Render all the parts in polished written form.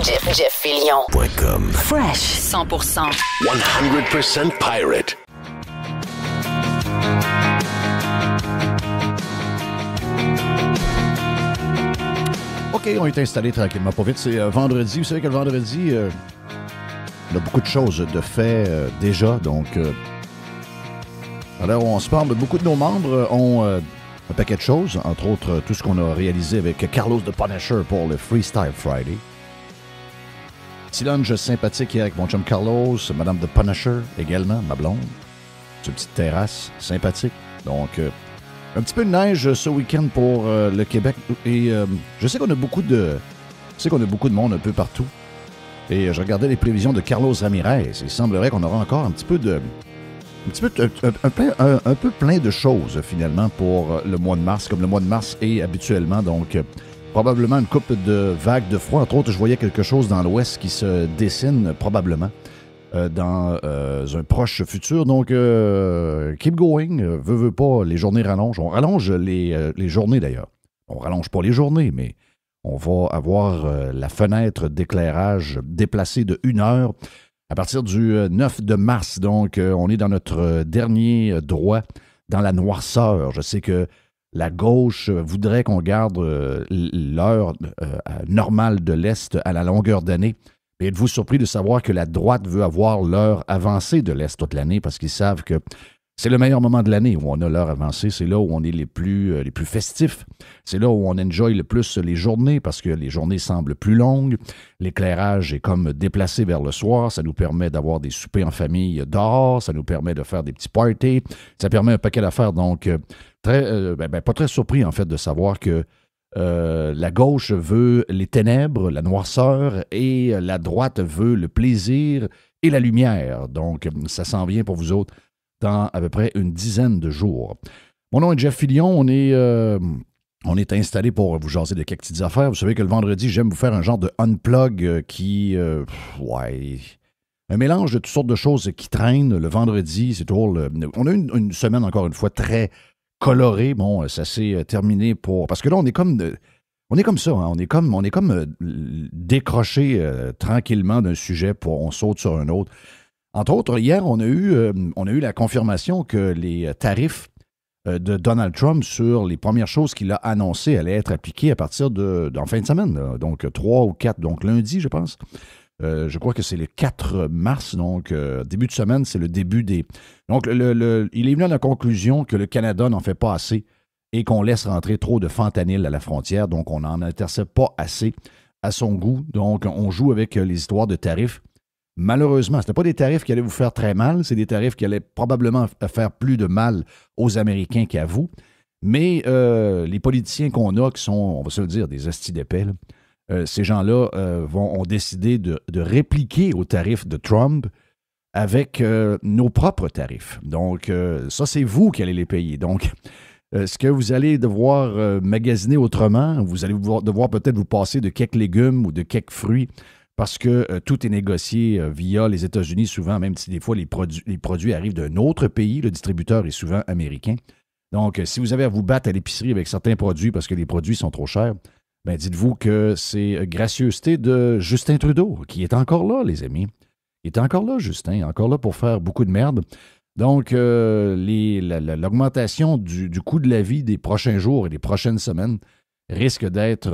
Jeff Fillion. .com. Fresh 100%. 100% pirate. OK, on est installé tranquillement, pas vite. C'est vendredi. Vous savez que le vendredi, on a beaucoup de choses de fait déjà. Donc, alors, on se parle. Beaucoup de nos membres ont un paquet de choses. Entre autres, tout ce qu'on a réalisé avec Carlos the Punisher pour le Freestyle Friday. Petit lunch sympathique hier avec mon chum Carlos, Madame the Punisher également, ma blonde. Sur une petite terrasse sympathique. Donc, un petit peu de neige ce week-end pour le Québec. Et je sais qu'on a beaucoup de monde un peu partout. Et je regardais les prévisions de Carlos Ramirez. Il semblerait qu'on aura encore un peu plein de choses finalement pour le mois de mars, comme le mois de mars est habituellement. Donc, probablement une couple de vagues de froid. Entre autres, je voyais quelque chose dans l'ouest qui se dessine probablement dans un proche futur. Donc, keep going. Veut pas, les journées rallongent. On rallonge les journées d'ailleurs. On rallonge pas les journées, mais on va avoir la fenêtre d'éclairage déplacée de 1 heure à partir du 9 de mars. Donc, on est dans notre dernier droit dans la noirceur. Je sais que la gauche voudrait qu'on garde l'heure normale de l'Est à la longueur d'année. Mais êtes-vous surpris de savoir que la droite veut avoir l'heure avancée de l'Est toute l'année parce qu'ils savent que c'est le meilleur moment de l'année où on a l'heure avancée. C'est là où on est les plus festifs. C'est là où on enjoy le plus les journées parce que les journées semblent plus longues. L'éclairage est comme déplacé vers le soir. Ça nous permet d'avoir des soupers en famille dehors. Ça nous permet de faire des petits parties. Ça permet un paquet d'affaires. Donc, pas très surpris en fait de savoir que la gauche veut les ténèbres, la noirceur, et la droite veut le plaisir et la lumière. Donc, ça s'en vient pour vous autres dans à peu près une dizaine de jours. Mon nom est Jeff Fillion. On est installé pour vous jaser de quelques petites affaires. Vous savez que le vendredi, j'aime vous faire un genre de unplug un mélange de toutes sortes de choses qui traînent. Le vendredi, c'est toujours on a eu une semaine, encore une fois, très colorée. Bon, ça s'est terminé parce que là, on est comme ça, hein. On est comme décroché tranquillement d'un sujet, on saute sur un autre. Entre autres, hier, on a eu la confirmation que les tarifs de Donald Trump sur les premières choses qu'il a annoncées allaient être appliquées à partir en fin de semaine, là. Donc 3 ou 4, donc lundi, je pense. Je crois que c'est le 4 mars, donc début de semaine, c'est le début des... Donc, il est venu à la conclusion que le Canada n'en fait pas assez et qu'on laisse rentrer trop de fentanyl à la frontière, donc on n'en intercepte pas assez à son goût. Donc, on joue avec les histoires de tarifs. Malheureusement, ce n'était pas des tarifs qui allaient vous faire très mal, c'est des tarifs qui allaient probablement faire plus de mal aux Américains qu'à vous. Mais les politiciens qu'on a, qui sont, on va se le dire, des hosties d'épais, ces gens-là ont décidé de répliquer aux tarifs de Trump avec nos propres tarifs. Donc, ça, c'est vous qui allez les payer. Donc, ce que vous allez devoir magasiner autrement, vous allez devoir peut-être vous passer de quelques légumes ou de quelques fruits parce que tout est négocié via les États-Unis souvent, même si des fois les produits arrivent d'un autre pays. Le distributeur est souvent américain. Donc, si vous avez à vous battre à l'épicerie avec certains produits parce que les produits sont trop chers, ben dites-vous que c'est gracieuseté de Justin Trudeau, qui est encore là, les amis. Il est encore là, Justin, encore là pour faire beaucoup de merde. Donc, l'augmentation du coût de la vie des prochains jours et des prochaines semaines risque d'être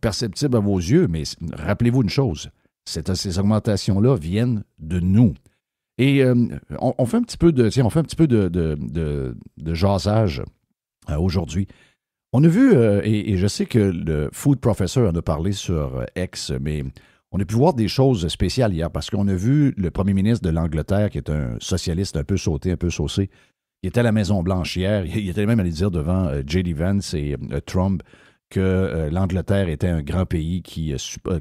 perceptible à vos yeux, mais rappelez-vous une chose, ces augmentations-là viennent de nous. Et on fait un petit peu de jasage aujourd'hui. On a vu, et je sais que le Food Professor en a parlé sur X, mais on a pu voir des choses spéciales hier parce qu'on a vu le premier ministre de l'Angleterre, qui est un socialiste un peu sauté, un peu saucé, qui était à la Maison-Blanche hier. Il était même allé dire devant J.D. Vance et Trump que l'Angleterre était un grand pays qui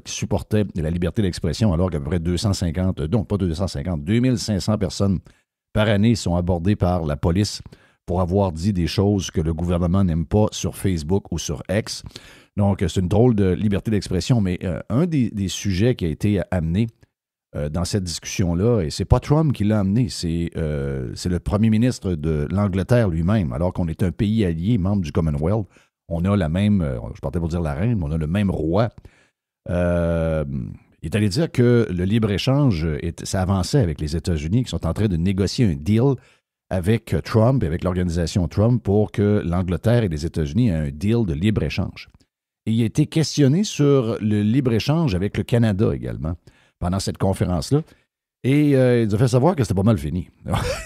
supportait la liberté d'expression, alors qu'à peu près 2500 personnes par année sont abordées par la police pour avoir dit des choses que le gouvernement n'aime pas sur Facebook ou sur X. Donc, c'est une drôle de liberté d'expression, mais un des sujets qui a été amené dans cette discussion-là, et c'est pas Trump qui l'a amené, c'est le premier ministre de l'Angleterre lui-même, alors qu'on est un pays allié, membre du Commonwealth. On a la même, je partais pour dire la reine, mais on a le même roi. il est allé dire que le libre-échange, ça avançait avec les États-Unis qui sont en train de négocier un deal avec Trump, avec l'organisation Trump, pour que l'Angleterre et les États-Unis aient un deal de libre-échange. Et il a été questionné sur le libre-échange avec le Canada également, pendant cette conférence-là. Et il nous a fait savoir que c'était pas mal fini.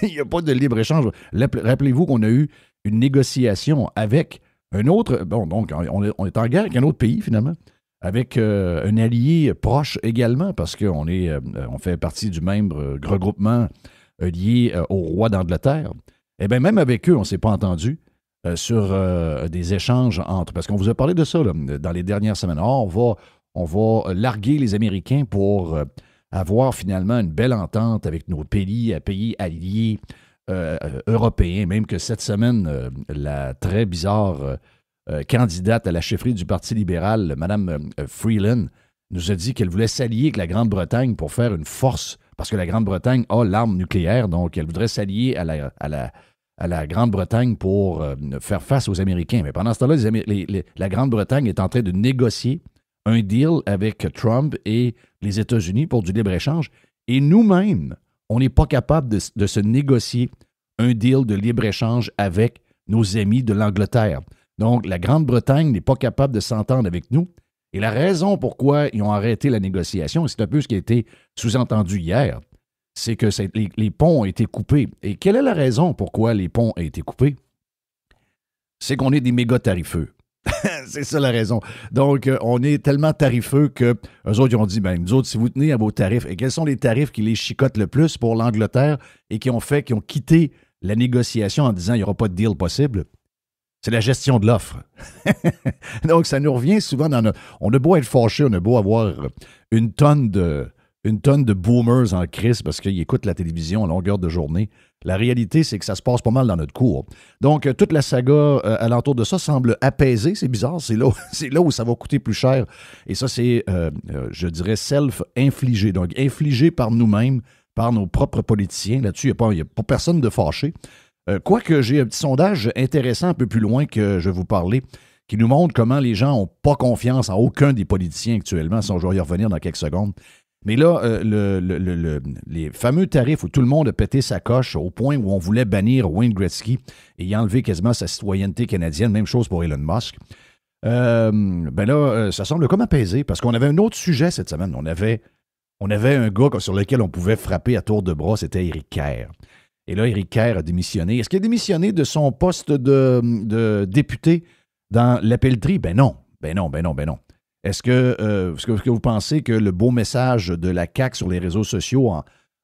Il n'y a pas de libre-échange. Rappelez-vous qu'on a eu une négociation avec un autre... Bon, donc, on est en guerre avec un autre pays, finalement, avec un allié proche également, parce qu'on on fait partie du même regroupement lié au roi d'Angleterre. Eh bien, même avec eux, on ne s'est pas entendu sur des échanges entre... Parce qu'on vous a parlé de ça là, dans les dernières semaines. On va larguer les Américains pour avoir finalement une belle entente avec nos pays alliés européens. Même que cette semaine, la très bizarre candidate à la chefferie du Parti libéral, Mme Freeland, nous a dit qu'elle voulait s'allier avec la Grande-Bretagne pour faire une force, parce que la Grande-Bretagne a l'arme nucléaire, donc elle voudrait s'allier à la Grande-Bretagne pour faire face aux Américains. Mais pendant ce temps-là, la Grande-Bretagne est en train de négocier un deal avec Trump et les États-Unis pour du libre-échange. Et nous-mêmes, on n'est pas capable de se négocier un deal de libre-échange avec nos amis de l'Angleterre. Donc, la Grande-Bretagne n'est pas capable de s'entendre avec nous. Et la raison pourquoi ils ont arrêté la négociation, et c'est un peu ce qui a été sous-entendu hier, c'est que les ponts ont été coupés. Et quelle est la raison pourquoi les ponts ont été coupés? C'est qu'on est des méga tarifeux. C'est ça la raison. Donc, on est tellement tarifeux qu'eux autres, ils ont dit, ben nous autres, si vous tenez à vos tarifs, et quels sont les tarifs qui les chicotent le plus pour l'Angleterre et qui ont quitté la négociation en disant, il n'y aura pas de deal possible? C'est la gestion de l'offre. Donc, ça nous revient souvent dans on a beau être fâché, on a beau avoir une tonne de boomers en crise parce qu'ils écoutent la télévision à longueur de journée. La réalité, c'est que ça se passe pas mal dans notre cours. Donc, toute la saga alentour de ça semble apaisée. C'est bizarre, c'est là où ça va coûter plus cher. Et ça, c'est, je dirais, self-infligé. Donc, infligé par nous-mêmes, par nos propres politiciens. Là-dessus, il n'y a pas personne de fâché. Quoique j'ai un petit sondage intéressant un peu plus loin que je vais vous parler, qui nous montre comment les gens n'ont pas confiance en aucun des politiciens actuellement. Ça, je vais y revenir dans quelques secondes. Mais là, les fameux tarifs où tout le monde a pété sa coche au point où on voulait bannir Wayne Gretzky et y enlever quasiment sa citoyenneté canadienne, même chose pour Elon Musk, ben là, ça semble comme apaisé parce qu'on avait un autre sujet cette semaine. On avait un gars sur lequel on pouvait frapper à tour de bras, c'était Éric Kerr. Et là, Éric Kerr a démissionné. Est-ce qu'il a démissionné de son poste de député dans la pelleterie? Ben non. Est-ce que vous pensez que le beau message de la CAQ sur les réseaux sociaux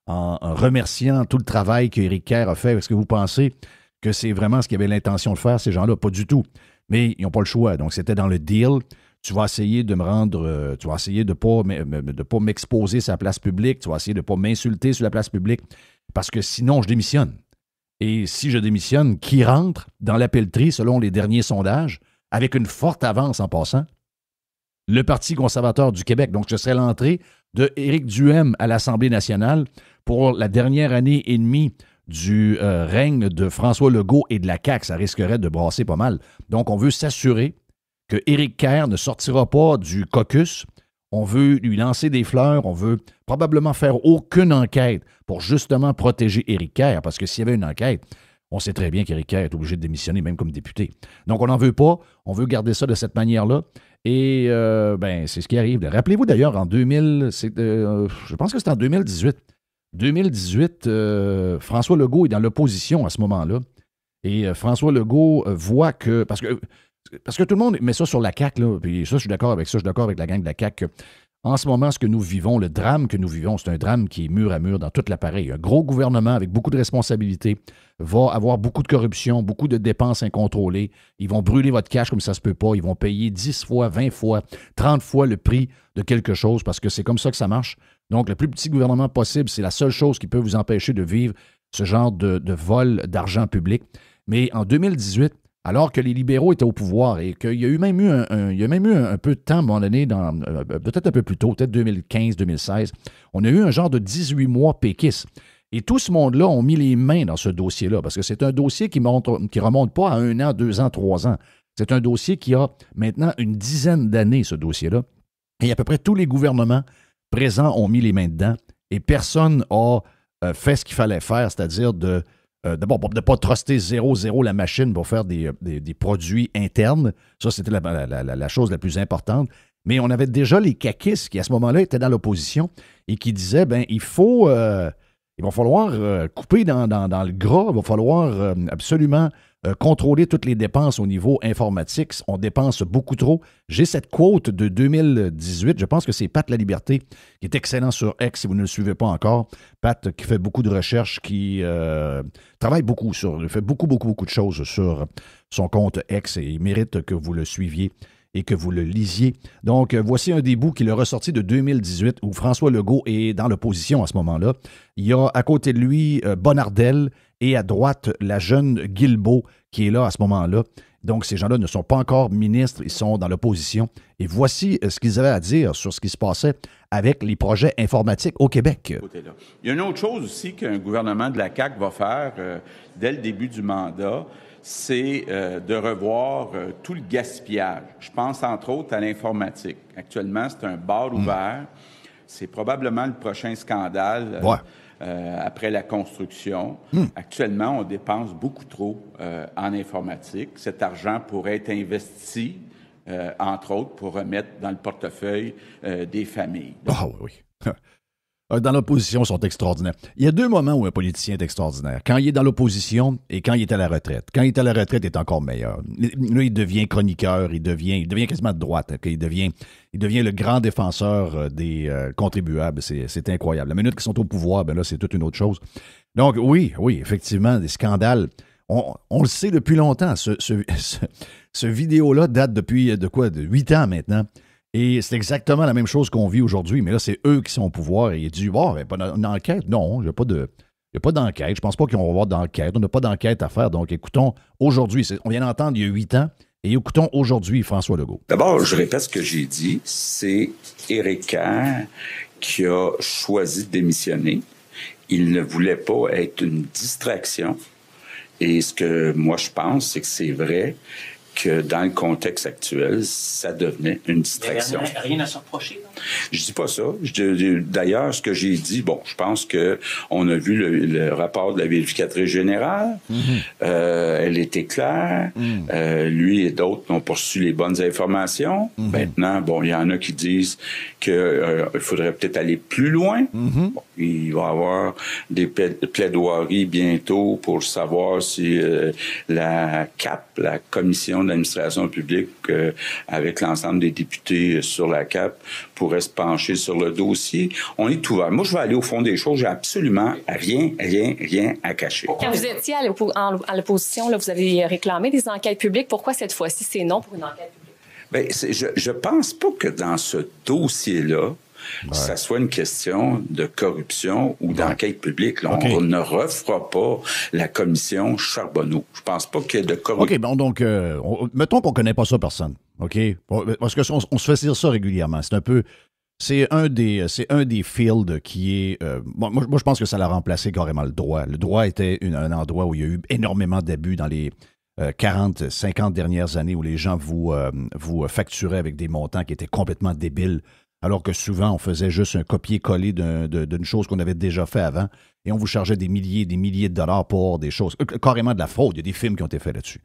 en remerciant tout le travail qu'Éric Kerr a fait, est-ce que vous pensez que c'est vraiment ce qu'ils avaient l'intention de faire, ces gens-là? Pas du tout. Mais ils n'ont pas le choix. Donc, c'était dans le deal. Tu vas essayer de me rendre... tu vas essayer de ne pas m'exposer sur la place publique. Tu vas essayer de ne pas m'insulter sur la place publique. Parce que sinon, je démissionne. Et si je démissionne, qui rentre dans la pelleterie, selon les derniers sondages, avec une forte avance en passant? Le Parti conservateur du Québec. Donc, ce serait l'entrée de Éric Duhaime à l'Assemblée nationale pour la dernière année et demie du règne de François Legault et de la CAQ. Ça risquerait de brasser pas mal. Donc, on veut s'assurer que Éric Kerr ne sortira pas du caucus. On veut lui lancer des fleurs. On veut probablement faire aucune enquête pour justement protéger Éric Kerr. Parce que s'il y avait une enquête, on sait très bien qu'Éric Kerr est obligé de démissionner, même comme député. Donc, on n'en veut pas. On veut garder ça de cette manière-là. Et c'est ce qui arrive. Rappelez-vous d'ailleurs, en 2000, je pense que c'était en 2018. 2018, François Legault est dans l'opposition à ce moment-là. Et François Legault voit que... Parce que tout le monde met ça sur la CAQ, là, puis ça, je suis d'accord avec ça, je suis d'accord avec la gang de la CAQ. En ce moment, ce que nous vivons, le drame que nous vivons, c'est un drame qui est mur à mur dans tout l'appareil. Un gros gouvernement avec beaucoup de responsabilités va avoir beaucoup de corruption, beaucoup de dépenses incontrôlées. Ils vont brûler votre cash comme ça se peut pas. Ils vont payer 10 fois, 20 fois, 30 fois le prix de quelque chose parce que c'est comme ça que ça marche. Donc, le plus petit gouvernement possible, c'est la seule chose qui peut vous empêcher de vivre ce genre de vol d'argent public. Mais en 2018, alors que les libéraux étaient au pouvoir et qu'il y a même eu un peu de temps, à un moment donné, peut-être un peu plus tôt, peut-être 2015-2016, on a eu un genre de 18 mois péquistes. Et tout ce monde-là ont mis les mains dans ce dossier-là, parce que c'est un dossier qui remonte pas à 1 an, 2 ans, 3 ans. C'est un dossier qui a maintenant une dizaine d'années, ce dossier-là. Et à peu près tous les gouvernements présents ont mis les mains dedans et personne n'a fait ce qu'il fallait faire, c'est-à-dire d'abord, de ne pas truster 0-0 la machine pour faire des produits internes. Ça, c'était la chose la plus importante. Mais on avait déjà les caquistes qui, à ce moment-là, étaient dans l'opposition et qui disaient, il va falloir couper dans le gras, il va falloir absolument contrôler toutes les dépenses au niveau informatique. On dépense beaucoup trop. J'ai cette quote de 2018, je pense que c'est Pat Laliberté, qui est excellent sur X, si vous ne le suivez pas encore. Pat, qui fait beaucoup de recherches, qui travaille beaucoup il fait beaucoup de choses sur son compte X et il mérite que vous le suiviez et que vous le lisiez. Donc, voici un des bouts qu'il a ressorti de 2018 où François Legault est dans l'opposition à ce moment-là. Il y a à côté de lui Bonnardel et à droite la jeune Guilbeault qui est là à ce moment-là. Donc, ces gens-là ne sont pas encore ministres, ils sont dans l'opposition. Et voici ce qu'ils avaient à dire sur ce qui se passait avec les projets informatiques au Québec. Il y a une autre chose aussi qu'un gouvernement de la CAQ va faire dès le début du mandat, c'est de revoir tout le gaspillage. Je pense entre autres à l'informatique. Actuellement, c'est un bar ouvert. C'est probablement le prochain scandale après la construction. Actuellement, on dépense beaucoup trop en informatique. Cet argent pourrait être investi, entre autres, pour remettre dans le portefeuille des familles. Oui. Dans l'opposition, ils sont extraordinaires. Il y a deux moments où un politicien est extraordinaire. Quand il est dans l'opposition et quand il est à la retraite. Quand il est à la retraite, il est encore meilleur. Là, il devient chroniqueur, il devient quasiment de droite. Il devient le grand défenseur des contribuables. C'est incroyable. La minute qu'ils sont au pouvoir, là, c'est toute une autre chose. Donc, oui, effectivement, des scandales. On le sait depuis longtemps. Ce vidéo-là date depuis, de 8 ans maintenant. Et c'est exactement la même chose qu'on vit aujourd'hui, mais là, c'est eux qui sont au pouvoir. Et il dit, pas une enquête. Non, il n'y a pas d'enquête. Je pense pas qu'ils vont avoir d'enquête. On n'a pas d'enquête à faire. Donc, écoutons aujourd'hui. On vient d'entendre il y a 8 ans. Et écoutons aujourd'hui François Legault. D'abord, je répète ce que j'ai dit. C'est Éric Kerr qui a choisi de démissionner. Il ne voulait pas être une distraction. Et ce que moi, je pense, c'est que c'est vrai que dans le contexte actuel, ça devenait une distraction. Il n'y a rien à se reprocher, non? Je dis pas ça. D'ailleurs, ce que j'ai dit, je pense que on a vu le rapport de la vérificatrice générale. Elle était claire. Lui et d'autres ont poursu les bonnes informations. Maintenant, il y en a qui disent qu'il faudrait peut-être aller plus loin. Il va y avoir des plaidoiries bientôt pour savoir si la CAP, la Commission d'administration publique, avec l'ensemble des députés sur la CAP, pourrait se pencher sur le dossier. On est ouvert. Moi, je vais aller au fond des choses. J'ai absolument rien à cacher. Quand vous étiez à l'opposition, là, vous avez réclamé des enquêtes publiques. Pourquoi cette fois-ci, c'est non pour une enquête publique? Je pense pas que dans ce dossier-là, ça soit une question de corruption ou d'enquête publique. Là, on ne refera pas la commission Charbonneau. Je pense pas qu'il y ait de corruption. OK, donc, mettons qu'on connaît pas ça, personne. OK? Parce qu'on se fait dire ça régulièrement. C'est un des fields qui est... moi, je pense que ça l'a remplacé carrément le droit. Le droit était un endroit où il y a eu énormément d'abus dans les 40, 50 dernières années où les gens vous facturaient avec des montants qui étaient complètement débiles. Alors que souvent, on faisait juste un copier-coller d'une chose qu'on avait déjà fait avant et on vous chargeait des milliers de dollars pour des choses. Carrément de la fraude. Il y a des films qui ont été faits là-dessus.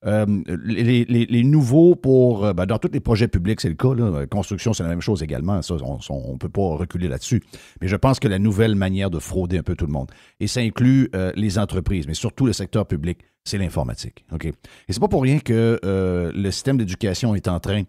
Les nouveaux dans tous les projets publics, c'est le cas. Là. Construction, c'est la même chose également. Ça, on ne peut pas reculer là-dessus. Mais je pense que la nouvelle manière de frauder un peu tout le monde, et ça inclut les entreprises, mais surtout le secteur public, c'est l'informatique. Okay? Et c'est pas pour rien que le système d'éducation est en train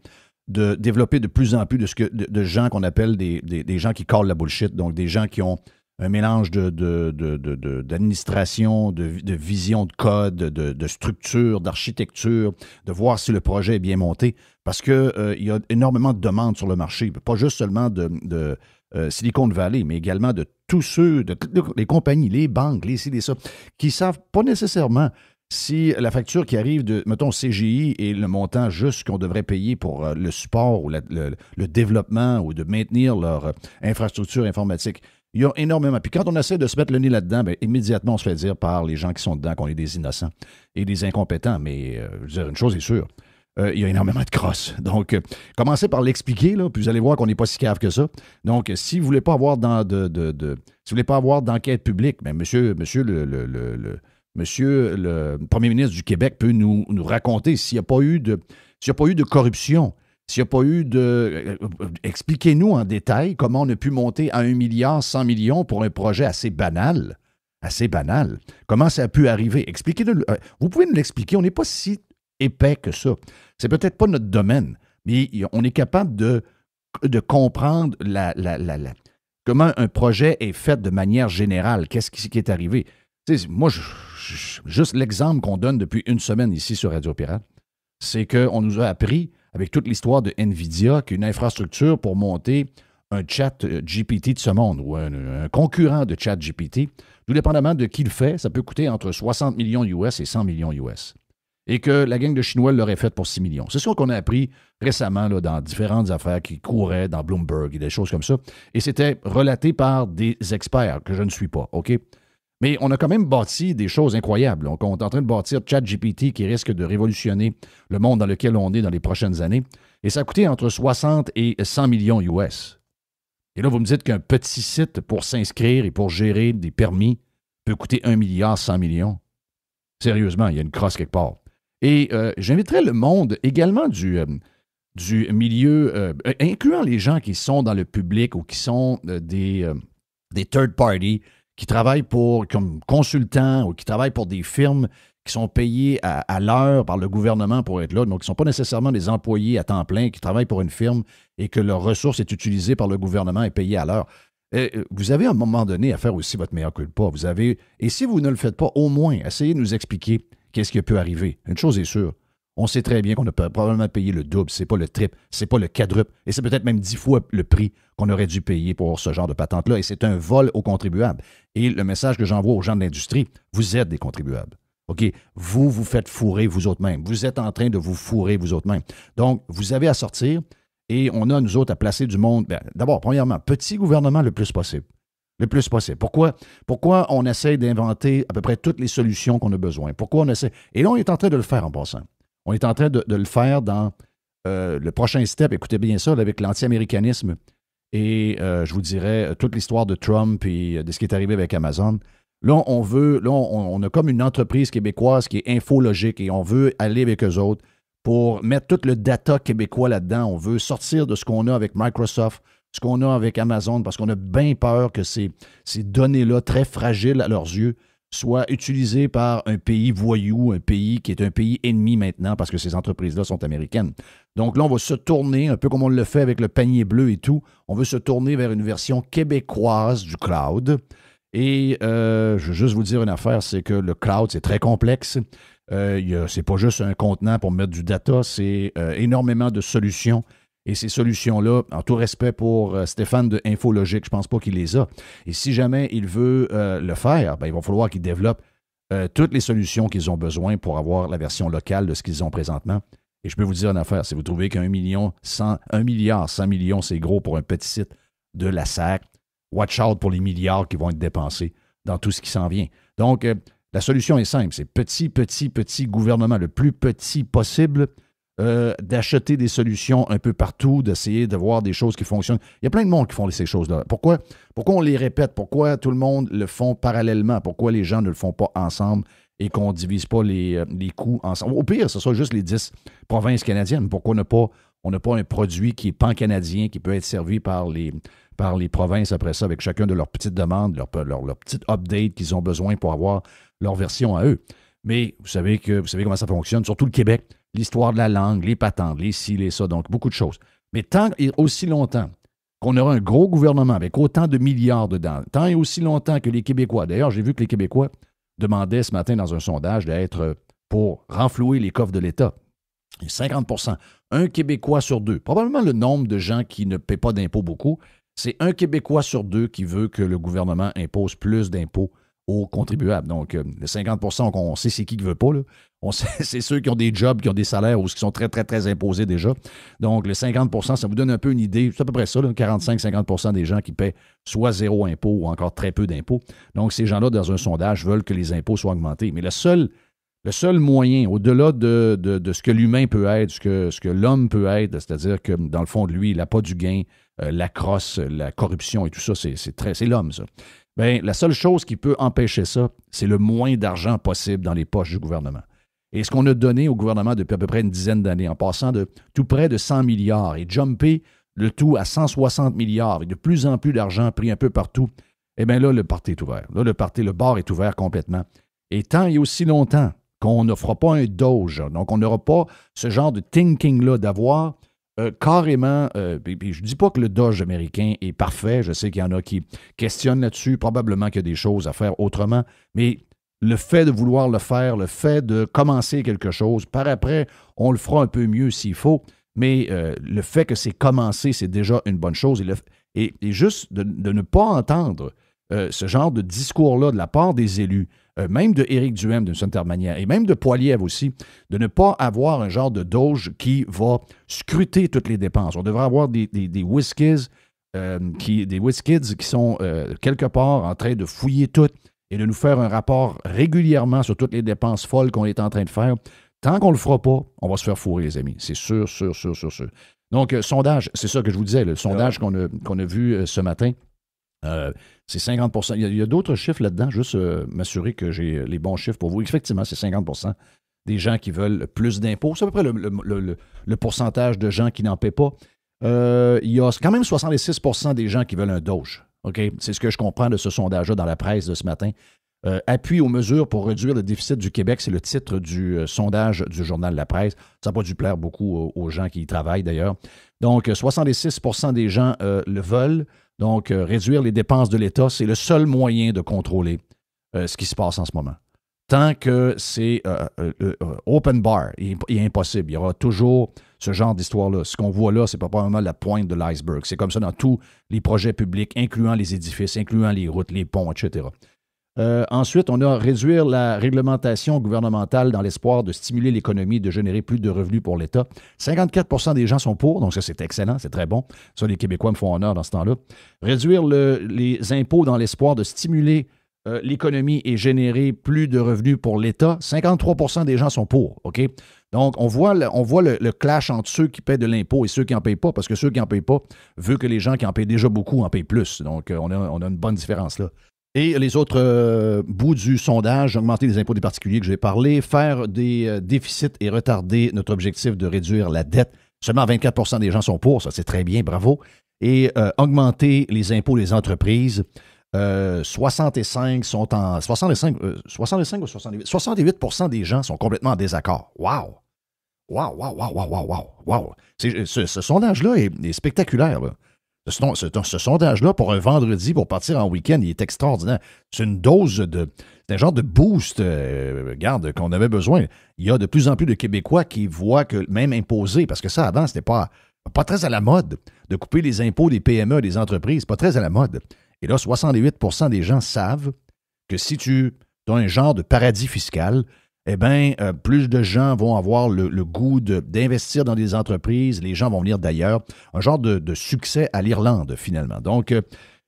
de développer de plus en plus de gens qu'on appelle des gens qui callent la bullshit, donc des gens qui ont un mélange d'administration, de vision de code, de structure, d'architecture, de voir si le projet est bien monté, parce que il y a énormément de demandes sur le marché, pas juste seulement de Silicon Valley, mais également de tous ceux, de toutes les compagnies, les banques, les ci, les ça, qui savent pas nécessairement si la facture qui arrive de, mettons, CGI et le montant juste qu'on devrait payer pour le support ou le développement ou de maintenir leur infrastructure informatique. Il y a énormément. Puis quand on essaie de se mettre le nez là-dedans, immédiatement, on se fait dire par les gens qui sont dedans qu'on est des innocents et des incompétents. Mais je veux dire, une chose est sûre, il y a énormément de crosse. Donc, commencez par l'expliquer, là, puis vous allez voir qu'on n'est pas si cave que ça. Donc, si vous ne voulez pas avoir si vous voulez pas avoir d'enquête publique, bien, monsieur le premier ministre du Québec peut nous raconter s'il n'y a pas eu de corruption, s'il n'y a pas eu de... expliquez-nous en détail comment on a pu monter à 1 milliard 100 millions pour un projet assez banal. Comment ça a pu arriver? Expliquez-nous. Vous pouvez nous l'expliquer. On n'est pas si épais que ça. C'est peut-être pas notre domaine, mais on est capable de comprendre comment un projet est fait de manière générale. Qu'est-ce qui est arrivé? Moi, juste l'exemple qu'on donne depuis une semaine ici sur Radio Pirate, c'est qu'on nous a appris, avec toute l'histoire de NVIDIA, qu'une infrastructure pour monter un chat GPT de ce monde ou un concurrent de chat GPT, tout dépendamment de qui le fait, ça peut coûter entre 60 millions US et 100 millions US. Et que la gang de Chinois l'aurait fait pour 6 millions. C'est sûr qu'on a appris récemment là, dans différentes affaires qui couraient dans Bloomberg et des choses comme ça. Et c'était relaté par des experts que je ne suis pas, OK? Mais on a quand même bâti des choses incroyables. Donc, on est en train de bâtir ChatGPT qui risque de révolutionner le monde dans lequel on est dans les prochaines années. Et ça a coûté entre 60 et 100 millions US. Et là, vous me dites qu'un petit site pour s'inscrire et pour gérer des permis peut coûter 1 milliard 100 millions. Sérieusement, il y a une crosse quelque part. Et j'inviterais le monde également du milieu, incluant les gens qui sont dans le public ou qui sont des third parties, qui travaillent comme consultants ou qui travaillent pour des firmes qui sont payés à l'heure par le gouvernement pour être là, donc qui ne sont pas nécessairement des employés à temps plein, qui travaillent pour une firme et que leur ressource est utilisée par le gouvernement et payée à l'heure. Vous avez à un moment donné à faire aussi votre mea culpa. Et si vous ne le faites pas, au moins, essayez de nous expliquer qu'est-ce qui peut arriver. Une chose est sûre, on sait très bien qu'on a probablement payé le double, c'est pas le triple, c'est pas le quadruple, et c'est peut-être même 10 fois le prix qu'on aurait dû payer pour ce genre de patente-là, et c'est un vol aux contribuables. Et le message que j'envoie aux gens de l'industrie, vous êtes des contribuables. OK? Vous faites fourrer vous autres mêmes. Vous êtes en train de vous fourrer vous autres mêmes. Donc, vous avez à sortir, et on a, nous autres, à placer du monde. Bien, d'abord, premièrement, petit gouvernement le plus possible. Le plus possible. Pourquoi on essaie d'inventer à peu près toutes les solutions qu'on a besoin? Pourquoi on essaie? Et là, on est en train de le faire en passant. On est en train de le faire dans le prochain step. Écoutez bien ça, là, avec l'anti-américanisme et, je vous dirais, toute l'histoire de Trump et de ce qui est arrivé avec Amazon. Là, on a comme une entreprise québécoise qui est Infologique et on veut aller avec eux autres pour mettre tout le data québécois là-dedans. On veut sortir de ce qu'on a avec Microsoft, ce qu'on a avec Amazon, parce qu'on a bien peur que ces données-là, très fragiles à leurs yeux, soient utilisées par un pays voyou, un pays qui est un pays ennemi maintenant, parce que ces entreprises-là sont américaines. Donc là, on va se tourner, un peu comme on le fait avec le panier bleu et tout, on veut se tourner vers une version québécoise du cloud. Et je veux juste vous dire une affaire, c'est que le cloud, c'est très complexe. C'est pas juste un contenant pour mettre du data, c'est énormément de solutions. Et ces solutions-là, en tout respect pour Stéphane de Infologique, je ne pense pas qu'il les a. Et si jamais il veut le faire, bien, il va falloir qu'il développe toutes les solutions qu'ils ont besoin pour avoir la version locale de ce qu'ils ont présentement. Et je peux vous dire une affaire, si vous trouvez qu'un milliard 100 millions, c'est gros pour un petit site de la SAC, watch out pour les milliards qui vont être dépensés dans tout ce qui s'en vient. Donc, la solution est simple, c'est petit gouvernement, le plus petit possible, d'acheter des solutions un peu partout, d'essayer de voir des choses qui fonctionnent. Il y a plein de monde qui font ces choses-là. Pourquoi on les répète? Pourquoi tout le monde le font parallèlement? Pourquoi les gens ne le font pas ensemble et qu'on ne divise pas les coûts ensemble? Au pire, ce soit juste les 10 provinces canadiennes. Pourquoi on n'a pas un produit qui est pan-canadien, qui peut être servi par les provinces après ça, avec chacun de leurs petites demandes, leur petite update qu'ils ont besoin pour avoir leur version à eux. Mais vous savez comment ça fonctionne, surtout le Québec. L'histoire de la langue, les patentes, les ci, les ça, donc beaucoup de choses. Mais tant et aussi longtemps qu'on aura un gros gouvernement avec autant de milliards dedans, tant et aussi longtemps que les Québécois, d'ailleurs, j'ai vu que les Québécois demandaient ce matin dans un sondage d'être pour renflouer les coffres de l'État. 50%. Un Québécois sur deux. Probablement le nombre de gens qui ne paient pas d'impôts beaucoup, c'est un Québécois sur deux qui veut que le gouvernement impose plus d'impôts aux contribuables. Donc, le 50%, on sait c'est qui ne veut pas, là. C'est ceux qui ont des jobs, qui ont des salaires ou qui sont très, très, très imposés déjà. Donc, le 50%, ça vous donne un peu une idée. C'est à peu près ça, 45-50% des gens qui paient soit zéro impôt ou encore très peu d'impôts. Donc, ces gens-là, dans un sondage, veulent que les impôts soient augmentés. Mais le seul le seul moyen, au-delà de ce que l'humain peut être, ce que l'homme peut être, c'est-à-dire que dans le fond de lui, il n'a pas du gain, la crosse, la corruption et tout ça, c'est l'homme, ça. Bien, la seule chose qui peut empêcher ça, c'est le moins d'argent possible dans les poches du gouvernement. Et ce qu'on a donné au gouvernement depuis à peu près une dizaine d'années, en passant de tout près de 100 milliards et jumper le tout à 160 milliards, avec de plus en plus d'argent pris un peu partout, eh bien là, le party est ouvert. Là, le bar est ouvert complètement. Et tant et aussi longtemps qu'on ne fera pas un Doge, donc on n'aura pas ce genre de thinking-là d'avoir carrément, puis je ne dis pas que le Doge américain est parfait, je sais qu'il y en a qui questionnent là-dessus, probablement qu'il y a des choses à faire autrement, mais le fait de vouloir le faire, le fait de commencer quelque chose, par après, on le fera un peu mieux s'il faut, mais le fait que c'est commencé, c'est déjà une bonne chose. Et juste de ne pas entendre ce genre de discours-là de la part des élus, même de Éric Duhem d'une certaine manière, et même de Poilievre aussi, de ne pas avoir un genre de doge qui va scruter toutes les dépenses. On devrait avoir des WizKids qui sont quelque part en train de fouiller tout et de nous faire un rapport régulièrement sur toutes les dépenses folles qu'on est en train de faire. Tant qu'on ne le fera pas, on va se faire fourrer, les amis. C'est sûr. Donc, sondage, c'est ça que je vous disais, le sondage qu'on a vu ce matin, c'est 50 %. Il y a d'autres chiffres là-dedans, juste m'assurer que j'ai les bons chiffres pour vous. Effectivement, c'est 50 % des gens qui veulent plus d'impôts. C'est à peu près le pourcentage de gens qui n'en paient pas. Il y a quand même 66 % des gens qui veulent un Doge. Okay? C'est ce que je comprends de ce sondage-là dans la presse de ce matin. Appui aux mesures pour réduire le déficit du Québec, c'est le titre du sondage du journal La Presse. Ça n'a pas dû plaire beaucoup aux gens qui y travaillent d'ailleurs. Donc, 66 % des gens le veulent. Donc, réduire les dépenses de l'État, c'est le seul moyen de contrôler ce qui se passe en ce moment. Tant que c'est open bar, il est impossible. Il y aura toujours ce genre d'histoire-là. Ce qu'on voit là, c'est pas probablement la pointe de l'iceberg. C'est comme ça dans tous les projets publics, incluant les édifices, incluant les routes, les ponts, etc. Ensuite, on a réduire la réglementation gouvernementale dans l'espoir de stimuler l'économie et de générer plus de revenus pour l'État. 54 % des gens sont pour, donc ça, c'est excellent, c'est très bon. Ça, les Québécois me font honneur dans ce temps-là. Réduire les impôts dans l'espoir de stimuler l'économie et générer plus de revenus pour l'État. 53 % des gens sont pour, OK? Donc, on voit le clash entre ceux qui paient de l'impôt et ceux qui n'en payent pas, parce que ceux qui n'en payent pas veulent que les gens qui en payent déjà beaucoup en payent plus. Donc, on a une bonne différence là. Et les autres bouts du sondage, augmenter les impôts des particuliers que j'ai parlé, faire des déficits et retarder notre objectif de réduire la dette. Seulement 24 % des gens sont pour, ça c'est très bien, bravo. Et augmenter les impôts des entreprises. 68 % des gens sont complètement en désaccord. Wow! Ce sondage-là est spectaculaire, là. Ce sondage-là, pour un vendredi, pour partir en week-end, il est extraordinaire. C'est une dose c'est un genre de boost, regarde, qu'on avait besoin. Il y a de plus en plus de Québécois qui voient que même imposer, parce que ça, avant, c'était pas très à la mode de couper les impôts des PME, des entreprises, pas très à la mode. Et là, 68 % des gens savent que si tu as un genre de paradis fiscal, eh bien, plus de gens vont avoir le goût d'investir dans des entreprises, les gens vont venir d'ailleurs. Un genre de succès à l'Irlande, finalement. Donc,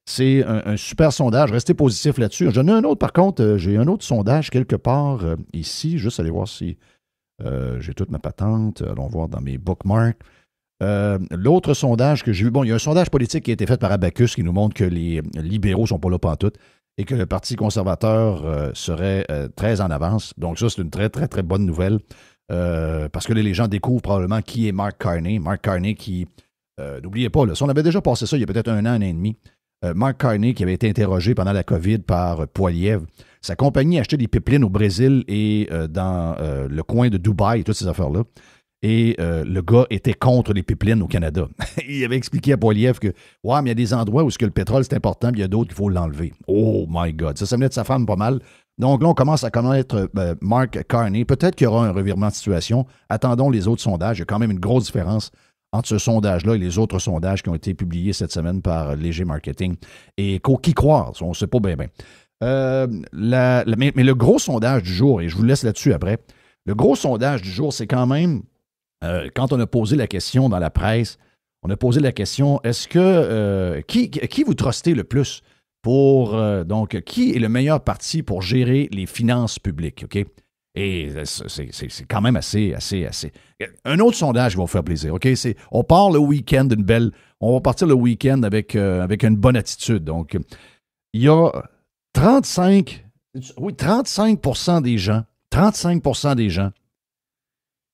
c'est un super sondage. Restez positif là-dessus. J'en ai un autre, par contre. J'ai un autre sondage quelque part ici. Juste aller voir si j'ai toute ma patente. Allons voir dans mes bookmarks. L'autre sondage que j'ai vu, bon, il y a un sondage politique qui a été fait par Abacus qui nous montre que les libéraux ne sont pas là pantoute et que le Parti conservateur serait très en avance. Donc ça, c'est une très, très, très bonne nouvelle parce que là, les gens découvrent probablement qui est Mark Carney. Mark Carney qui, n'oubliez pas, là, si on avait déjà passé ça il y a peut-être un an et demi, Mark Carney qui avait été interrogé pendant la COVID par Poilievre. Sa compagnie achetait des pipelines au Brésil et dans le coin de Dubaï et toutes ces affaires-là. Et le gars était contre les pipelines au Canada. Il avait expliqué à Poilievre que, ouais, mais il y a des endroits où le pétrole, c'est important, puis il y a d'autres qu'il faut l'enlever. Oh my God! Ça venait de sa femme pas mal. Donc là, on commence à connaître Mark Carney. Peut-être qu'il y aura un revirement de situation. Attendons les autres sondages. Il y a quand même une grosse différence entre ce sondage-là et les autres sondages qui ont été publiés cette semaine par Léger Marketing. Et qui croire? On ne sait pas bien. Mais le gros sondage du jour, et je vous laisse là-dessus après, le gros sondage du jour, c'est quand même... quand on a posé la question dans la presse, on a posé la question, est-ce que qui vous trustez le plus pour donc qui est le meilleur parti pour gérer les finances publiques, OK? Et c'est quand même assez. Un autre sondage qui va vous faire plaisir, OK? On part le week-end on va partir le week-end avec une bonne attitude. Donc, il y a 35% des gens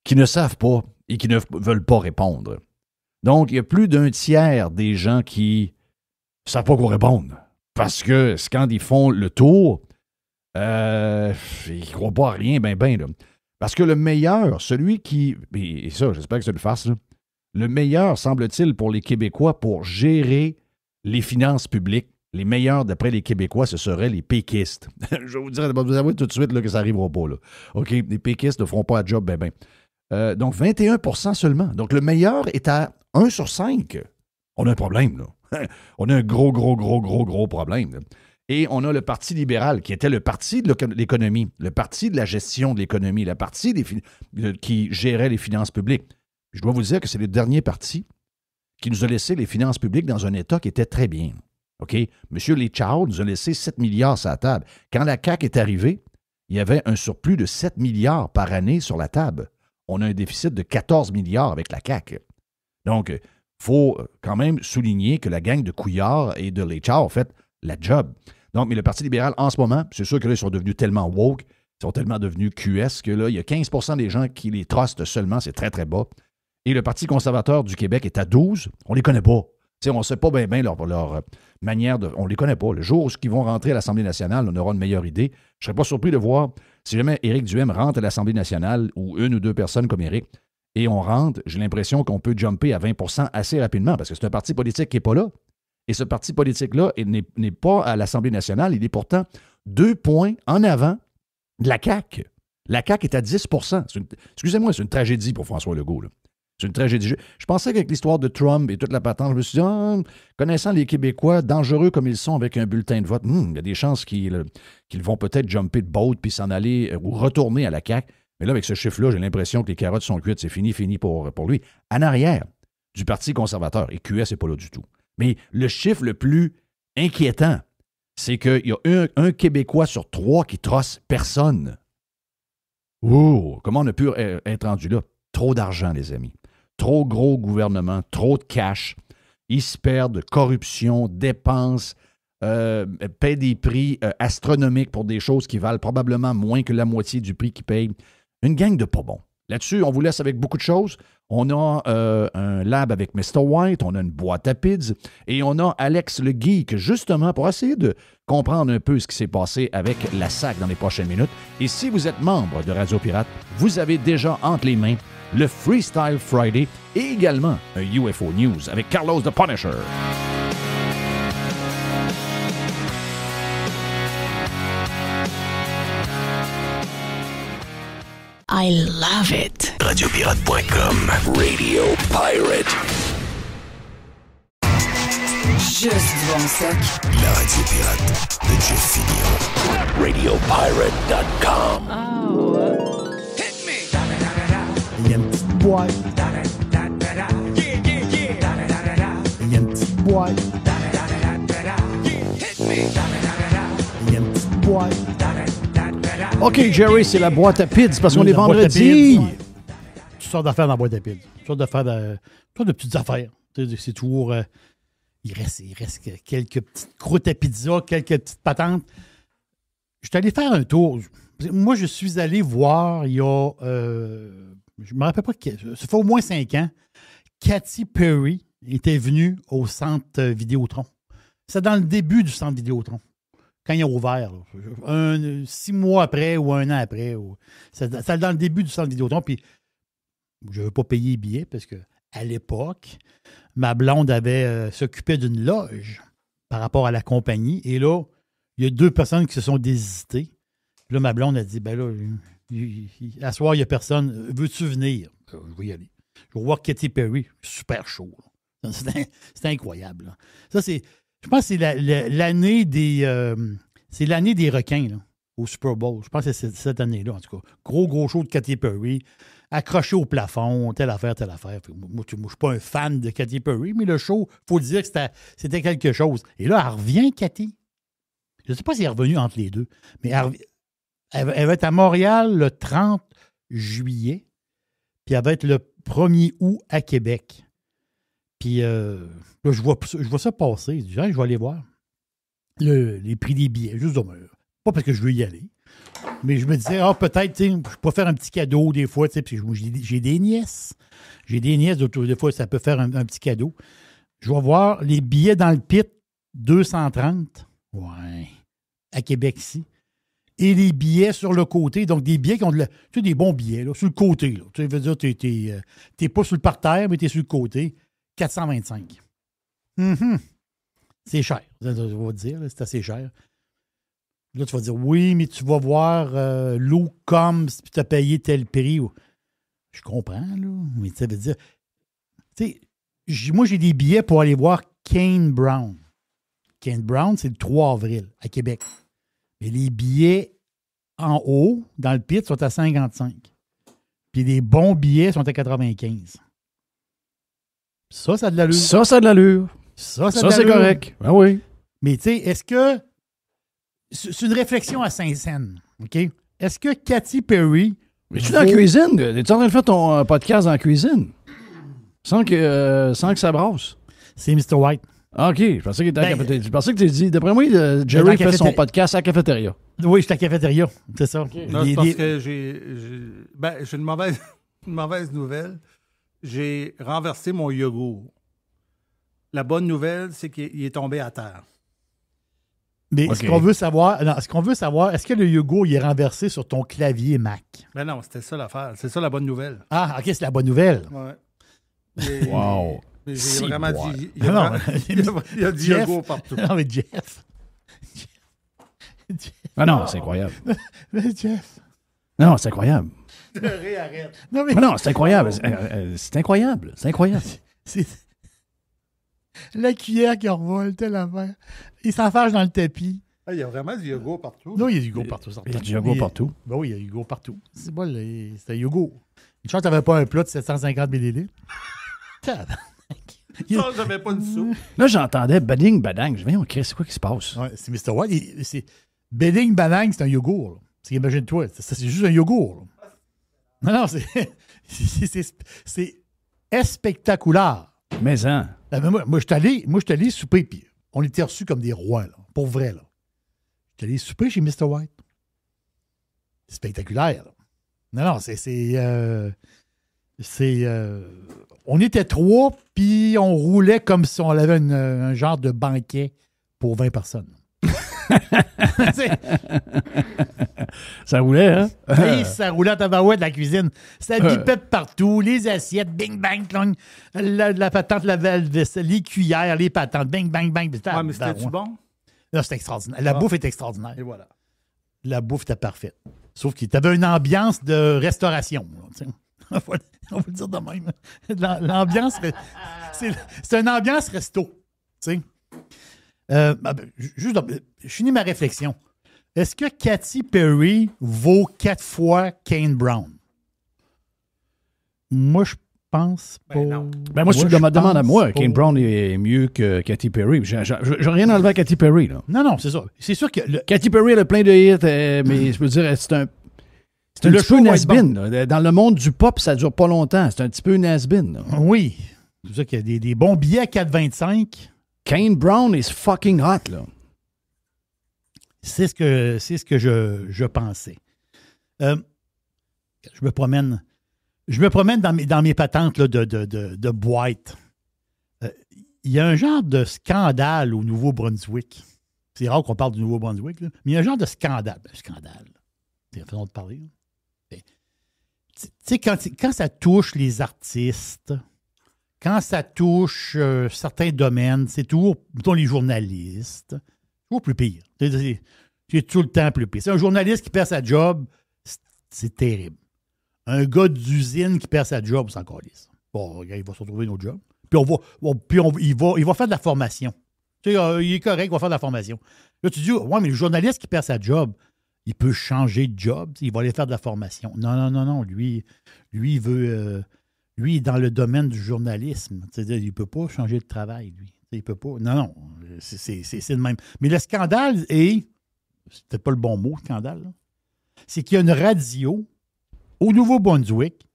qui ne savent pas et qui ne veulent pas répondre. Donc, il y a plus d'un tiers des gens qui ne savent pas quoi répondre. Parce que quand ils font le tour, ils ne croient pas à rien, ben. Là. Parce que le meilleur, celui qui... Et ça, j'espère que ça le fasse, là, le meilleur, semble-t-il, pour les Québécois, pour gérer les finances publiques, les meilleurs, d'après les Québécois, ce seraient les péquistes. Je vais vous dire, vous avouez tout de suite là, que ça n'arrivera pas. Là. OK? Les péquistes ne feront pas la job, ben. Donc, 21% seulement. Donc, le meilleur est à 1 sur 5. On a un problème, là. On a un gros problème. Là. Et on a le Parti libéral, qui était le parti de l'économie, le parti de la gestion de l'économie, le parti qui gérait les finances publiques. Je dois vous dire que c'est le dernier parti qui nous a laissé les finances publiques dans un état qui était très bien. OK? M. Léchard nous a laissé 7 milliards sur la table. Quand la CAQ est arrivée, il y avait un surplus de 7 milliards par année sur la table. On a un déficit de 14 milliards avec la CAQ. Donc, il faut quand même souligner que la gang de Couillard et de Léchard ont fait la job. Donc, mais le Parti libéral, en ce moment, c'est sûr que là, ils sont devenus tellement woke, ils sont tellement devenus QS que là, il y a 15% des gens qui les trustent seulement, c'est très, très bas. Et le Parti conservateur du Québec est à 12, on les connaît pas. T'sais, on ne sait pas bien leur manière de... On ne les connaît pas. Le jour où ils vont rentrer à l'Assemblée nationale, on aura une meilleure idée. Je ne serais pas surpris de voir, si jamais Éric Duhaime rentre à l'Assemblée nationale, ou une ou deux personnes comme Éric, et on rentre, j'ai l'impression qu'on peut jumper à 20% assez rapidement, parce que c'est un parti politique qui n'est pas là. Et ce parti politique-là n'est pas à l'Assemblée nationale. Il est pourtant 2 points en avant de la CAQ. La CAQ est à 10%. Excusez-moi, c'est une tragédie pour François Legault, là. C'est une tragédie. Je pensais qu'avec l'histoire de Trump et toute la patente, je me suis dit, connaissant les Québécois, dangereux comme ils sont avec un bulletin de vote, il y a des chances qu'ils vont peut-être jumper de boat puis s'en aller ou retourner à la CAQ. Mais là, avec ce chiffre-là, j'ai l'impression que les carottes sont cuites. C'est fini pour lui. En arrière du Parti conservateur, et QS n'est pas là du tout. Mais le chiffre le plus inquiétant, c'est qu'il y a un Québécois sur 3 qui trosse personne. Oh, comment on a pu être rendu là? Trop d'argent, les amis. Trop gros gouvernement, trop de cash. Ils se perdent, corruption, dépenses, paient des prix astronomiques pour des choses qui valent probablement moins que la moitié du prix qu'ils payent. Une gang de pas bons. Là-dessus, on vous laisse avec beaucoup de choses. On a un lab avec Mr. White, on a une boîte à pids et on a Alex le Geek, justement, pour essayer de comprendre un peu ce qui s'est passé avec la SAC dans les prochaines minutes. Et si vous êtes membre de Radio Pirate, vous avez déjà entre les mains le Freestyle Friday et également un UFO News avec Carlos the Punisher. I love it. Radiopirate.com. Radio Pirate. Juste du bon stock. La radio pirate de Jeff Fillion. Radiopirate.com. Oh. Il y a une petite boîte. Il y a une petite boîte. Il y a une petite boîte. OK, Jerry, c'est la boîte à pids parce qu'on est vendredi. Toutes sortes d'affaires dans la boîte à pids. Toutes sortes d'affaires, de petites affaires. C'est toujours... il reste quelques petites croûtes à pizza, quelques petites patentes. Je suis allé faire un tour. Moi, je suis allé voir il y a... je ne me rappelle pas, ça fait au moins 5 ans, Katy Perry était venue au centre Vidéotron. C'est dans le début du centre Vidéotron, quand il a ouvert. 6 mois après ou 1 an après. C'est dans le début du centre Vidéotron. Puis, je ne veux pas payer les billets parce qu'à l'époque, ma blonde s'occupait d'une loge par rapport à la compagnie. Et là, il y a 2 personnes qui se sont désistées. Puis là, ma blonde a dit, ben là... à soir, il n'y a personne. Veux-tu venir? Je vais y aller. Je vais voir Katy Perry. Super chaud. C'est incroyable. Là. Ça, je pense que c'est l'année des... c'est l'année des requins, là, au Super Bowl. Je pense que c'est cette année-là, en tout cas. Gros show de Katy Perry. Accroché au plafond, telle affaire. Moi, je ne suis pas un fan de Katy Perry, mais le show, il faut dire que c'était quelque chose. Et là, elle revient, Katy. Je ne sais pas si elle est revenue entre les deux, mais elle revient. Elle va être à Montréal le 30 juillet, puis elle va être le 1er août à Québec. Puis là, je vois ça passer. Je dis, je vais aller voir les prix des billets. Juste pas parce que je veux y aller. Mais je me disais, peut-être, je peux faire un petit cadeau des fois. Puis j'ai des nièces. J'ai des nièces, des fois, ça peut faire un petit cadeau. Je vais voir les billets dans le pit, 230. Ouais. À Québec, ici. Et les billets sur le côté. Donc, des billets qui ont des bons billets, là, sur le côté. Là. Tu veux dire, t'es pas sur le parterre, mais t'es sur le côté. 425. C'est cher. Je vais te dire, là, c'est assez cher. Là, tu vas dire, oui, mais tu vas voir Lou Combs, puis tu as payé tel prix. Je comprends, là. Mais ça veut dire. Tu sais, moi, j'ai des billets pour aller voir Kane Brown. Kane Brown, c'est le 3 avril à Québec. Mais les billets en haut, dans le pit, sont à 55. Puis les bons billets sont à 95. Ça a de l'allure. Ça a de l'allure. Ça c'est correct. Ben oui. Mais tu sais, est-ce que. C'est une réflexion à Saint-Saëns, OK? Est-ce que Katy Perry. Mais tu es dans la cuisine? Es-tu en train de faire ton podcast dans la cuisine? Sans que ça brasse. C'est Mr. White. Ah, OK. Je pensais que tu as dit. D'après moi, Jerry fait son podcast à la cafétéria. Oui, je suis à la cafétéria. C'est ça. Okay. Non, c'est parce que j'ai une mauvaise nouvelle. J'ai renversé mon yogourt. La bonne nouvelle, c'est qu'il est tombé à terre. Mais ce qu'on veut savoir, est-ce que le yogourt il est renversé sur ton clavier Mac? Ben non, c'était ça l'affaire. C'est ça la bonne nouvelle. Ah, OK, c'est la bonne nouvelle. Ouais. Wow. J'ai vraiment dit. Il y a du Jeff, yogourt partout. Non, mais Jeff. Ah non, c'est incroyable. Mais Jeff. Non, c'est incroyable. Arrête. Non, c'est incroyable. C'est incroyable. C'est incroyable. C'est la cuillère qui revole, telle affaire. Il s'enfarge dans le tapis. Ah, il y a vraiment du yogourt partout. Non, il y a du yogourt partout. Il y a du yogourt partout. Ben oui, il y a du yogourt partout. C'est bon, c'est un yogourt. Une chance que tu n'avais pas un plat de 750 ml. Ça, j'avais pas de sou. Là, j'entendais bading, badang. Je me dis, c'est quoi qui se passe? Ouais, c'est Mr. White. C'est Bedding Banang, c'est un yogourt. Là. Imagine-toi, c'est juste un yogourt. Là. Non, c'est spectaculaire. Mais hein. Moi, je suis allé souper, puis on était reçus comme des rois, là, pour vrai. Je suis allé souper chez Mr. White. C'est spectaculaire. Là. Non, on était 3, puis on roulait comme si on avait un genre de banquet pour 20 personnes. Ça roulait, hein? Oui, ça roulait à tabarouette de la cuisine. Ça bipait partout, les assiettes, bing, bang, clong, la patente, la vaisselle, les cuillères, les patentes, bing, bang, bang. Ah, mais c'était-tu bon? Non, c'était extraordinaire. La bouffe était extraordinaire. Et voilà. La bouffe était parfaite. Sauf qu'il y avait une ambiance de restauration. On va le dire de même. L'ambiance, c'est une ambiance resto. Tu sais. Juste, je finis ma réflexion. Est-ce que Katy Perry vaut 4 fois Kane Brown? Moi, je pense pas. Non. Ben moi, si tu me demandes à moi, Kane Brown est mieux que Katy Perry. J'ai rien enlevé à Katy Perry. Là. Non, c'est ça. C'est sûr que... Katy Perry, elle a plein de hits, mais je peux dire, c'est un petit peu une has-been. Bon. Dans le monde du pop, ça dure pas longtemps. C'est un petit peu une has-been. Oui. C'est ça qu'il y a des bons billets à 4,25. Kane Brown is fucking hot, là. C'est ce que je pensais. Je me promène dans mes patentes là, de boîte. Il y a un genre de scandale au Nouveau-Brunswick. C'est rare qu'on parle du Nouveau-Brunswick, là, mais il y a un genre de scandale. Scandale. C'est la façon de parler. Tu sais, quand ça touche les artistes, quand ça touche certains domaines, c'est toujours, mettons, les journalistes, toujours plus pire. C'est tout le temps plus pire. C'est un journaliste qui perd sa job, c'est terrible. Un gars d'usine qui perd sa job, c'est encore lisse. Bon, il va se retrouver une autre job. Puis il va faire de la formation. Tu sais, il est correct, il va faire de la formation. Là, tu dis, ouais, mais le journaliste qui perd sa job, il peut changer de job, il va aller faire de la formation. Non. Lui, il veut... lui, est dans le domaine du journalisme. C'est-à-dire, il ne peut pas changer de travail, lui. Il peut pas. Non. C'est le même. Mais le scandale est... C'est peut-être pas le bon mot, scandale. Là. c'est qu'il y a une radio au Nouveau-Brunswick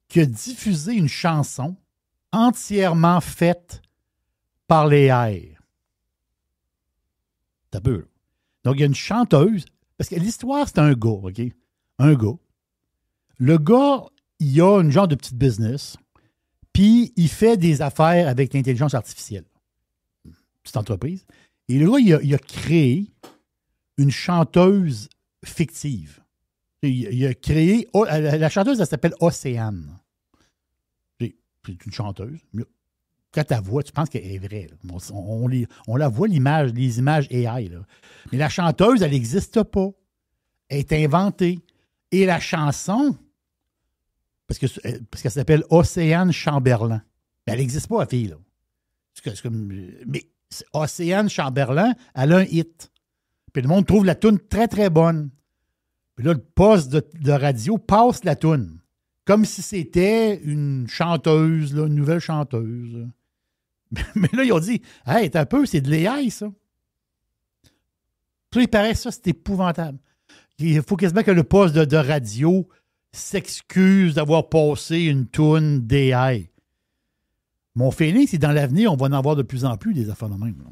qui a diffusé une chanson entièrement faite par les AI. T'as peu. Donc, il y a une chanteuse, parce que l'histoire, c'est un gars, OK? Un gars. Le gars, il a une genre de petite business, puis il fait des affaires avec l'intelligence artificielle. Petite entreprise. Et le gars, il a créé une chanteuse fictive. Il a créé... La chanteuse, elle s'appelle Océane. C'est une chanteuse. Quand tu la vois, tu penses qu'elle est vraie. Là. On la voit, les images AI. Là. Mais la chanteuse, elle n'existe pas. Elle est inventée. Et la chanson, parce qu'elle s'appelle Océane Chamberlain. Mais elle n'existe pas, la fille. Là. Mais Océane Chamberlain, elle a un hit. Puis le monde trouve la toune très, très bonne. Puis là, le poste de radio passe la toune. Comme si c'était une chanteuse, là, une nouvelle chanteuse. Mais là, ils ont dit, « Hey, t'as un peu, c'est de l'AI, ça. » Puis il paraît ça, c'est épouvantable. Il faut quasiment que le poste de radio s'excuse d'avoir passé une toune d'AI. Mon feeling, c'est dans l'avenir, on va en avoir de plus en plus des affaires de même. Là.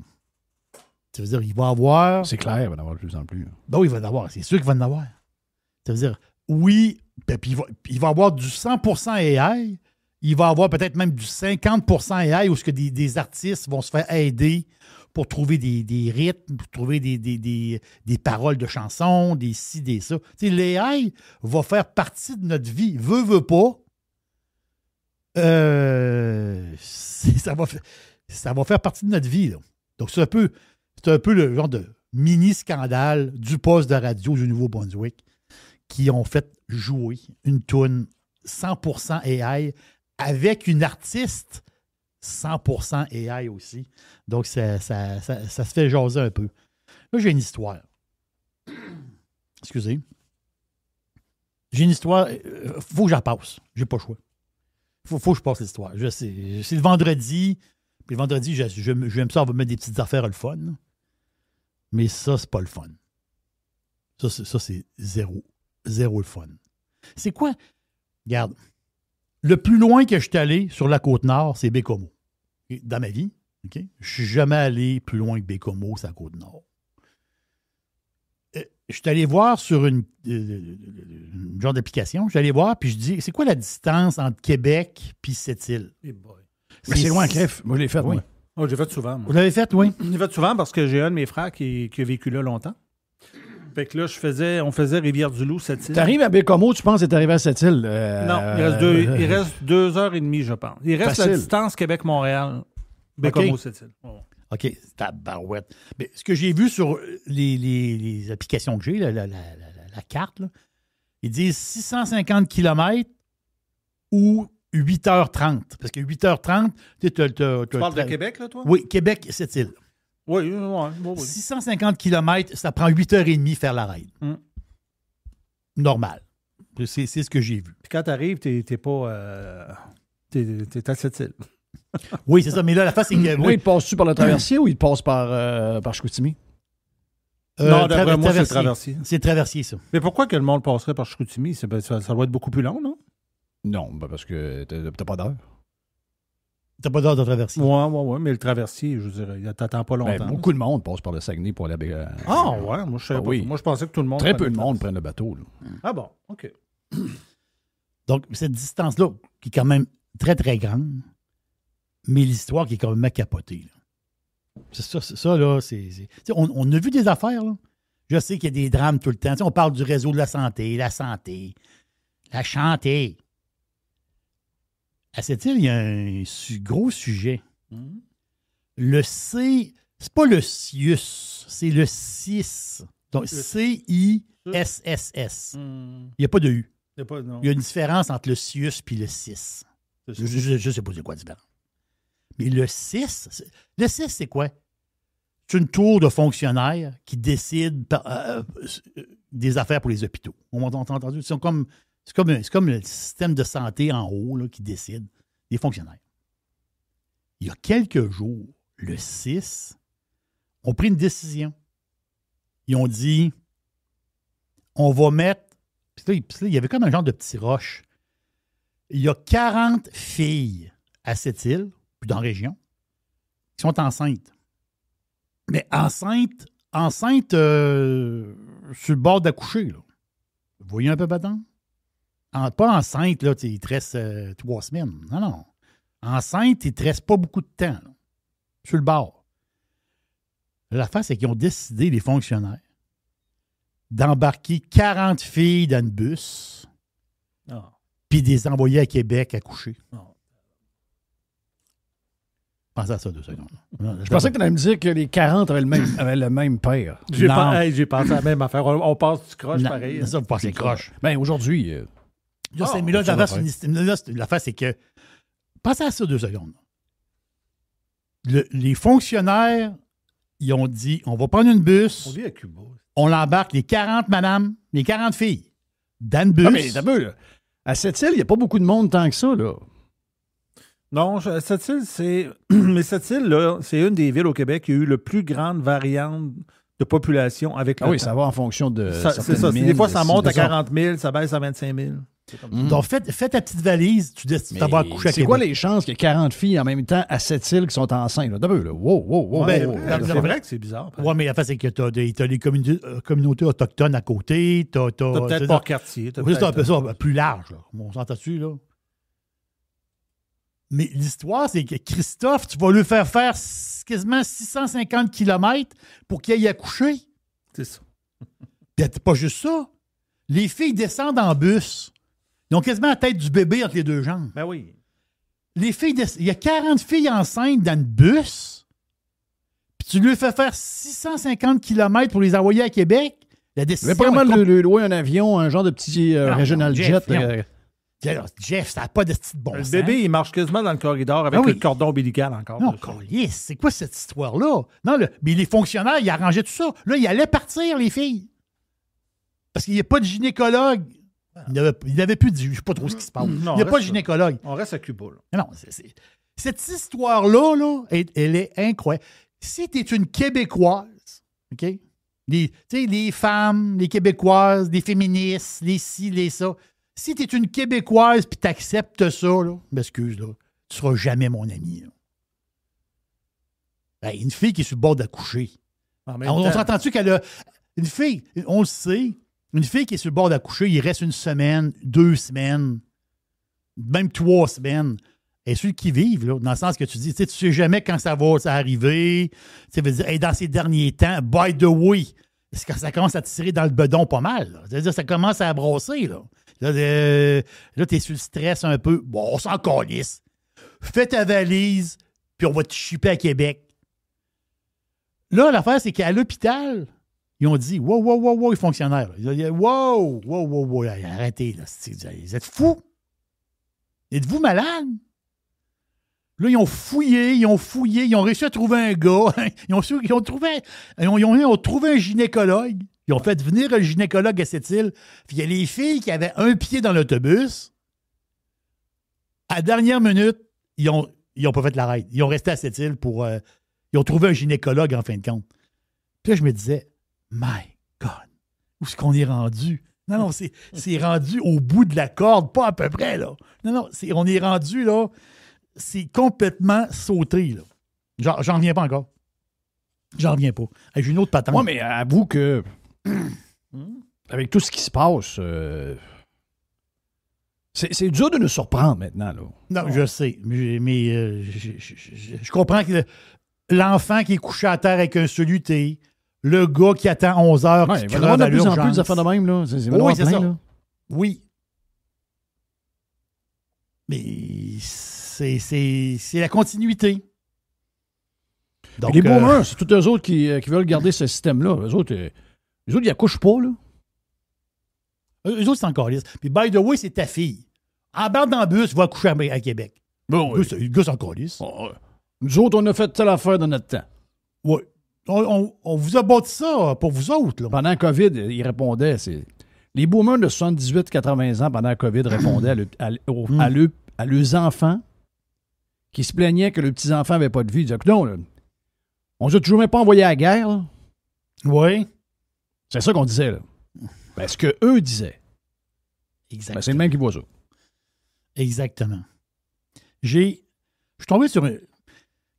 Ça veut dire, il va y avoir... C'est clair, il va en avoir de plus en plus. Ben oui, il va en avoir. C'est sûr qu'il va en avoir. Ça veut dire, oui, puis il va y avoir du 100% AI, il va y avoir peut-être même du 50% AI où ce que des artistes vont se faire aider pour trouver des rythmes, pour trouver des paroles de chansons, des ci, des ça. Tu sais, l'AI va faire partie de notre vie. Veut pas. Ça va faire partie de notre vie. Là. Donc, c'est un peu le genre de mini-scandale du poste de radio du Nouveau-Brunswick qui ont fait jouer une toune 100% AI avec une artiste 100% AI aussi. Donc, ça se fait jaser un peu. Là, j'ai une histoire. Excusez. J'ai une histoire. Faut que j'en passe. J'ai pas le choix. Faut que je passe l'histoire. Je sais. C'est le vendredi. Puis le vendredi, j'aime ça, on va mettre des petites affaires le fun. Mais ça, c'est pas le fun. Ça c'est zéro. Zéro le fun. C'est quoi? Regarde. Le plus loin que je suis allé sur la Côte-Nord, c'est Bécomo. Dans ma vie, OK? Je suis jamais allé plus loin que Bécomo, c'est la Côte-Nord. Je suis allé voir sur une genre d'application, je suis allé voir, puis je dis, c'est quoi la distance entre Québec et Sept-Îles? Hey boy. C'est loin, Cliff. Moi, je l'ai fait, oui. Oh, j'ai fait souvent. Moi. Vous l'avez fait, oui? Je l'ai fait souvent parce que j'ai un de mes frères qui a vécu là longtemps. Fait que là, on faisait Rivière-du-Loup, Sept-Îles. T'arrives à Bécomo, tu penses que t'es arrivé à Sept-Îles? Non, il reste 2h30, je pense. Il reste facile. la distance Québec-Montréal, Bécomo, OK. Sept-Îles. Oh. OK, tabarouette. Mais ce que j'ai vu sur les applications que j'ai, la carte, là, ils disent 650 km ou 8h30. Parce que 8h30, tu parles de Québec, là, toi? Oui, Québec, Sept-Îles. Oui, oui. 650 km, ça prend 8h30 faire la raid. Normal. C'est ce que j'ai vu. Puis quand t'arrives, t'es pas... t'es à Sept-Îles. Oui, c'est ça. Mais là, la face, c'est que... Oui, il passe-tu par le traversier ou il passe par Chicoutimi? Non, d'après moi, c'est le traversier. C'est le traversier, ça. Mais pourquoi que le monde passerait par Chicoutimi? Ça doit être beaucoup plus long, non? Non, parce que t'as pas d'heure. T'as pas d'heure de traversier? Oui, mais le traversier, je dirais, t'attends pas longtemps. Beaucoup de monde passe par le Saguenay pour aller à... Ah, ouais, moi, je savais pas. Oui. Moi, je pensais que tout le monde... Très peu de monde prennent le bateau. Là. Ah bon, OK. Donc, cette distance-là, qui est quand même très, très grande, mais l'histoire qui est quand même capotée. Là. C'est ça, là, on a vu des affaires, là. Je sais qu'il y a des drames tout le temps. On parle du réseau de la santé. La chanté. À cette île, il y a un gros sujet. Le C, c'est pas le CIUS, c'est le CIS. Donc, C-I-S-S-S. Il n'y a pas de U. Il y a une différence entre le CIUS et le CIS. Je ne sais pas c'est quoi la différence. Mais le CIS, c'est quoi? C'est une tour de fonctionnaires qui décident des affaires pour les hôpitaux. On m'a entendu? C'est comme le système de santé en haut là, qui décide des fonctionnaires. Il y a quelques jours, le 6, ont pris une décision. Ils ont dit, on va mettre Puis là, il y avait comme un genre de petit roche. Il y a 40 filles à cette île, puis dans la région, qui sont enceintes. Mais enceintes sur le bord d'accoucher, là. Vous voyez un peu, Bâton? Pas enceinte, là, il te reste 3 semaines. Non. Enceinte, il te reste pas beaucoup de temps, là, sur le bord. L'affaire, c'est qu'ils ont décidé, les fonctionnaires, d'embarquer 40 filles dans le bus, puis de les envoyer à Québec à coucher. Pensez à ça 2 secondes. Je pensais que tu allais me dire que les 40 avaient le même père. J'ai pensé à la même affaire. On passe du croche Non, pareil. ça, vous passez croche. Ben aujourd'hui... Mais là, l'affaire, c'est que... Pensez à ça 2 secondes. Les fonctionnaires, ils ont dit, on va prendre une bus, On vit à Cuba. on l'embarque, les 40 madames, les 40 filles, dans le bus. Ah, mais t'as vu, là. À cette île, il n'y a pas beaucoup de monde tant que ça, là. Non, cette île, c'est. Mais cette île-là, c'est une des villes au Québec qui a eu le plus grande variante de population avec le Ah oui, temps. ça va en fonction de. C'est ça. Des fois, ça monte à 40 000, ça baisse à 25 000. Donc, fais ta petite valise, tu décides d'avoir couché à C'est Québec. quoi les chances qu'il y ait 40 filles en même temps à cette île qui sont enceintes? Là? T'as vu, là? Wow. Ben, C'est vrai que c'est bizarre. Oui, mais l'affaire, c'est que t'as les communautés autochtones à côté. T'as peut-être pas quartier. C'est un peu ça, plus large. Là. On s'entend-tu, là? Mais l'histoire, c'est que Christophe, tu vas lui faire quasiment 650 km pour qu'il aille accoucher. C'est ça. Puis pas juste ça. Les filles descendent en bus. Ils ont quasiment la tête du bébé entre les deux jambes. Ben oui. Les filles il y a 40 filles enceintes dans le bus. Puis tu lui fais faire 650 km pour les envoyer à Québec. La décision. Mais pas vraiment le louer un avion, un genre de petit regional Jeff, jet. Jeff, ça n'a pas de petit bon Le sens. bébé, il marche quasiment dans le corridor avec le cordon ombilical encore. Non, câlisse, c'est quoi cette histoire-là? Non, mais les fonctionnaires, ils arrangeaient tout ça. Là, ils allaient partir, les filles. Parce qu'il n'y a pas de gynécologue. Il n'avait plus de... Je ne sais pas trop ce qui se passe. Non, il n'y a pas de gynécologue. On reste à Cuba. Là. Non, cette histoire-là, là, elle est incroyable. Si tu es une Québécoise, OK? Les femmes, les Québécoises, les féministes, les ci, les ça. Si tu es une Québécoise puis tu acceptes ça, là, m'excuse, là, tu ne seras jamais mon ami. Hey, une fille qui est sur le bord d'accoucher. On s'entend-tu qu'elle a... Une fille, on le sait, une fille qui est sur le bord d'accoucher, il reste 1 semaine, 2 semaines, même 3 semaines. Et ceux qui vivent, là, dans le sens que tu dis, tu sais jamais quand ça va arriver. Tu veut dire, hey, dans ces derniers temps, by the way, ça commence à tirer dans le bedon pas mal. Là. C'est-à-dire, ça commence à brosser. Là, tu es sur le stress un peu. Bon, on s'en calisse. Fais ta valise, puis on va te chipper à Québec. Là, l'affaire, c'est qu'à l'hôpital, ils ont dit, wow, les fonctionnaires. Ils ont dit, wow, arrêtez, là, vous êtes fous? Êtes-vous malade? Là, ils ont fouillé, ils ont réussi à trouver un gars. Ils ont trouvé un gynécologue. Ils ont fait venir un gynécologue à cette île. Puis il y a les filles qui avaient un pied dans l'autobus. À la dernière minute, ils n'ont pas fait l'arrêt. Ils ont resté à cette île pour... ils ont trouvé un gynécologue, en fin de compte. Puis là, je me disais, my God, où est-ce qu'on est rendu? Non, c'est rendu au bout de la corde, pas à peu près, là. Non, on est rendu, là... C'est complètement sauté, là. J'en reviens pas encore. J'en reviens pas. J'ai une autre patente. Moi, mais avoue que avec tout ce qui se passe, c'est dur de nous surprendre maintenant, là. Non, je sais. Mais je comprends que l'enfant qui est couché à terre avec un soluté, le gars qui attend 11 heures, qui il va y avoir de plus en plus d'affaires de même, là. Oui, c'est ça. Là. Oui. Mais c'est la continuité. Donc, les boomers, c'est tous eux autres qui veulent garder ce système-là. Eux autres, ils accouchent pas, là. Eux autres, c'est encore lisse. Puis, by the way, c'est ta fille. Embarque dans le bus, va accoucher à Québec. Bon, le gars, c'est encore lisse. Nous autres, on a fait telle affaire dans notre temps. Oui. On vous a bâti ça pour vous autres, là. Pendant la COVID, ils répondaient. Les boomers de 78-80 ans, pendant la COVID, répondaient à leurs enfants qui se plaignaient que leurs petits-enfants n'avaient pas de vie. Ils disaient, non, là, on ne nous a toujours même pas envoyé à la guerre. Là. Oui. C'est ça qu'on disait. Là. Ben, ce qu'eux disaient. Exactement. Ben, c'est le même qui voit ça. Exactement. Je suis tombé sur un...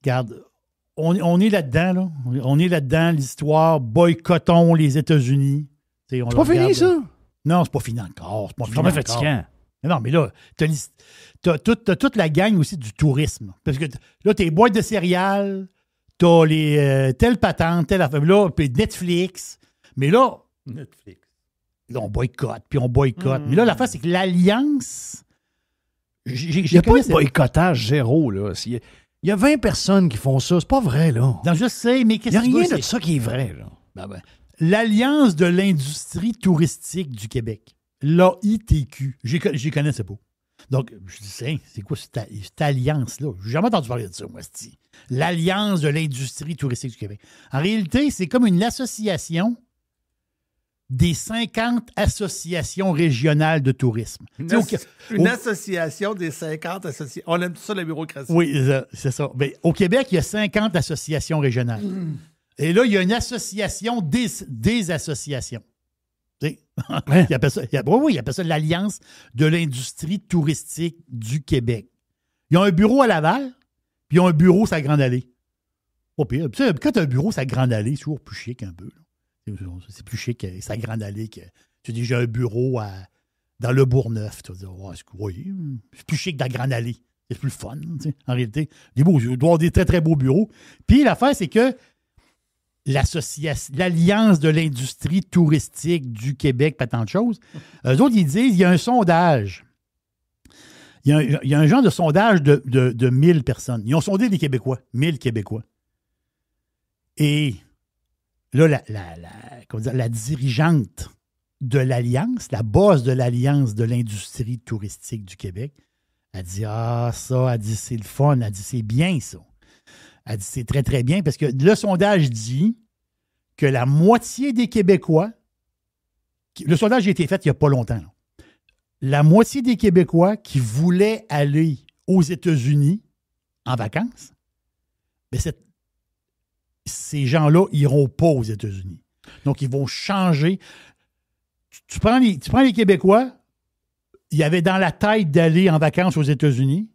Regarde, on est là-dedans, là. On est là-dedans, l'histoire, boycottons les États-Unis. C'est pas fini, ça? Non, c'est pas fini encore. C'est pas fatigant. Non, mais là, t'as toute la gang aussi du tourisme. Parce que là, t'as les boîtes de céréales, t'as les telle patente, telle affaire. Là, puis Netflix. Mais là, Netflix. Là, on boycotte, puis on boycotte. Mais là, l'affaire, c'est que l'Alliance... Il n'y a pas de boycottage zéro, là. Il y a 20 personnes qui font ça. C'est pas vrai, là. Non, je sais, mais qu'est-ce que il n'y a rien de ça qui est vrai, là. Ben. L'Alliance de l'industrie touristique du Québec, l'AITQ, j'y connaissais pas. Donc, je dis, c'est quoi cette alliance-là? J'ai jamais entendu parler de ça, moi, c'ti. L'Alliance de l'industrie touristique du Québec. En réalité, c'est comme une association des 50 associations régionales de tourisme. Une association des 50 associations. On aime ça, la bureaucratie. Oui, c'est ça. Mais au Québec, il y a 50 associations régionales. Et là, il y a une association des associations. Il appelle ça l'Alliance de l'industrie touristique du Québec. Ils ont un bureau à Laval, puis ils ont un bureau sur la Grande Allée. Au pire, quand tu as un bureau sur la Grande Allée, c'est toujours plus chic un peu, là. C'est plus chic que sa Grande Allée que tu dis j'ai un bureau dans le Bourgneuf. Tu vas dire, c'est plus chic que dans la Grande Allée. C'est plus fun, en réalité. Il doit y avoir des très, très beaux bureaux. Puis l'affaire, c'est que l'Alliance de l'industrie touristique du Québec, pas tant de choses, eux autres, ils disent, il y a un sondage. Il y a un genre de sondage de 1000 personnes. Ils ont sondé des Québécois, 1000 Québécois. Et là, la dirigeante de l'Alliance, la boss de l'Alliance de l'industrie touristique du Québec, elle dit, elle dit, c'est le fun, elle dit, c'est bien ça. Elle dit, c'est très, très bien, parce que le sondage dit que la moitié des Québécois, le sondage a été fait il n'y a pas longtemps, là, la moitié des Québécois qui voulaient aller aux États-Unis en vacances, bien, ces gens-là n'iront pas aux États-Unis. Donc, ils vont changer. Tu prends les Québécois, il y avait dans la tête d'aller en vacances aux États-Unis.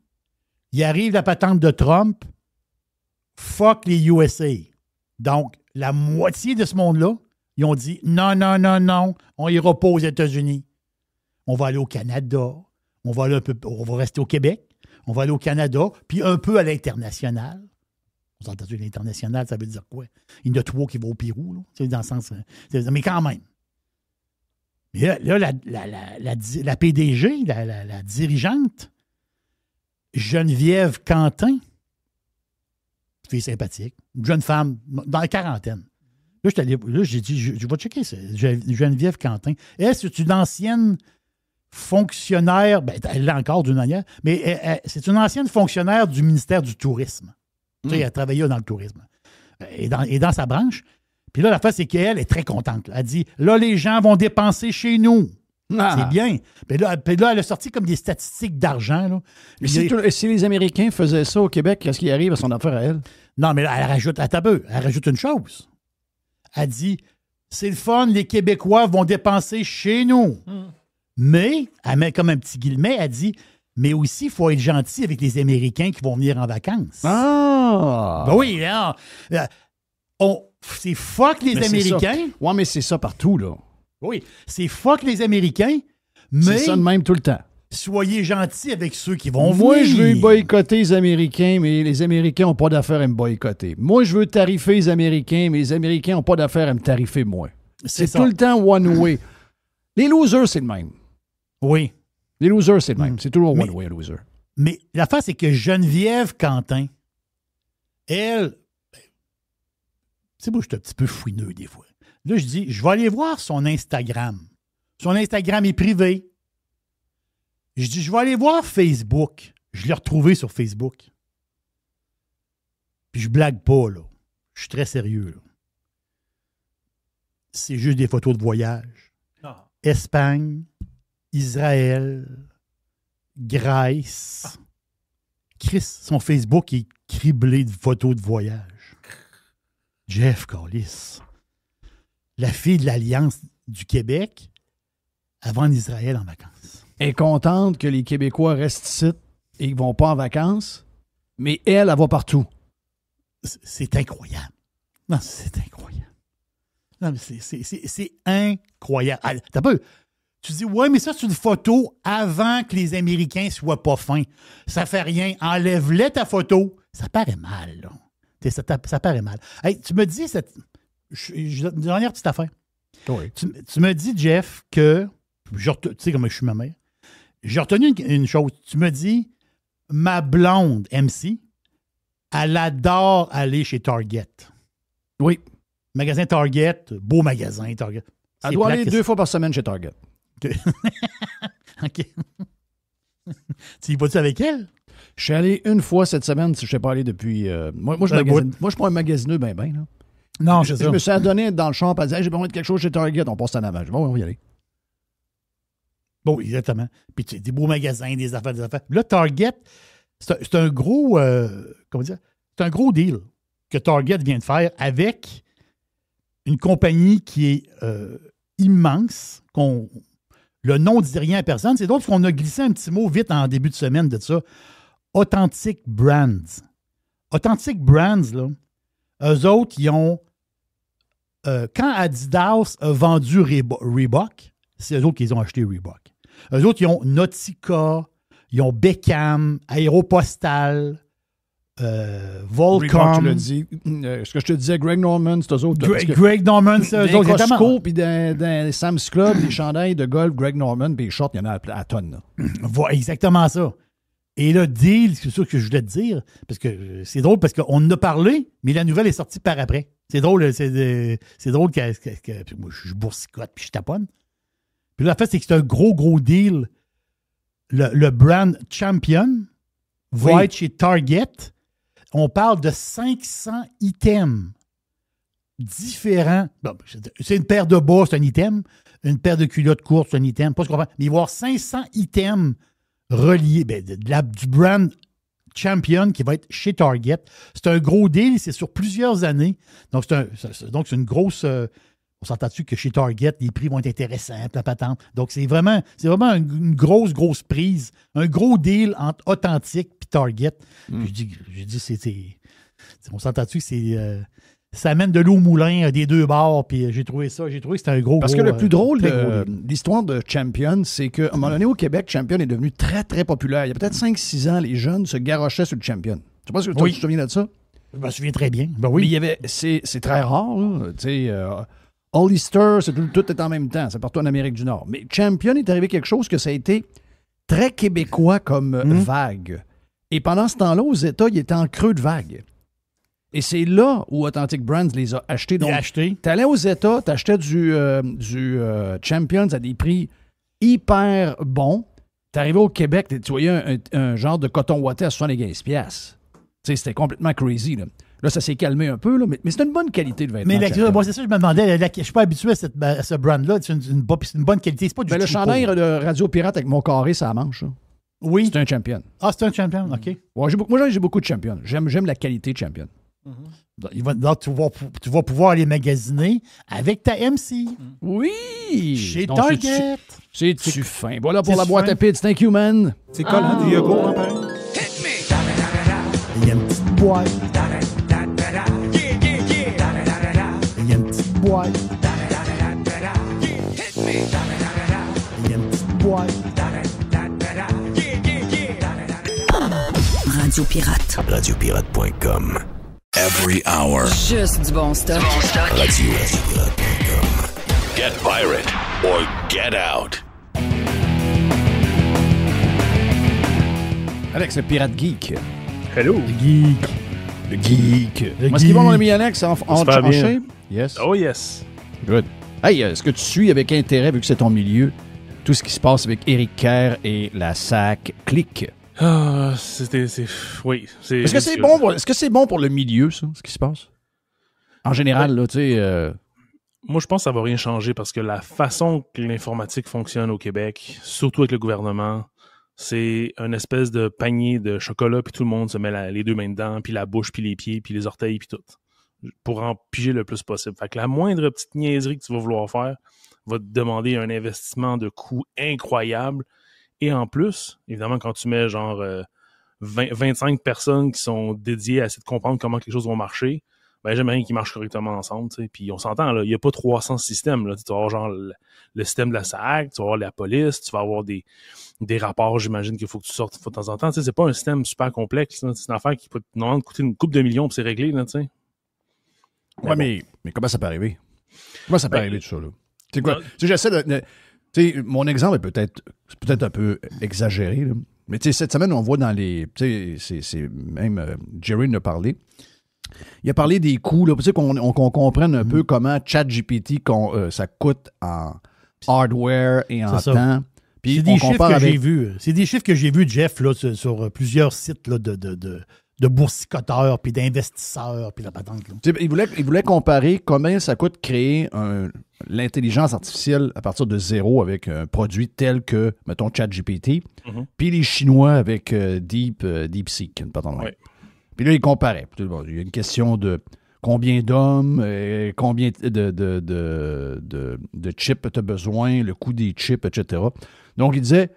Il arrive la patente de Trump. Fuck les USA. Donc, la moitié de ce monde-là, ils ont dit non, on n'ira pas aux États-Unis. On va aller au Canada. On va rester au Québec. On va aller au Canada, puis un peu à l'international. Vous avez entendu l'international, ça veut dire quoi? Il y en a 3 qui vont au Pérou, là. C'est dans le sens. Mais quand même. Mais là, la PDG, la dirigeante, Geneviève Quentin, fille sympathique, une jeune femme dans la quarantaine. Là, j'ai dit, je vais checker ça. Geneviève Quentin. Elle, c'est une ancienne fonctionnaire, ben, elle l'a encore d'une manière, mais c'est une ancienne fonctionnaire du ministère du Tourisme. Tu sais, elle a travaillé dans le tourisme. Et dans sa branche. Puis là, la face, c'est qu'elle est très contente. Elle dit, là, les gens vont dépenser chez nous. C'est bien. Puis là, elle a sorti comme des statistiques d'argent. Là. Mais si les Américains faisaient ça au Québec, qu'est-ce qui arrive à son affaire à elle? Non, mais là, elle rajoute une chose. Elle dit, c'est le fun, les Québécois vont dépenser chez nous. Mais, elle met comme un petit guillemet, elle dit, mais aussi, il faut être gentil avec les Américains qui vont venir en vacances. Ah! Ben oui, là, c'est fuck les Américains. Oui, mais c'est ça partout, là. Oui, c'est fuck les Américains, mais... C'est ça de même tout le temps. Soyez gentils avec ceux qui vont Moi, venir. je veux boycotter les Américains, mais les Américains n'ont pas d'affaire à me boycotter. Moi, je veux tarifer les Américains, mais les Américains n'ont pas d'affaire à me tarifer moi. C'est tout le temps one way. Les losers, c'est le même. Oui. Les losers, c'est le même. C'est toujours one way, un loser. Mais l'affaire, c'est que Geneviève Quentin, elle... Tu sais, moi, je suis un petit peu fouineux des fois. Là, je dis, je vais aller voir son Instagram. Son Instagram est privé. Je dis, je vais aller voir Facebook. Je l'ai retrouvé sur Facebook. Puis je blague pas, là. Je suis très sérieux, là. C'est juste des photos de voyage. Ah. Espagne, Israël, Grèce. Chris, son Facebook est criblé de photos de voyage. Jeff Callis. La fille de l'Alliance du Québec, elle va en Israël en vacances. est contente que les Québécois restent ici et qu'ils ne vont pas en vacances, mais elle va partout. C'est incroyable. Non, c'est incroyable. Non, mais c'est incroyable. Ah, t'as pas... Tu dis, ouais, mais ça, c'est une photo avant que les Américains soient pas fins. Ça fait rien. Enlève-les ta photo. Ça paraît mal, là. Ça paraît mal. Hey, tu me dis, dernière petite affaire. Oui. Tu me dis, Jeff, que, tu sais comment je suis ma mère, j'ai retenu une chose. Tu me dis, ma blonde, MC, elle adore aller chez Target. Oui. Magasin Target, beau magasin Target. Elle doit aller 2 fois par semaine chez Target. OK. Tu y vas-tu avec elle? Je suis allé une fois cette semaine, si je ne suis pas allé depuis... Moi, je ne suis pas un magasineux ben. Là. Non, je me suis adonné dans le champ et dire j'ai besoin de quelque chose chez Target. On passe en avant. Je dis, bon, on va y aller. Bon, exactement. Puis tu sais, des beaux magasins, des affaires. Là, Target, c'est un gros... comment dire? C'est un gros deal que Target vient de faire avec une compagnie qui est immense, le nom ne dit rien à personne. C'est d'autres qu'on a glissé un petit mot vite en début de semaine de ça. Authentic Brands. Authentic Brands, là, eux autres, ils ont... quand Adidas a vendu Reebok, c'est eux autres qui ont acheté Reebok. Eux autres, ils ont Nautica, ils ont Beckham, Aéropostal, Volcom. Reebok, tu l'as dit. Ce que je te disais, Greg Norman, c'est eux autres. Greg Norman, c'est eux autres. Dans Costco, puis dans Sam's Club, les chandails de golf, Greg Norman, puis les shorts, il y en a à tonnes. Voilà, exactement ça. Et le deal, c'est ça que je voulais te dire, parce que c'est drôle, parce qu'on en a parlé, mais la nouvelle est sortie par après. C'est drôle, c'est drôle que moi, je boursicote, puis je taponne. Puis là, la fait, c'est que c'est un gros deal. Le brand Champion va être chez Target. On parle de 500 items différents. Bon, c'est une paire de bas, c'est un item. Une paire de culottes courtes, c'est un item. Pas ce qu'on comprend. Mais il va y avoir 500 items reliés du brand Champion qui va être chez Target. C'est un gros deal, c'est sur plusieurs années. Donc, c'est une grosse... on s'entend-tu que chez Target, les prix vont être intéressants, la patente. Donc, c'est vraiment une grosse prise. Un gros deal entre Authentique et Target. J'ai dit, on s'entend-tu que ça amène de l'eau au moulin des deux bords, puis j'ai trouvé que c'était un gros... Parce que le plus drôle de l'histoire de Champion, c'est qu'à un moment donné, au Québec, Champion est devenu très, très populaire. Il y a peut-être 5-6 ans, les jeunes se garochaient sur le Champion. Tu sais pas si tu te souviens de ça? Je me souviens très bien. Ben oui. Mais c'est très rare, là. Tu sais... Hollister, tout est en même temps. C'est partout en Amérique du Nord. Mais Champion est arrivé quelque chose que ça a été très québécois comme vague. Et pendant ce temps-là, aux États, il était en creux de vague. Et c'est là où Authentic Brands les a achetés. Donc, t'allais aux États, t'achetais du Champions à des prix hyper bons. T'arrivais au Québec, tu voyais un genre de coton ouaté à 75$. Tu sais, c'était complètement crazy, là. Là, ça s'est calmé un peu, là, mais c'est une bonne qualité de vêtements. Mais c'est ça que je me demandais. Je ne suis pas habitué à ce brand-là. C'est une bonne qualité. C'est pas du le chandail de Radio Pirate avec mon carré, ça manche. Ça. Oui. C'est un Champion. Ah, c'est un Champion, OK. Ouais, j'ai beaucoup de Champion. J'aime la qualité de Champion. Donc, tu vas pouvoir aller magasiner avec ta MC. Oui! Chez Target. C'est-tu fin? Voilà pour la boîte à pizza. Thank you, man. C'est collant du yogourt, mon père? Il y a une petite boîte. Il y a une petite boîte. Il y a une petite boîte. Radio Pirate. Radiopirate.com. Every hour. Juste du bon stock. Radiopirate.com. Get pirate or get out. Alex, le pirate geek. Hello. Le geek. Est-ce qu'il va, mon ami Alex, en shape? Yes. Oh yes. Good. Hey, est-ce que tu suis avec intérêt, vu que c'est ton milieu, tout ce qui se passe avec Éric Kerr et la SAC Click? Oui. Est-ce que c'est bon pour le milieu, ça, ce qui se passe? En général, là, tu sais... Moi, je pense que ça va rien changer parce que la façon que l'informatique fonctionne au Québec, surtout avec le gouvernement, c'est une espèce de panier de chocolat, puis tout le monde se met les deux mains dedans, puis la bouche, puis les pieds, puis les orteils, puis tout, pour en piger le plus possible. Fait que la moindre petite niaiserie que tu vas vouloir faire va te demander un investissement de coût incroyable, Et en plus, évidemment, quand tu mets genre 25 personnes qui sont dédiées à essayer de comprendre comment les choses vont marcher, ben jamais rien qui marche correctement ensemble, tu sais. Puis on s'entend, là, il n'y a pas 300 systèmes, là. Tu vas avoir genre le système de la SAC, tu vas avoir la police, tu vas avoir des rapports, j'imagine qu'il faut que tu sortes de temps en temps. Tu sais, c'est pas un système super complexe, là. C'est une affaire qui peut normalement coûter une couple de millions puis c'est réglé, là, tu sais. Ouais, mais comment ça peut arriver? Comment ça peut arriver tout ça, là? Tu sais quoi? Tu sais, j'essaie de. Tu sais, mon exemple est peut-être un peu exagéré, là. Mais tu sais, cette semaine, on voit dans les. Tu sais, c'est même Jerry en a parlé. Il a parlé des coûts, là, pour qu'on comprenne un peu comment ChatGPT, ça coûte en hardware et en temps. Puis c'est des chiffres que j'ai vus. C'est des chiffres que j'ai vus, Jeff, là, sur plusieurs sites là, de boursicoteurs, puis d'investisseurs, puis la patente. Là. Il voulait comparer combien ça coûte créer l'intelligence artificielle à partir de zéro avec un produit tel que, mettons, ChatGPT, puis les Chinois avec DeepSeek. Ouais. Puis là, il comparait. Il y a une question de combien d'hommes, combien de chips tu as besoin, le coût des chips, etc. Donc, il disait,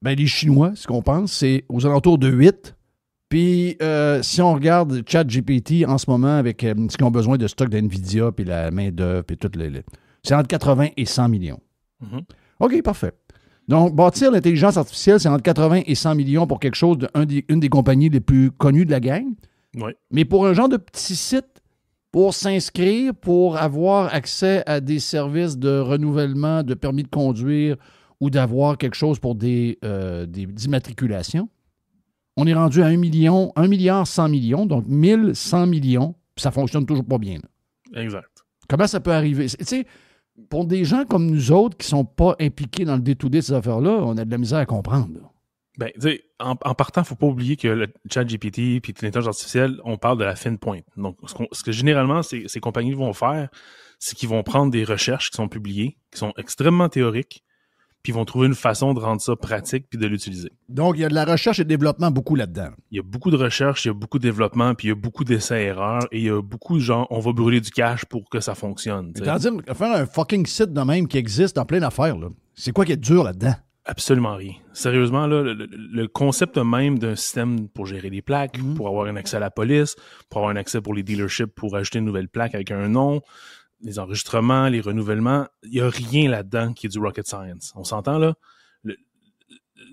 ben les Chinois, ce qu'on pense, c'est aux alentours de 8. Puis, si on regarde ChatGPT en ce moment avec ce qu'ils ont besoin de stock d'NVIDIA, puis la main-d'œuvre, puis tout c'est entre 80 et 100 millions. OK, parfait. Donc, bâtir l'intelligence artificielle, c'est entre 80 et 100 millions pour quelque chose une des compagnies les plus connues de la gang. Oui. Mais pour un genre de petit site, pour s'inscrire, pour avoir accès à des services de renouvellement, de permis de conduire ou d'avoir quelque chose pour des immatriculations, on est rendu à 1 milliard 100 millions, donc 1100 millions, puis ça fonctionne toujours pas bien. Là. Exact. Comment ça peut arriver? Tu sais, pour des gens comme nous autres qui ne sont pas impliqués dans le day-to-day de ces affaires-là, on a de la misère à comprendre. Là. Ben, tu sais, en partant, il ne faut pas oublier que le ChatGPT et l'intelligence artificielle, on parle de la fine pointe. Donc, ce que généralement ces compagnies vont faire, c'est qu'ils vont prendre des recherches qui sont publiées, qui sont extrêmement théoriques, puis ils vont trouver une façon de rendre ça pratique puis de l'utiliser. Donc, il y a de la recherche et de développement beaucoup là-dedans. Il y a beaucoup de recherche, il y a beaucoup de développement, puis il y a beaucoup d'essais-erreurs, et il y a beaucoup de gens, on va brûler du cash pour que ça fonctionne. C'est-à-dire, faire un fucking site de même qui existe en pleine affaire, là, c'est quoi qui est dur là-dedans? Absolument rien. Sérieusement, là, le concept même d'un système pour gérer les plaques, pour avoir un accès à la police, pour avoir un accès pour les dealerships, pour ajouter une nouvelle plaque avec un nom, les enregistrements, les renouvellements, il n'y a rien là-dedans qui est du rocket science. On s'entend, là?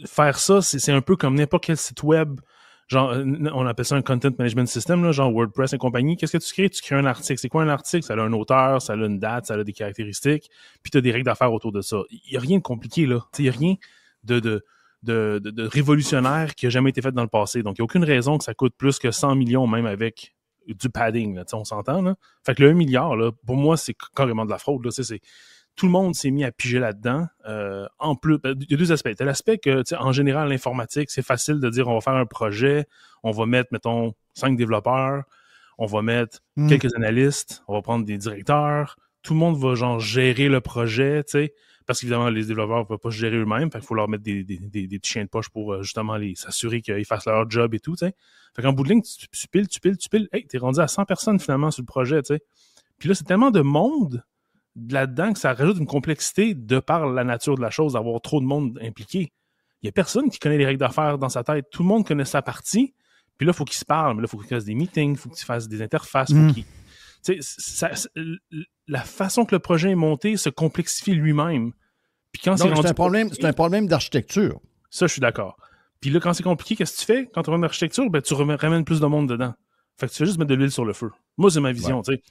Faire ça, c'est un peu comme n'importe quel site web, genre, on appelle ça un content management system, là, genre WordPress et compagnie. Qu'est-ce que tu crées? Tu crées un article. C'est quoi un article? Ça a un auteur, ça a une date, ça a des caractéristiques, puis tu as des règles d'affaires autour de ça. Il n'y a rien de compliqué, là. Il n'y a rien de révolutionnaire qui n'a jamais été fait dans le passé. Donc, il n'y a aucune raison que ça coûte plus que 100 millions, même avec du padding, là, on s'entend, là. Fait que le 1 milliard, là, pour moi, c'est carrément de la fraude, là. Tout le monde s'est mis à piger là-dedans. En plus, il y a deux aspects. T'as l'aspect que, en général, l'informatique, c'est facile de dire on va faire un projet, on va mettre, mettons, 5 développeurs, on va mettre quelques analystes, on va prendre des directeurs. Tout le monde va, genre, gérer le projet, tu sais. Parce qu'évidemment, les développeurs ne peuvent pas se gérer eux-mêmes. Fait qu'il faut leur mettre des petits chiens de poche pour justement s'assurer qu'ils fassent leur job et tout, tu sais. Fait qu'en bout de ligne, tu piles. Hey, t'es rendu à 100 personnes finalement sur le projet, tu sais. Puis là, c'est tellement de monde là-dedans que ça rajoute une complexité de par la nature de la chose, d'avoir trop de monde impliqué. Il y a personne qui connaît les règles d'affaires dans sa tête. Tout le monde connaît sa partie. Puis là, il faut qu'il se parle. Mais là, il faut qu'il fasse des meetings, il faut qu'il fasse des interfaces, faut qu'il... Tu sais, la façon que le projet est monté se complexifie lui-même. Puis quand c'est un problème d'architecture. Ça, je suis d'accord. Puis là, quand c'est compliqué, qu'est-ce que tu fais? Quand tu as une architecture, ben, tu ramènes plus de monde dedans. Fait que tu fais juste mettre de l'huile sur le feu. Moi, c'est ma vision, tu sais.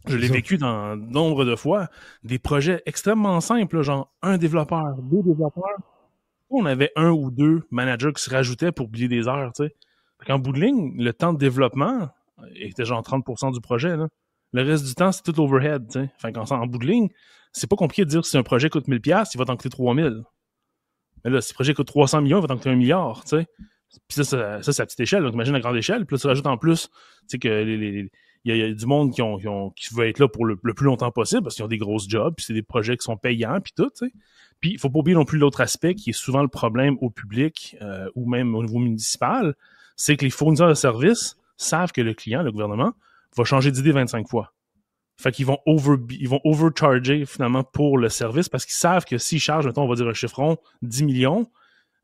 Je l'ai vécu dans nombre de fois. Des projets extrêmement simples, là, genre un développeur, 2 développeurs. On avait 1 ou 2 managers qui se rajoutaient pour oublier des heures, tu sais. Fait qu'en bout de ligne, le temps de développement était genre 30% du projet, là. Le reste du temps, c'est tout overhead, tu sais. Fait qu'en bout de ligne, c'est pas compliqué de dire que si un projet coûte 1000$, il va t'en coûter 3000$. Mais là, si le projet coûte 300 millions, il va t'en coûter 1 milliard, tu sais. Puis ça, c'est à petite échelle. Donc, imagine la grande échelle. Puis là, tu rajoutes en plus, tu sais, que il y a du monde qui veut être là pour le plus longtemps possible parce qu'ils ont des grosses jobs, puis c'est des projets qui sont payants, puis tout, tu sais. Puis, il faut pas oublier non plus l'autre aspect qui est souvent le problème au public ou même au niveau municipal, c'est que les fournisseurs de services savent que le client, le gouvernement, va changer d'idée 25 fois. Fait qu'ils vont overcharger finalement pour le service parce qu'ils savent que s'ils chargent, mettons, on va dire un chiffron, 10 millions,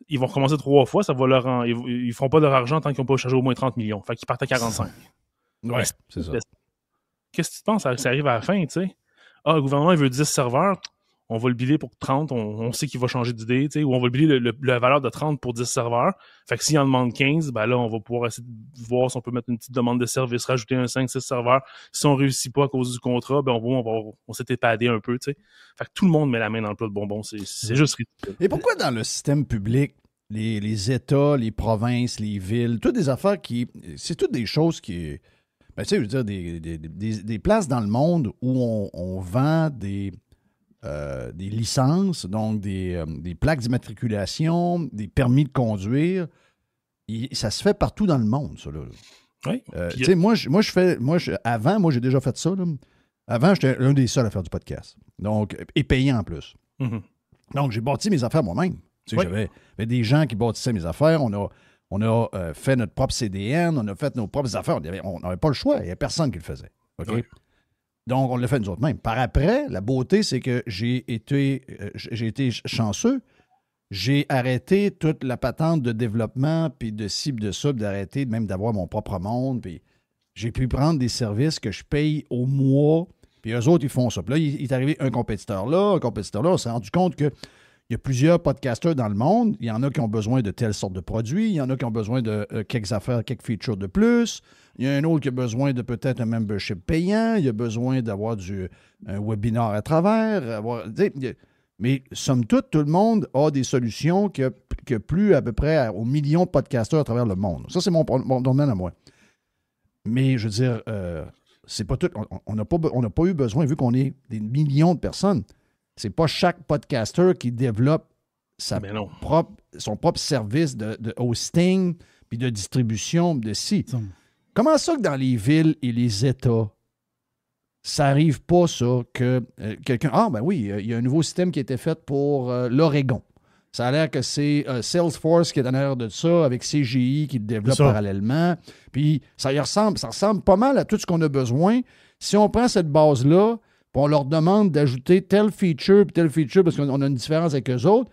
ils vont recommencer 3 fois, ça va ils feront pas leur argent tant qu'ils n'ont pas chargé au moins 30 millions. Fait qu'ils partent à 45. Ouais, c'est ça. Qu'est-ce que tu penses? Ça arrive à la fin, tu sais. Ah, le gouvernement, il veut 10 serveurs. On va le biller pour 30. On sait qu'il va changer d'idée, tu sais. Ou on va le biller la valeur de 30 pour 10 serveurs. Fait que s'il en demande 15, ben là, on va pouvoir essayer de voir si on peut mettre une petite demande de service, rajouter un 5-6 serveurs. Si on réussit pas à cause du contrat, ben on s'est épadé un peu, tu sais. Fait que tout le monde met la main dans le plat de bonbons. C'est juste ridicule. Et pourquoi dans le système public, les États, les provinces, les villes, toutes des affaires c'est toutes des choses qui... Ben, tu sais, je veux dire, des places dans le monde où on vend des licences, donc des plaques d'immatriculation, des permis de conduire. Ça se fait partout dans le monde, ça, là. Oui. Tu sais, avant, j'ai déjà fait ça, là. Avant, j'étais l'un des seuls à faire du podcast. Donc, et payant en plus. Mm-hmm. Donc, j'ai bâti mes affaires moi-même. Tu sais, j'avais des gens qui bâtissaient mes affaires. On a fait notre propre CDN, on a fait nos propres affaires. On n'avait pas le choix. Il n'y avait personne qui le faisait. OK? Oui. Donc, on l'a fait nous autres mêmes. Par après, la beauté, c'est que j'ai été chanceux. J'ai arrêté toute la patente de développement, puis de cible de ça, puis d'arrêter même d'avoir mon propre monde. Puis j'ai pu prendre des services que je paye au mois, puis eux autres, ils font ça. Puis là, il est arrivé un compétiteur là. On s'est rendu compte que il y a plusieurs podcasteurs dans le monde. Il y en a qui ont besoin de telle sorte de produits. Il y en a qui ont besoin de quelques affaires, quelques features de plus. Il y a un autre qui a besoin de peut-être un membership payant. Il a besoin d'avoir un webinar à travers. Mais somme toute, tout le monde a des solutions que plus à peu près aux millions de podcasteurs à travers le monde. Ça, c'est mon domaine à moi. Mais je veux dire, c'est pas tout. On n'a pas eu besoin, vu qu'on est des millions de personnes. C'est pas chaque podcaster qui développe son propre service de hosting puis de distribution de sites. Comment ça que dans les villes et les États, ça n'arrive pas, ça, que quelqu'un... Ah, ben oui, il y a un nouveau système qui a été fait pour l'Oregon. Ça a l'air que c'est Salesforce qui est en arrière de ça, avec CGI qui le développe parallèlement. Puis ça ressemble pas mal à tout ce qu'on a besoin. Si on prend cette base-là, puis on leur demande d'ajouter tel feature, parce qu'on a une différence avec eux autres,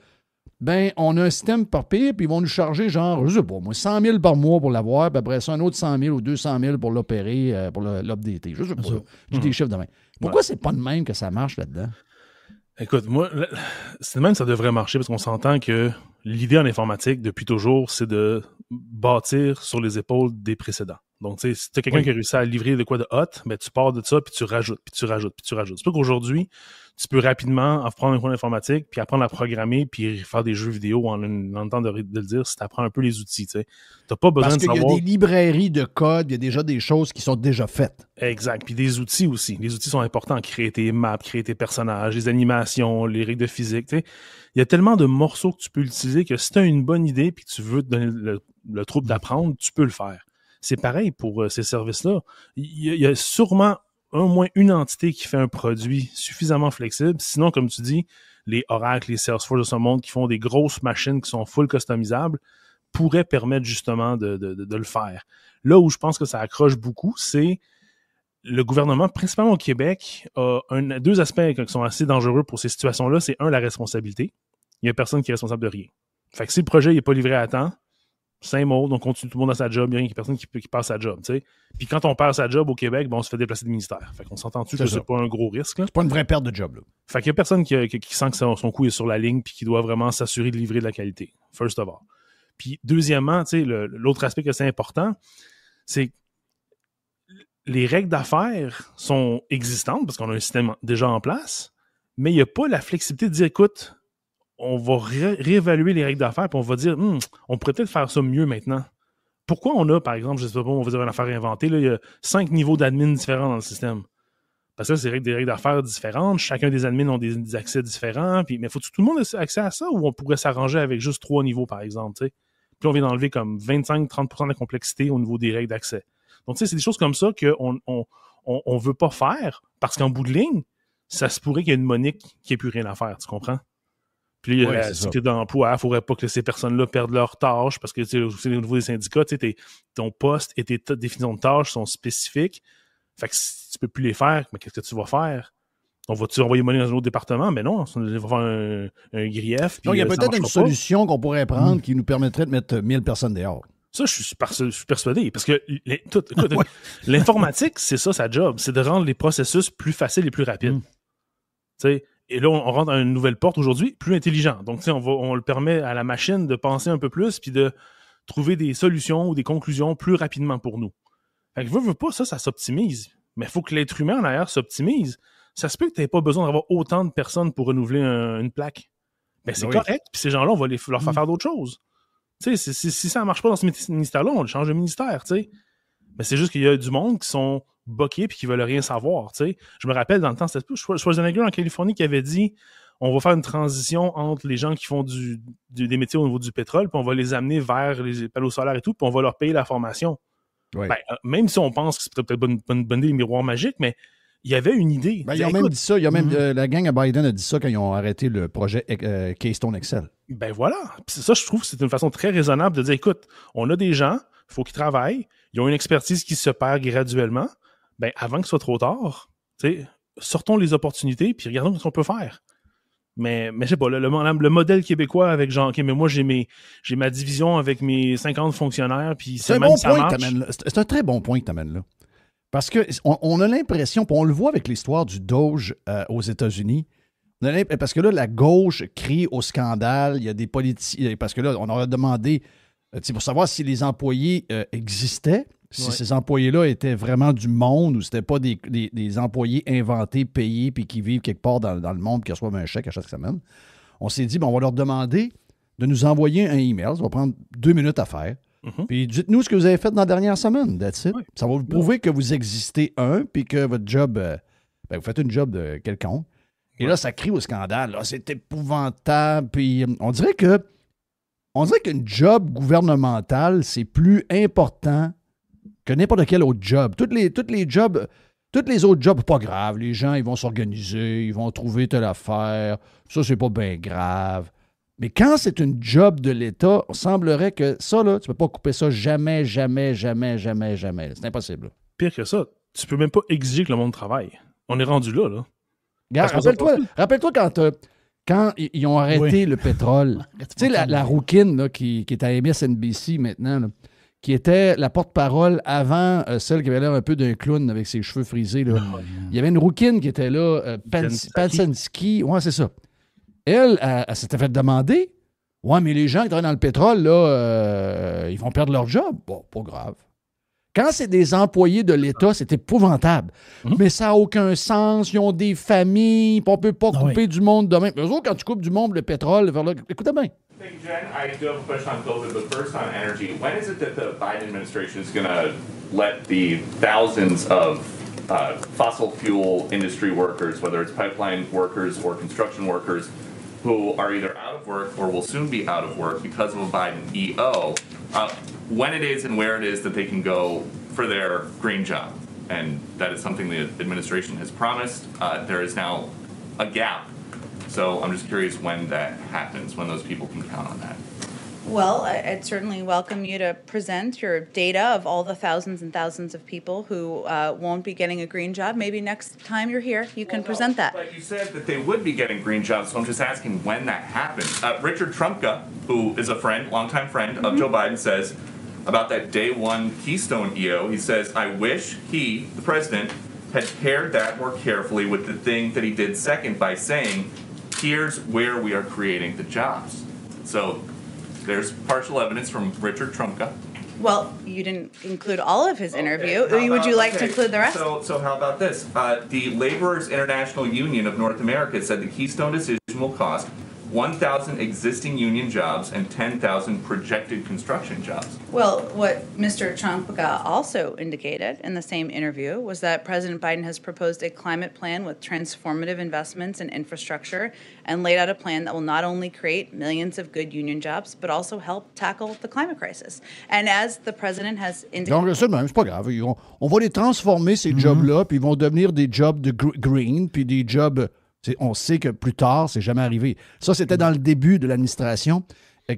ben on a un système par pays, puis ils vont nous charger genre, je sais pas, moi, 100 000 par mois pour l'avoir, puis après ça, un autre 100 000 ou 200 000 pour l'opérer, pour l'updater. Je sais pas. J'ai des chiffres de même. Pourquoi c'est pas de même que ça marche là-dedans? Écoute, moi, c'est de même que ça devrait marcher, parce qu'on s'entend que l'idée en informatique, depuis toujours, c'est de bâtir sur les épaules des précédents. Donc, tu sais, si tu as quelqu'un qui a réussi à livrer de quoi de hot, ben, tu pars de ça, puis tu rajoutes. C'est pas qu'aujourd'hui, tu peux rapidement apprendre un cours d'informatique, puis apprendre à programmer, puis faire des jeux vidéo en le temps de le dire, si tu apprends un peu les outils, tu sais. T'as pas besoin de savoir... Parce qu'il y a des librairies de code, il y a déjà des choses qui sont déjà faites. Exact. Puis des outils aussi. Les outils sont importants. Créer tes maps, créer tes personnages, les animations, les règles de physique, tu sais. Il y a tellement de morceaux que tu peux utiliser que si tu as une bonne idée, puis que tu veux te donner le trouble d'apprendre, tu peux le faire. C'est pareil pour ces services-là. Il y a sûrement au moins une entité qui fait un produit suffisamment flexible. Sinon, comme tu dis, les Oracle, les Salesforce de ce monde qui font des grosses machines qui sont full customisables pourraient permettre justement de le faire. Là où je pense que ça accroche beaucoup, c'est le gouvernement, principalement au Québec, a deux aspects qui sont assez dangereux pour ces situations-là. C'est la responsabilité. Il n'y a personne qui est responsable de rien. Fait que si le projet n'est pas livré à temps, same old, on continue tout le monde à sa job, il n'y a personne qui passe sa job, tu sais. Puis quand on perd sa job au Québec, on se fait déplacer de ministère. Fait qu'on s'entend-tu que c'est pas un gros risque, là? C'est pas une vraie perte de job, là. Fait qu'il y a personne qui sent que son coup est sur la ligne puis qui doit vraiment s'assurer de livrer de la qualité. First of all. Puis deuxièmement, tu sais, l'autre aspect que c'est important, c'est que les règles d'affaires sont existantes parce qu'on a un système déjà en place, mais il n'y a pas la flexibilité de dire, écoute, on va réévaluer les règles d'affaires puis on va dire, on pourrait peut-être faire ça mieux maintenant. Pourquoi on a, par exemple, je sais pas, on va dire une affaire inventée, là, il y a 5 niveaux d'admin différents dans le système. Parce que là, c'est des règles d'affaires différentes, chacun des admins ont des accès différents, mais faut-tu tout le monde ait accès à ça ou on pourrait s'arranger avec juste 3 niveaux, par exemple, tu sais? Puis on vient d'enlever comme 25-30% de la complexité au niveau des règles d'accès. Donc, tu sais, c'est des choses comme ça qu'on veut pas faire parce qu'en bout de ligne, ça se pourrait qu'il y ait une Monique qui ait plus rien à faire, tu comprends? Puis là, il y a la sécurité d'emploi, il ne faudrait pas que ces personnes-là perdent leurs tâches parce que au niveau des syndicats, ton poste et tes définitions de tâches sont spécifiques. Fait que si tu peux plus les faire, mais qu'est-ce que tu vas faire? On va-tu envoyer monnaie dans un autre département? Ben non, on va faire un grief. Donc, il y a ça peut-être une marchera pas. solution qu'on pourrait prendre qui nous permettrait de mettre 1000 personnes dehors. Ça, je suis persuadé. Parce que écoute, l'informatique, c'est ça, sa job. C'est de rendre les processus plus faciles et plus rapides. Tu sais, et là, on rentre dans une nouvelle porte aujourd'hui, plus intelligent. Donc, tu sais, on le permet à la machine de penser un peu plus puis de trouver des solutions ou des conclusions plus rapidement pour nous. Fait que veux pas, ça s'optimise. Mais il faut que l'être humain en arrière s'optimise. Ça se peut que tu n'aies pas besoin d'avoir autant de personnes pour renouveler une plaque. Ben, c'est correct. Puis ces gens-là, on va leur faire d'autres choses. Tu sais, si ça ne marche pas dans ce ministère-là, on le change de ministère, tu sais. Mais c'est juste qu'il y a du monde qui sont boqués puis qui veulent rien savoir, tu sais. Je me rappelle, dans le temps, c'était Schwarzenegger en Californie qui avait dit on va faire une transition entre les gens qui font des métiers au niveau du pétrole puis on va les amener vers les panneaux solaires et tout puis on va leur payer la formation. Oui. Ben, même si on pense que c'est peut-être pas une bonne idée, les miroirs magiques, mais il y avait une idée. Ben, ils ont même dit ça. La gang à Biden a dit ça quand ils ont arrêté le projet Keystone XL. Ben voilà. Puis ça, je trouve que c'est une façon très raisonnable de dire, écoute, on a des gens, il faut qu'ils travaillent, ils ont une expertise qui se perd graduellement. Ben, avant que ce soit trop tard, sortons les opportunités puis regardons ce qu'on peut faire. Mais je sais pas, le modèle québécois avec genre, OK, mais moi, j'ai ma division avec mes 50 fonctionnaires, puis c'est un bon point que t'amènes là. C'est un très bon point que tu amènes là. Parce qu'on a l'impression, puis on le voit avec l'histoire du Doge aux États-Unis, parce que là, la gauche crie au scandale, il y a des politiciens, parce que là, on aurait demandé, pour savoir si les employés existaient, si ces employés-là étaient vraiment du monde ou c'était pas des employés inventés, payés, puis qui vivent quelque part dans le monde, qui reçoivent un chèque à chaque semaine. On s'est dit, on va leur demander de nous envoyer un email, ça va prendre 2 minutes à faire. Puis dites-nous ce que vous avez fait dans la dernière semaine, that's it. Ça va vous prouver que vous existez puis que votre job, vous faites une job de quelconque. Et là, ça crie au scandale, là, c'est épouvantable. Puis on dirait qu'une job gouvernementale, c'est plus important que n'importe quel autre job. Tous les autres jobs, pas grave. Les gens, ils vont s'organiser, ils vont trouver telle affaire. Ça, c'est pas bien grave. Mais quand c'est une job de l'État, il semblerait que ça, là, tu ne peux pas couper ça jamais. C'est impossible. Pire que ça, tu peux même pas exiger que le monde travaille. On est rendu là. Regarde, rappelle-toi quand ils ont arrêté le pétrole. Tu sais, la rouquine là, qui est à MSNBC maintenant, là, qui était la porte-parole avant celle qui avait l'air un peu d'un clown avec ses cheveux frisés. Là. Il y avait une rouquine qui était là, Pensinski. Ouais, c'est ça. Elle s'était fait demander, mais les gens qui travaillent dans le pétrole, là, ils vont perdre leur job. Bon, pas grave. Quand c'est des employés de l'État, c'est épouvantable. Mais ça n'a aucun sens. Ils ont des familles. On ne peut pas couper du monde demain. Mais eux autres, quand tu coupes du monde, le pétrole, écoutez bien. Thank you, Jen. I do have a question on COVID, but first on energy. When is it that the Biden administration is going to let the thousands of fossil fuel industry workers, whether it's pipeline workers or construction workers, who are either out of work or will soon be out of work because of a Biden EO, when it is and where it is that they can go for their green job? And that is something the administration has promised. There is now a gap. So I'm just curious when that happens, when those people can count on that. Well, I'd certainly welcome you to present your data of all the thousands and thousands of people who won't be getting a green job. Maybe next time you're here, you can present that. But you said that they would be getting green jobs, so I'm just asking when that happens. Richard Trumka, who is a friend, longtime friend of Joe Biden, says about that day one Keystone EO, he says, I wish he, the president, had paired that more carefully with the thing that he did second by saying, here's where we are creating the jobs. So there's partial evidence from Richard Trumka. Well, you didn't include all of his interview. Would you like to include the rest? So how about this? The Laborers International Union of North America said the Keystone decision will cost 1,000 existing union jobs and 10,000 projected construction jobs. Well, what Mr. Trumka also indicated in the same interview was that President Biden has proposed a climate plan with transformative investments in infrastructure and laid out a plan that will not only create millions of good union jobs, but also help tackle the climate crisis. And as the president has indicated... Donc, c'est pas grave. On va les transformer, ces jobs-là, puis ils vont devenir des jobs de green, puis des jobs... On sait que plus tard, c'est jamais arrivé. Ça, c'était dans le début de l'administration.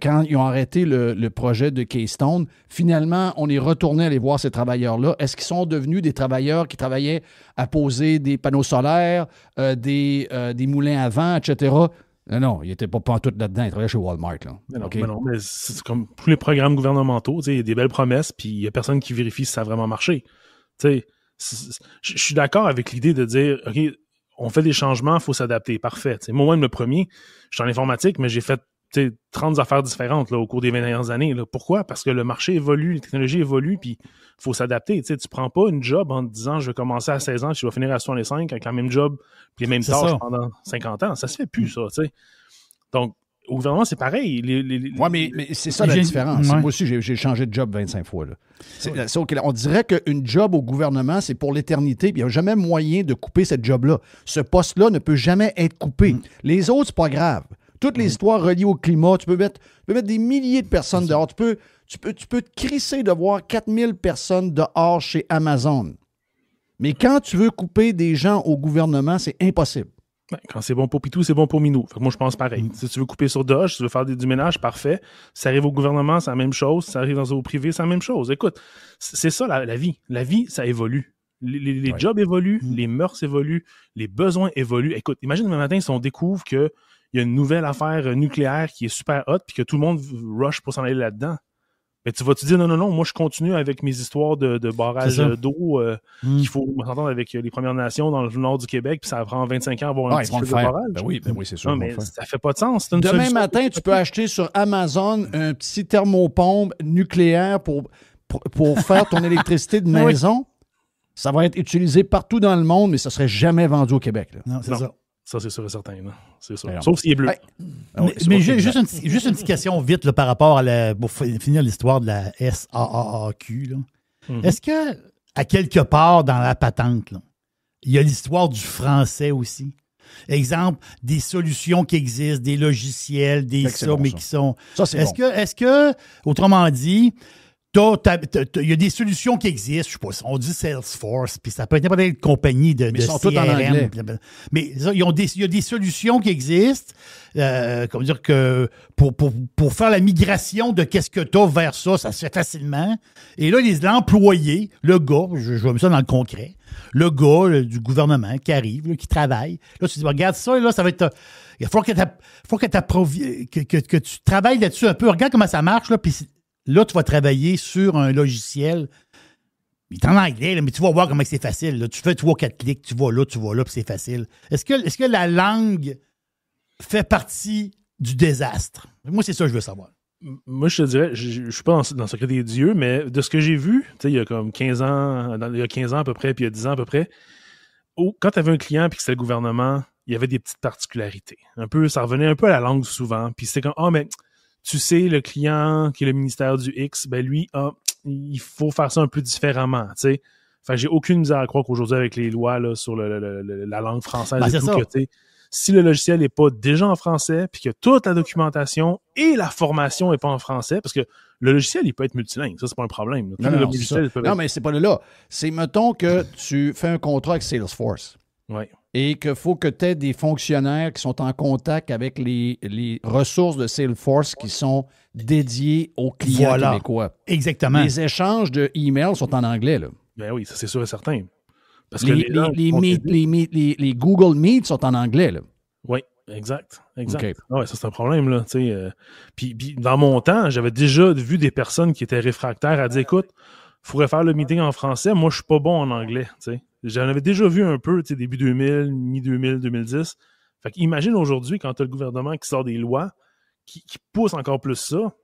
quand ils ont arrêté le projet de Keystone, finalement, on est retourné aller voir ces travailleurs-là. Est-ce qu'ils sont devenus des travailleurs qui travaillaient à poser des panneaux solaires, des moulins à vent, etc.? Non, ils n'étaient pas pantoute là-dedans. Ils travaillaient chez Walmart. Là. Mais c'est comme tous les programmes gouvernementaux. Il y a des belles promesses, puis il n'y a personne qui vérifie si ça a vraiment marché. Je suis d'accord avec l'idée de dire, OK, on fait des changements, il faut s'adapter. Parfait. Moi-même, le premier, je suis en informatique, mais j'ai fait 30 affaires différentes là, au cours des 20 dernières années. Là. Pourquoi? Parce que le marché évolue, les technologies évoluent, puis il faut s'adapter. Tu prends pas une job en te disant je vais commencer à 16 ans, puis je vais finir à 65 avec la même job, puis les mêmes tâches pendant 50 ans. Ça se fait plus, ça. T'sais. Donc, au gouvernement, c'est pareil. Oui, mais c'est ça la différence. Ouais. Moi aussi, j'ai changé de job 25 fois. Là. C'est okay. On dirait qu'une job au gouvernement, c'est pour l'éternité, puis il n'y a jamais moyen de couper cette job-là. Ce poste-là ne peut jamais être coupé. Les autres, c'est pas grave. Toutes les histoires reliées au climat, tu peux mettre des milliers de personnes dehors. Tu peux te crisser de voir 4000 personnes dehors chez Amazon. Mais quand tu veux couper des gens au gouvernement, c'est impossible. Quand c'est bon pour Pitou, c'est bon pour Minou. Fait que moi, je pense pareil. Si tu veux couper sur Dodge, si tu veux faire du ménage, parfait. Si ça arrive au gouvernement, c'est la même chose. Si ça arrive au privé, c'est la même chose. Écoute, c'est ça la vie. La vie, ça évolue. Les jobs évoluent, les mœurs évoluent, les besoins évoluent. Écoute, imagine demain matin, si on découvre qu'il y a une nouvelle affaire nucléaire qui est super hot puis que tout le monde rush pour s'en aller là-dedans. Mais tu vas te dire non, moi je continue avec mes histoires de barrage d'eau qu'il faut s'entendre avec les Premières Nations dans le nord du Québec, puis ça prend 25 ans à avoir un petit peu de barrage. Ben oui, c'est sûr. Non, mais ça fait pas de sens. Demain matin, tu peux acheter sur Amazon un petit thermopompe nucléaire pour faire ton électricité de maison. Ça va être utilisé partout dans le monde, mais ça ne serait jamais vendu au Québec. Là. Non, c'est ça. Ça, c'est sûr et certain. Non? C'est sûr. Sauf s'il est bleu. Mais juste une petite question vite là, par rapport à pour finir l'histoire de la SAAQ. Là. Mm-hmm. Est-ce que, à quelque part dans la patente, là, il y a l'histoire du français aussi? Exemple, des solutions qui existent, des logiciels, qui sont... Ça, c'est Est-ce que, autrement dit... Il y a des solutions qui existent, je sais pas, on dit Salesforce, puis ça peut être n'importe quelle compagnie de ils sont CRM. tous en anglais. Mais il y a des solutions qui existent, comment dire que pour faire la migration de qu'est-ce que tu as vers ça se fait facilement. Et là, l'employé, le gars, je vais mettre ça dans le concret, le gars du gouvernement qui arrive, là, qui travaille, là, tu dis, regarde ça, là, ça va être... Il faut que tu travailles là-dessus un peu. Regarde comment ça marche, là, puis là, tu vas travailler sur un logiciel. Il est en anglais, là, mais tu vas voir comment c'est facile. Là. Tu fais 3-4 clics, tu vas là, puis c'est facile. Est-ce que la langue fait partie du désastre? Moi, c'est ça que je veux savoir. Moi, je te dirais, je ne suis pas dans le secret des dieux, mais de ce que j'ai vu, il y a comme 15 ans, il y a 15 ans à peu près, puis il y a 10 ans à peu près, quand tu avais un client et que c'était le gouvernement, il y avait des petites particularités. Ça revenait un peu à la langue souvent. Puis c'était comme, mais tu sais, le client qui est le ministère du X, ben lui, il faut faire ça un peu différemment, tu sais. Enfin, j'ai aucune misère à croire qu'aujourd'hui, avec les lois là, sur la langue française et tout, que, si le logiciel n'est pas déjà en français, puis que toute la documentation et la formation n'est pas en français, parce que le logiciel, il peut être multilingue, ça, c'est pas un problème. Non, mais c'est pas là. C'est, mettons que tu fais un contrat avec Salesforce. Oui. Et qu'il faut que tu aies des fonctionnaires qui sont en contact avec les ressources de Salesforce qui sont dédiées aux clients québécois. Exactement. Les échanges de emails sont en anglais, là. Ben oui, ça c'est sûr et certain. Parce les Google Meet sont en anglais, là. Oui, exact. Okay. Ouais, ça c'est un problème, là. Puis dans mon temps, j'avais déjà vu des personnes qui étaient réfractaires à dire, écoute, il faudrait faire le meeting en français. Moi, je suis pas bon en anglais, tu sais. J'en avais déjà vu un peu, début 2000, mi-2000, 2010. Fait qu'imagine aujourd'hui, quand tu as le gouvernement qui sort des lois, qui pousse encore plus ça,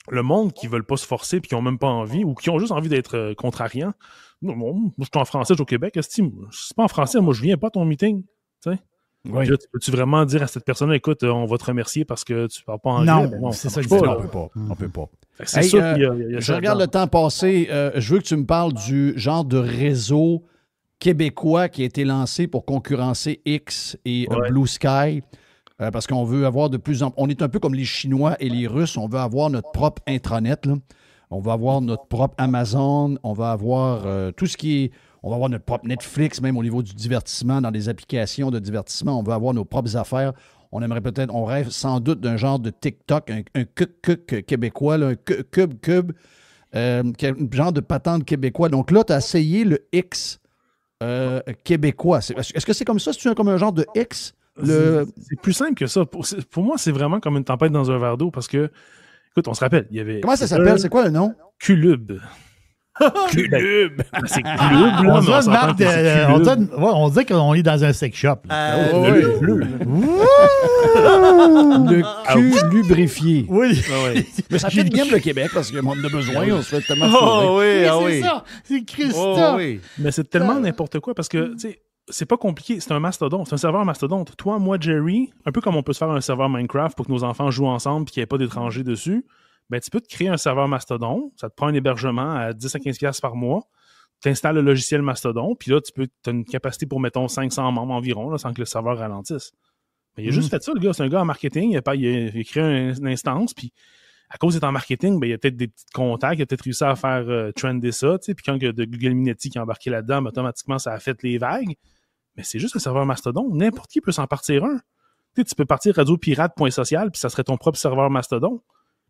le monde qui ne veulent pas se forcer et qui n'ont même pas envie ou qui ont juste envie d'être contrariants. Moi, je suis en français, je suis au Québec. C'est pas en français, moi, je viens pas à ton meeting. Oui. Là, peux-tu vraiment dire à cette personne, écoute, on va te remercier parce que tu ne parles pas anglais? Non, c'est ça que on peut pas. C'est sûr qu'il y a je regarde le temps passer. Je veux que tu me parles du genre de réseau québécois qui a été lancé pour concurrencer X et Blue Sky, parce qu'on veut avoir de plus en plus... On est un peu comme les Chinois et les Russes, on veut avoir notre propre intranet, là. On va avoir notre propre Amazon, on va avoir tout ce qui est... On va avoir notre propre Netflix, même au niveau du divertissement, dans des applications de divertissement, on veut avoir nos propres affaires. On aimerait peut-être, on rêve sans doute d'un genre de TikTok, un cuc québécois, là, un cube, genre de patente québécois. Donc là, tu as essayé le X québécois. Est-ce que c'est comme ça? C'est comme un genre de X? C'est plus simple que ça. Pour moi, c'est vraiment comme une tempête dans un verre d'eau parce que, écoute, on se rappelle, il y avait... Comment ça s'appelle? C'est quoi le nom? Culub. Culub! C'est Culub, là. On dirait qu'on est dans un sex shop. Le cul lubrifié. Oui. Mais ça fait bien le Québec parce qu'on en a besoin. On se fait tellement C'est ça. C'est Christophe. Mais c'est tellement n'importe quoi parce que, tu sais, c'est pas compliqué. C'est un mastodonte. C'est un serveur mastodonte. Toi, moi, Jerry, un peu comme on peut se faire un serveur Minecraft pour que nos enfants jouent ensemble et qu'il n'y ait pas d'étrangers dessus, ben, tu peux te créer un serveur mastodonte. Ça te prend un hébergement à 10 à 15$ par mois. Tu installes le logiciel mastodonte, puis là, tu as une capacité pour, mettons, 500 membres environ, là, sans que le serveur ralentisse. Mais il a juste fait ça, le gars. C'est un gars en marketing. Il a créé une instance, puis à cause d'être en marketing, ben, il y a peut-être des petits contacts. Il a peut-être réussi à faire trender ça, tu sais. Puis quand il y a de Google Minetti qui est embarqué là-dedans, ben, automatiquement, ça a fait les vagues. Mais c'est juste un serveur mastodonte. N'importe qui peut s'en partir un. Tu sais, tu peux partir radiopirate.social, puis ça serait ton propre serveur mastodonte.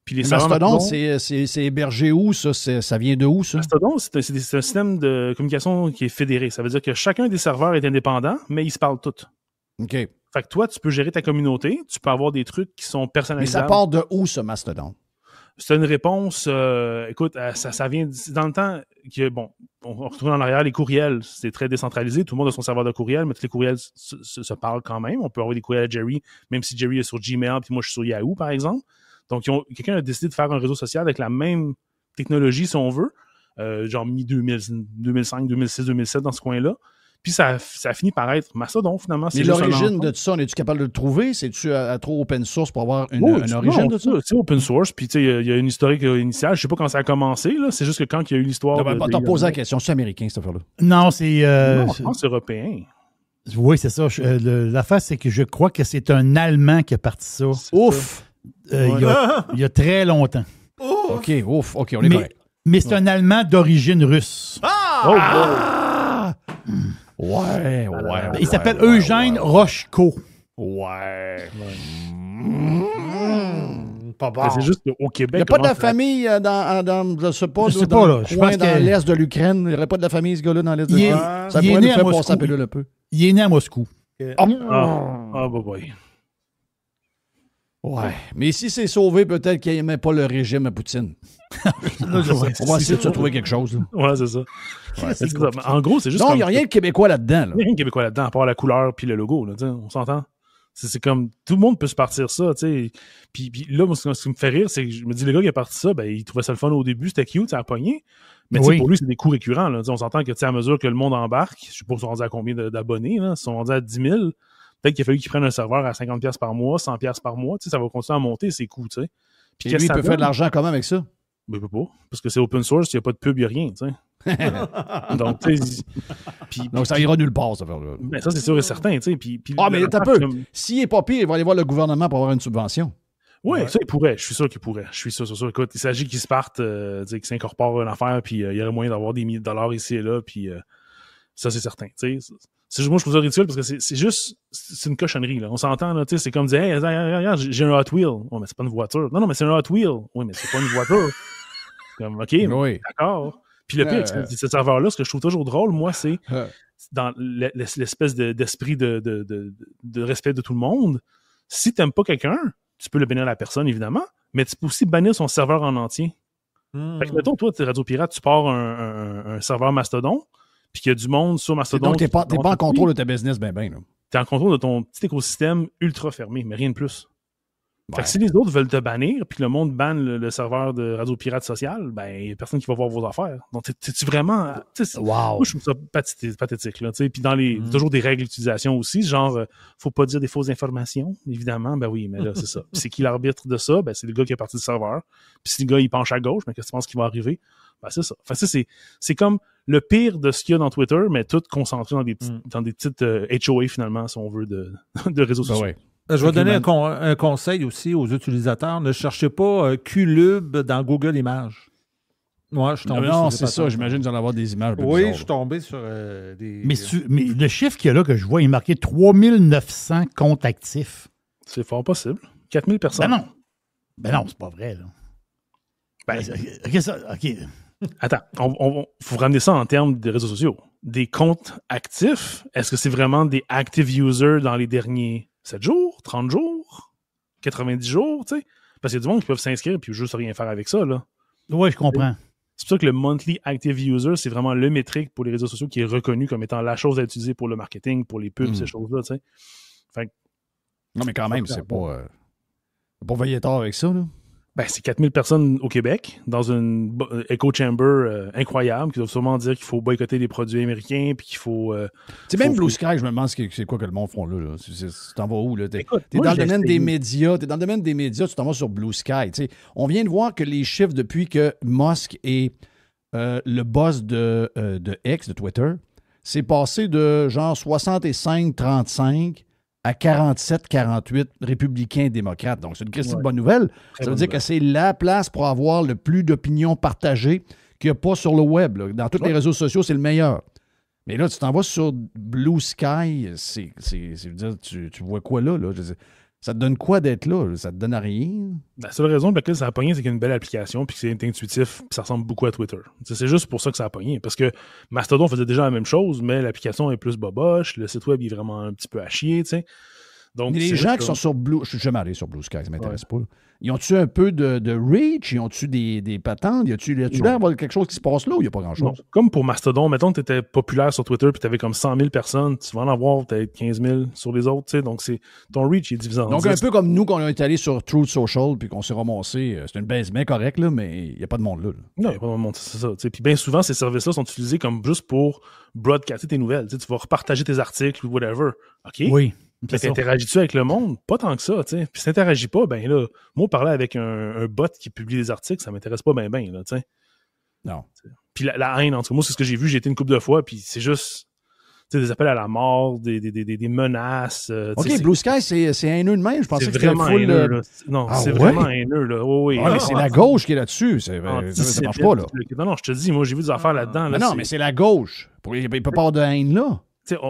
Puis les Mastodon, c'est hébergé où, ça? Ça vient de où, ça? Mastodon, c'est un système de communication qui est fédéré. Ça veut dire que chacun des serveurs est indépendant, mais ils se parlent tous. OK. Fait que toi, tu peux gérer ta communauté, tu peux avoir des trucs qui sont personnalisables. Mais ça part de où, ce Mastodon? C'est une réponse, écoute, ça vient dans le temps que, bon, on retourne en arrière, les courriels, c'est très décentralisé, tout le monde a son serveur de courriel, mais tous les courriels se parlent quand même. On peut envoyer des courriels à Jerry, même si Jerry est sur Gmail, puis moi je suis sur Yahoo, par exemple. Donc, quelqu'un a décidé de faire un réseau social avec la même technologie, si on veut, genre mi-2005, 2006, 2007, dans ce coin-là. Puis ça a fini par être Mastodon, finalement. Mais l'origine de ça, es-tu capable de le trouver? C'est-tu à trop open source pour avoir une origine de ça? C'est open source, puis tu sais, il y a une historique initiale. Je sais pas quand ça a commencé, là. C'est juste que quand il y a eu l'histoire... T'as posé la question, c'est américain, cette affaire-là? Non, c'est... non, je pense que c'est européen. Oui, c'est ça. L'affaire, c'est que je crois que c'est un Allemand qui a parti ça. Ouf! Il y a très longtemps. OK, ouf. OK, on est correct. Mais c'est un Allemand d'origine russe. Ouais. Il s'appelle Eugène Rochko. Pas bon. C'est juste qu'au Québec... Il n'y a pas de la famille dans je sais pas, dans l'est de l'Ukraine. Il n'y aurait pas de la famille, ce gars-là, dans l'est de l'Ukraine. Ça pourrait nous faire passer à pilule un peu. Il est né à Moscou. Boy. Ouais. Mais si c'est sauvé, peut-être qu'il n'aimait pas le régime à Poutine. On va essayer de se trouver quelque chose. Là. Ouais, c'est ça. En gros, c'est juste. Non, il n'y a rien de québécois là-dedans. Il n'y a rien de québécois là-dedans, à part la couleur puis le logo. Là, on s'entend? C'est comme. Tout le monde peut se partir ça. Puis là, moi, ce qui me fait rire, c'est que je me dis, le gars qui a parti ça, ben, il trouvait ça le fun au début, c'était cute, ça a pogné. Mais pour lui, c'est des coûts récurrents. Là. On s'entend que à mesure que le monde embarque, je ne sais pas si on rendu à combien d'abonnés, là, ils sont rendus à 10 000. Peut-être qu'il a fallu qu'ils prennent un serveur à 50$ par mois, 100$ par mois. Ça va continuer à monter, ces coûts. Puis lui, il peut faire de l'argent comment avec ça? Mais il peut pas. Parce que c'est open source, il n'y a pas de pub, il n'y a rien. Donc, donc, ça ira nulle part, ça faire-là. Ben, ça, c'est sûr et certain. Mais t'as peu. S'il n'est pas pire, il va aller voir le gouvernement pour avoir une subvention. Oui, ça, il pourrait. Je suis sûr qu'il pourrait. Je suis sûr. Écoute, il s'agit qu'ils se partent, qu'ils s'incorporent une affaire, puis il y aurait moyen d'avoir des milliers de dollars ici et là, puis ça, c'est certain. Moi, je trouve ça ridicule parce que c'est une cochonnerie. Là. On s'entend, là, c'est comme dire, hey, regarde, j'ai un Hot Wheel. Oh, mais c'est pas une voiture. Non, mais c'est un Hot Wheel. Oui, mais c'est pas une voiture. C'est comme, OK, d'accord. Puis le pire, c'est ce serveur-là, ce que je trouve toujours drôle, moi, c'est dans l'espèce d'esprit de respect de tout le monde. Si t'aimes pas quelqu'un, tu peux le bannir à la personne, évidemment, mais tu peux aussi bannir son serveur en entier. Fait que, mettons, toi, t'es Radio Pirate, tu pars un serveur Mastodon, puis qu'il y a du monde sur Mastodon. Donc, t'es pas en contrôle de ta business, ben. T'es en contrôle de ton petit écosystème ultra fermé, mais rien de plus. Fait que si les autres veulent te bannir, puis que le monde banne le serveur de Radio Pirate Social, ben, il n'y a personne qui va voir vos affaires. Donc, t'es-tu vraiment... Moi, je trouve ça pathétique, là, tu sais. Puis toujours des règles d'utilisation aussi, genre, faut pas dire des fausses informations, évidemment. Ben oui, mais là, c'est ça. Puis c'est qui l'arbitre de ça? Ben, c'est le gars qui est parti du serveur. Puis si le gars, il penche à gauche, mais qu'est-ce que tu penses qu'il va arriver? Ben, c'est ça. Enfin, c'est comme le pire de ce qu'il y a dans Twitter, mais tout concentré dans des petites HOA, finalement, si on veut, de réseaux sociaux. Ouais. Je vais donner un conseil aussi aux utilisateurs. Ne cherchez pas Culub dans Google Images. Moi, je suis tombé non, c'est ça. J'imagine que vous allez avoir des images. Oui, je suis tombé sur des... Mais le chiffre qu'il y a là que je vois, il est marqué 3900 comptes actifs. C'est fort possible. 4000 personnes. Ben non, c'est pas vrai, là. OK. Attends, faut ramener ça en termes de réseaux sociaux. Des comptes actifs, est-ce que c'est vraiment des active users dans les derniers 7 jours, 30 jours, 90 jours, tu sais? Parce qu'il y a du monde qui peuvent s'inscrire puis juste rien faire avec ça, là. Oui, je comprends. C'est pour ça que le monthly active user, c'est vraiment le métrique pour les réseaux sociaux qui est reconnu comme étant la chose à utiliser pour le marketing, pour les pubs, ces choses-là, tu sais. Fait que, non, mais quand même, c'est pas veiller tard avec ça, là. Ben, c'est 4000 personnes au Québec dans une echo chamber incroyable qui doivent sûrement dire qu'il faut boycotter les produits américains puis qu'il faut... C'est même Blue Sky, je me demande c'est quoi que le monde font là. Tu t'en vas où, là? T'es moi, dans le domaine des médias. T'es dans le domaine des médias, tu t'en vas sur Blue Sky. T'sais. On vient de voir que les chiffres depuis que Musk est le boss de X, de Twitter, c'est passé de genre 65-35 à 47-48 républicains et démocrates. Donc, c'est une question de bonne nouvelle. Ça veut dire que c'est la place pour avoir le plus d'opinions partagées qu'il n'y a pas sur le web. Là. Dans tous les réseaux sociaux, c'est le meilleur. Mais là, tu t'en vas sur Blue Sky, je veux dire, tu vois quoi là? Ça te donne quoi d'être là? Ça te donne rien? La seule raison pour laquelle ça a pogné, c'est qu'il y a une belle application puis que c'est intuitif puis ça ressemble beaucoup à Twitter. C'est juste pour ça que ça a pogné. Parce que Mastodon faisait déjà la même chose, mais l'application est plus boboche, le site web est vraiment un petit peu à chier, tu sais. Donc, les gens qui sont sur Blue... Je suis jamais allé sur Blue Sky, ça ne m'intéresse pas. Ils ont-tu un peu de reach? Ils ont-tu des patentes? Y a-tu l'air d'avoir quelque chose qui se passe là ou il n'y a pas grand-chose? Non. Comme pour Mastodon, mettons que tu étais populaire sur Twitter puis tu avais comme 100 000 personnes, tu vas en avoir peut-être 15 000 sur les autres, tu sais. Donc, ton reach est divisé en 10. Donc, un peu comme nous, qu'on est allé sur Truth Social puis qu'on s'est ramassé. C'est une baisse bien correcte, là, mais il n'y a pas de monde là. Non, il n'y a pas de monde, c'est ça. T'sais. Puis bien souvent, ces services-là sont utilisés comme juste pour broadcaster tes nouvelles. T'sais, tu vas repartager tes articles ou whatever. OK? Oui. Mais t'interagis-tu avec le monde? Pas tant que ça, tu sais. Puis si t'interagis pas, ben là, moi, parler avec un bot qui publie des articles, ça m'intéresse pas ben, là, tu sais. Non. Puis la haine, en tout cas, moi, c'est ce que j'ai vu, j'ai été une couple de fois, puis c'est juste, tu sais, des appels à la mort, des menaces. OK, Blue Sky, c'est haineux de même. Je pensais que c'était vraiment full... haineux, là. Non, c'est vraiment haineux, là. Oui. Ah, mais c'est la gauche qui est là-dessus. Ça marche pas, là. Non, je te dis, moi, j'ai vu des affaires là-dedans. Là, non, mais c'est la gauche. Il peut pas avoir de haine, là. Tu sais,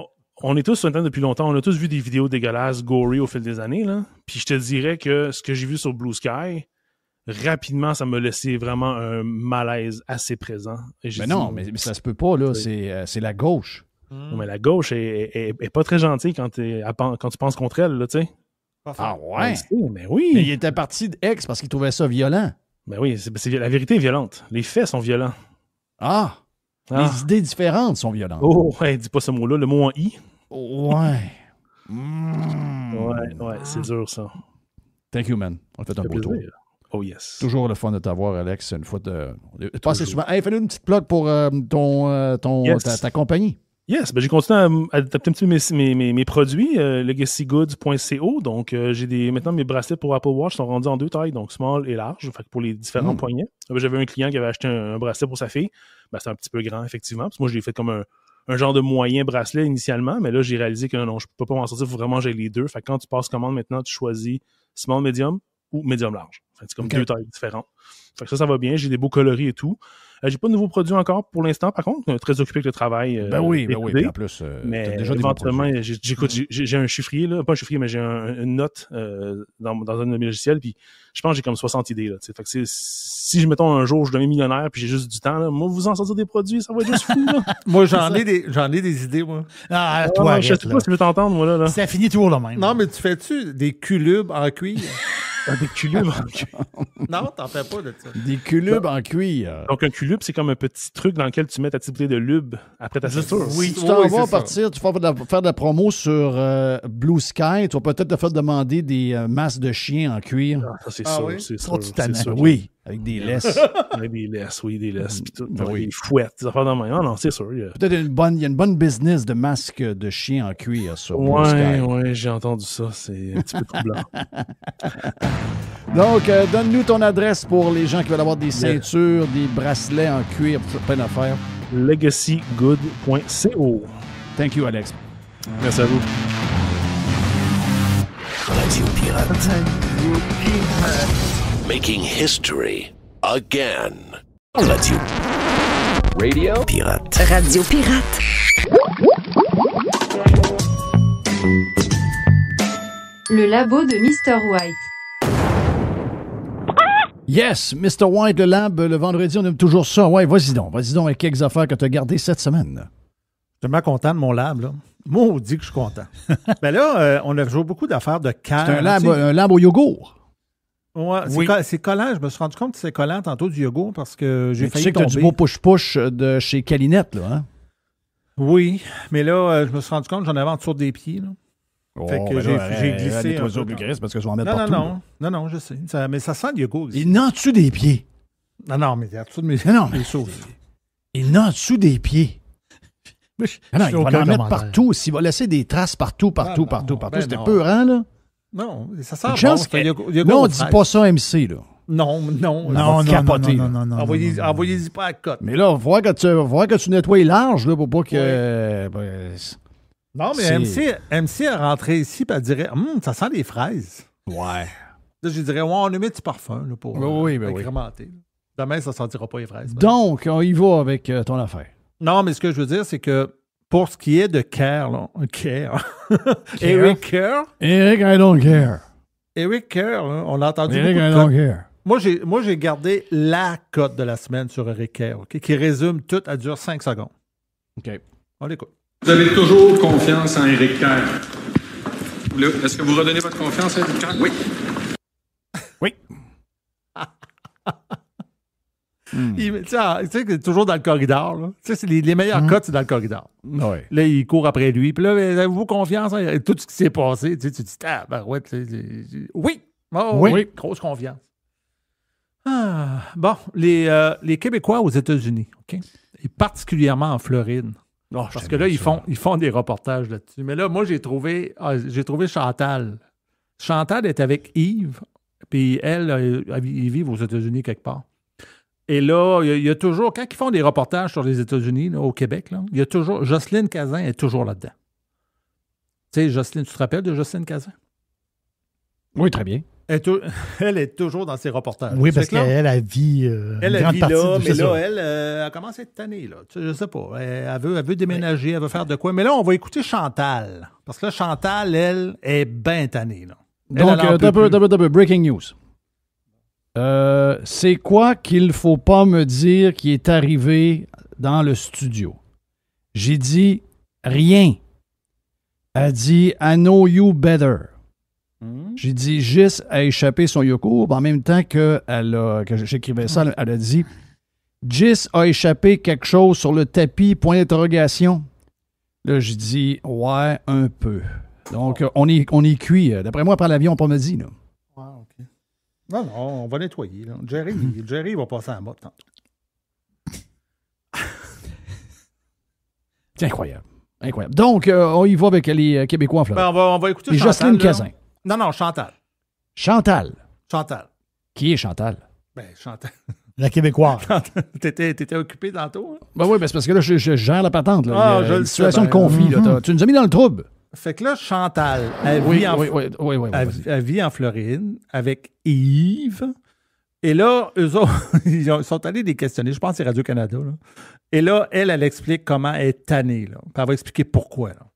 on est tous sur Internet depuis longtemps. On a tous vu des vidéos dégueulasses, gory au fil des années, là. Puis je te dirais que ce que j'ai vu sur Blue Sky, rapidement, ça m'a laissé vraiment un malaise assez présent. Mais non, mais ça se peut pas, là. C'est la gauche. Mais la gauche est pas très gentille quand tu penses contre elle, là, tu sais. Ah ouais? Mais oui. Mais il était parti d'X parce qu'il trouvait ça violent. Ben oui, la vérité est violente. Les faits sont violents. Ah! Les idées différentes sont violentes. Oh, ouais, dis pas ce mot-là, le mot en I. Ouais. Ouais, c'est dur, ça. Thank you, man. On a fait un beau tour. Oh, yes. Toujours le fun de t'avoir, Alex. Une fois de... Pas assez souvent. Hey, fais-nous une petite plug pour ta compagnie. Yes, ben j'ai continué à adapter un petit peu mes produits, legacygoods.co. Donc, j'ai maintenant mes bracelets pour Apple Watch sont rendus en 2 tailles, donc small et large, fait que pour les différents poignets. J'avais un client qui avait acheté un bracelet pour sa fille. Ben, c'est un petit peu grand, effectivement. Parce que moi, je l'ai fait comme un genre de moyen bracelet initialement, mais là, j'ai réalisé que non, je peux pas m'en sortir, il faut vraiment que j'aie les deux. Fait que quand tu passes commande maintenant, tu choisis small, medium ou medium large. Fait que c'est comme 2 tailles différentes. Fait que ça va bien. J'ai des beaux coloris et tout. J'ai pas de nouveaux produits encore pour l'instant, par contre. Très occupé avec le travail. Ben oui. En plus, mais déjà éventuellement, j'ai un chiffrier, là. Pas un chiffrier, mais j'ai une note dans un de mes logiciels. Puis je pense que j'ai comme 60 idées, là. Fait que si, mettons, un jour, je deviens millionnaire puis j'ai juste du temps, là, moi, vous en sortir des produits, ça va être juste fou, là. Moi, j'en ai des idées, moi. Ah, toi, je sais pas si tu veux t'entendre, moi, là. Ça finit toujours le même. Non, mais tu fais-tu des culubes en cuir? Des culubes en cuir. Non, t'en fais pas de ça. Des culubes en cuir. Donc, un culube, c'est comme un petit truc dans lequel tu mets ta petite bouteille de lube après ta ceinture. Oui, tu t'en vas partir, tu vas faire de la promo sur Blue Sky, tu vas peut-être te faire demander des masques de chiens en cuir. Ah, ça, c'est sûr, oui? c'est sûr. Oui, avec des laisses. Avec des laisses, oui, des laisses. Puis tout, des fouettes, des affaires de même. Ah non, c'est sûr. Peut-être il y a une bonne business de masques de chiens en cuir sur Blue Sky. Ouais, j'ai entendu ça. C'est un petit peu troublant. Donc, donne-nous ton adresse pour les gens qui veulent avoir des ceintures, des bracelets en cuir, plein d'affaires. legacygood.co. Thank you, Alex. Merci à vous. Radio Pirate. Making history again. Radio Pirate. Radio Pirate. Le labo de Mr. White. Yes, Mr. White, le lab, le vendredi, on aime toujours ça. Ouais, vas-y donc avec quelques affaires que tu as gardées cette semaine. Je suis tellement content de mon lab, là. Maudit que je suis content. Ben là, on a joué beaucoup d'affaires de canne. C'est un lab au yogourt. Ouais, Oui. C'est collant. Je me suis rendu compte que c'est collant tantôt du yogourt parce que j'ai Mais tu failli sais que tu as tomber. du beau push-push de chez Calinette, là, hein? Oui, mais là, je me suis rendu compte que j'en avais en dessous des pieds, là. Oh, Fait que ben j'ai là, glissé. nettoie-ça un au peu. plus gris, parce que je vais en mettre Non, partout. non, non. Non, je sais. Mais ça sent le yogourt. Il n'a en dessous des pieds. Non, mais il y a tout de mes choses. Il n'a en dessous des pieds. Non, il va en mettre partout. S'il va laisser des traces partout. Ben C'était non. peurant, là. Non, ça sent Une bon. chance c'est un que... yogourt Là, on aux dit fraises. pas ça, MC, là. Non. Capoter. Non. Envoyez-y pas à la cote. Mais là, il va falloir que tu nettoies large, là, pour pas que... Non, mais MC est rentré ici et elle dirait ça sent les fraises. Ouais. Là, je dirais on a mis du parfum là, pour Oui. agrémenter. Demain, ça ne sentira pas les fraises. Donc, on y va avec ton affaire. Non, mais ce que je veux dire, c'est que pour ce qui est de Kerr, là, Eric Kerr. Eric, I don't care. Eric Kerr, là, on l'a entendu Eric, beaucoup I de don't cotes. care. Moi, j'ai gardé la cote de la semaine sur Eric Kerr, OK, qui résume tout, elle dure 5 secondes. OK. On l'écoute. Vous avez toujours confiance en Éric Kerr. Est-ce que vous redonnez votre confiance à Éric Kerr? Oui. Oui. Tu sais, que toujours dans le corridor. Là. Tu sais, c'est les meilleurs cotes, c'est dans le corridor. Ouais. Là, il court après lui. Puis là, avez-vous confiance en tout ce qui s'est passé? Tu sais, tu dis, ouais, oui. Oh, oui. Grosse confiance. Bon, les Québécois aux États-Unis, OK? Et particulièrement en Floride. Parce que là, ils font des reportages là-dessus. Mais là, moi, j'ai trouvé Chantal. Chantal est avec Yves, puis elle, ils vivent aux États-Unis quelque part. Et là, il y a toujours, quand ils font des reportages sur les États-Unis, là, au Québec, là, il y a toujours, Jocelyne Cazin est toujours là-dedans. Tu sais, Jocelyne, tu te rappelles de Jocelyne Cazin? Oui, très bien. Elle est toujours dans ses reportages. Oui, parce qu'elle vit elle une grande vit partie là, de mais ça. là, elle commence à être tannée, là. Tu sais, je sais pas. Elle veut déménager, elle veut faire de quoi. Mais là, on va écouter Chantal. Parce que là, Chantal, elle, est bien tannée, là. Donc, double breaking news. C'est quoi qu'il faut pas me dire qui est arrivé dans le studio? J'ai dit rien. Elle dit I know you better. J'ai dit Gis a échappé son yogourt. En même temps que j'écrivais ça, elle a dit Gis a échappé quelque chose sur le tapis, point d'interrogation. Là, j'ai dit ouais, un peu. Donc, on est cuit. D'après moi, après l'avion, on pas me dit. Là. OK. Non, on va nettoyer. Là. Jerry va passer à la mode tantôt. C'est incroyable. Donc, on y va avec les Québécois en Floride. Ben, on va écouter et Chantal. Jocelyne Cazin. Non, Chantal. Chantal. Qui est Chantal? Ben, Chantal. La Québécoise. T'étais occupé tantôt? Hein? Ben oui, c'est parce que là, je gère la patente. Là. Ah, Il y a je une le situation sais, de conflit. Là. Tu nous as mis dans le trouble. Fait que là, Chantal, elle vit en Floride avec Yves. Et là, eux autres, ils sont allés les questionner. Je pense que c'est Radio-Canada. Là. Et là, elle explique comment elle est tannée. Là. Puis elle va expliquer pourquoi. Là.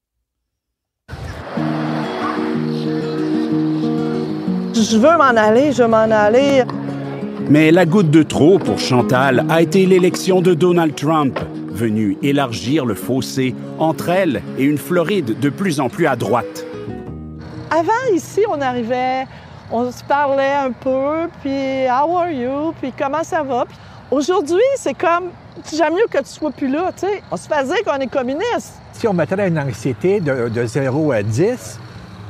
Je veux m'en aller. Mais la goutte de trop pour Chantal a été l'élection de Donald Trump, venu élargir le fossé entre elle et une Floride de plus en plus à droite. Avant, ici, on se parlait un peu, puis « How are you? » Puis « Comment ça va? » Puis aujourd'hui, c'est comme « J'aime mieux que tu sois plus là, tu sais. » On se fait dire qu'on est communiste. Si on mettrait une anxiété de 0 à 10,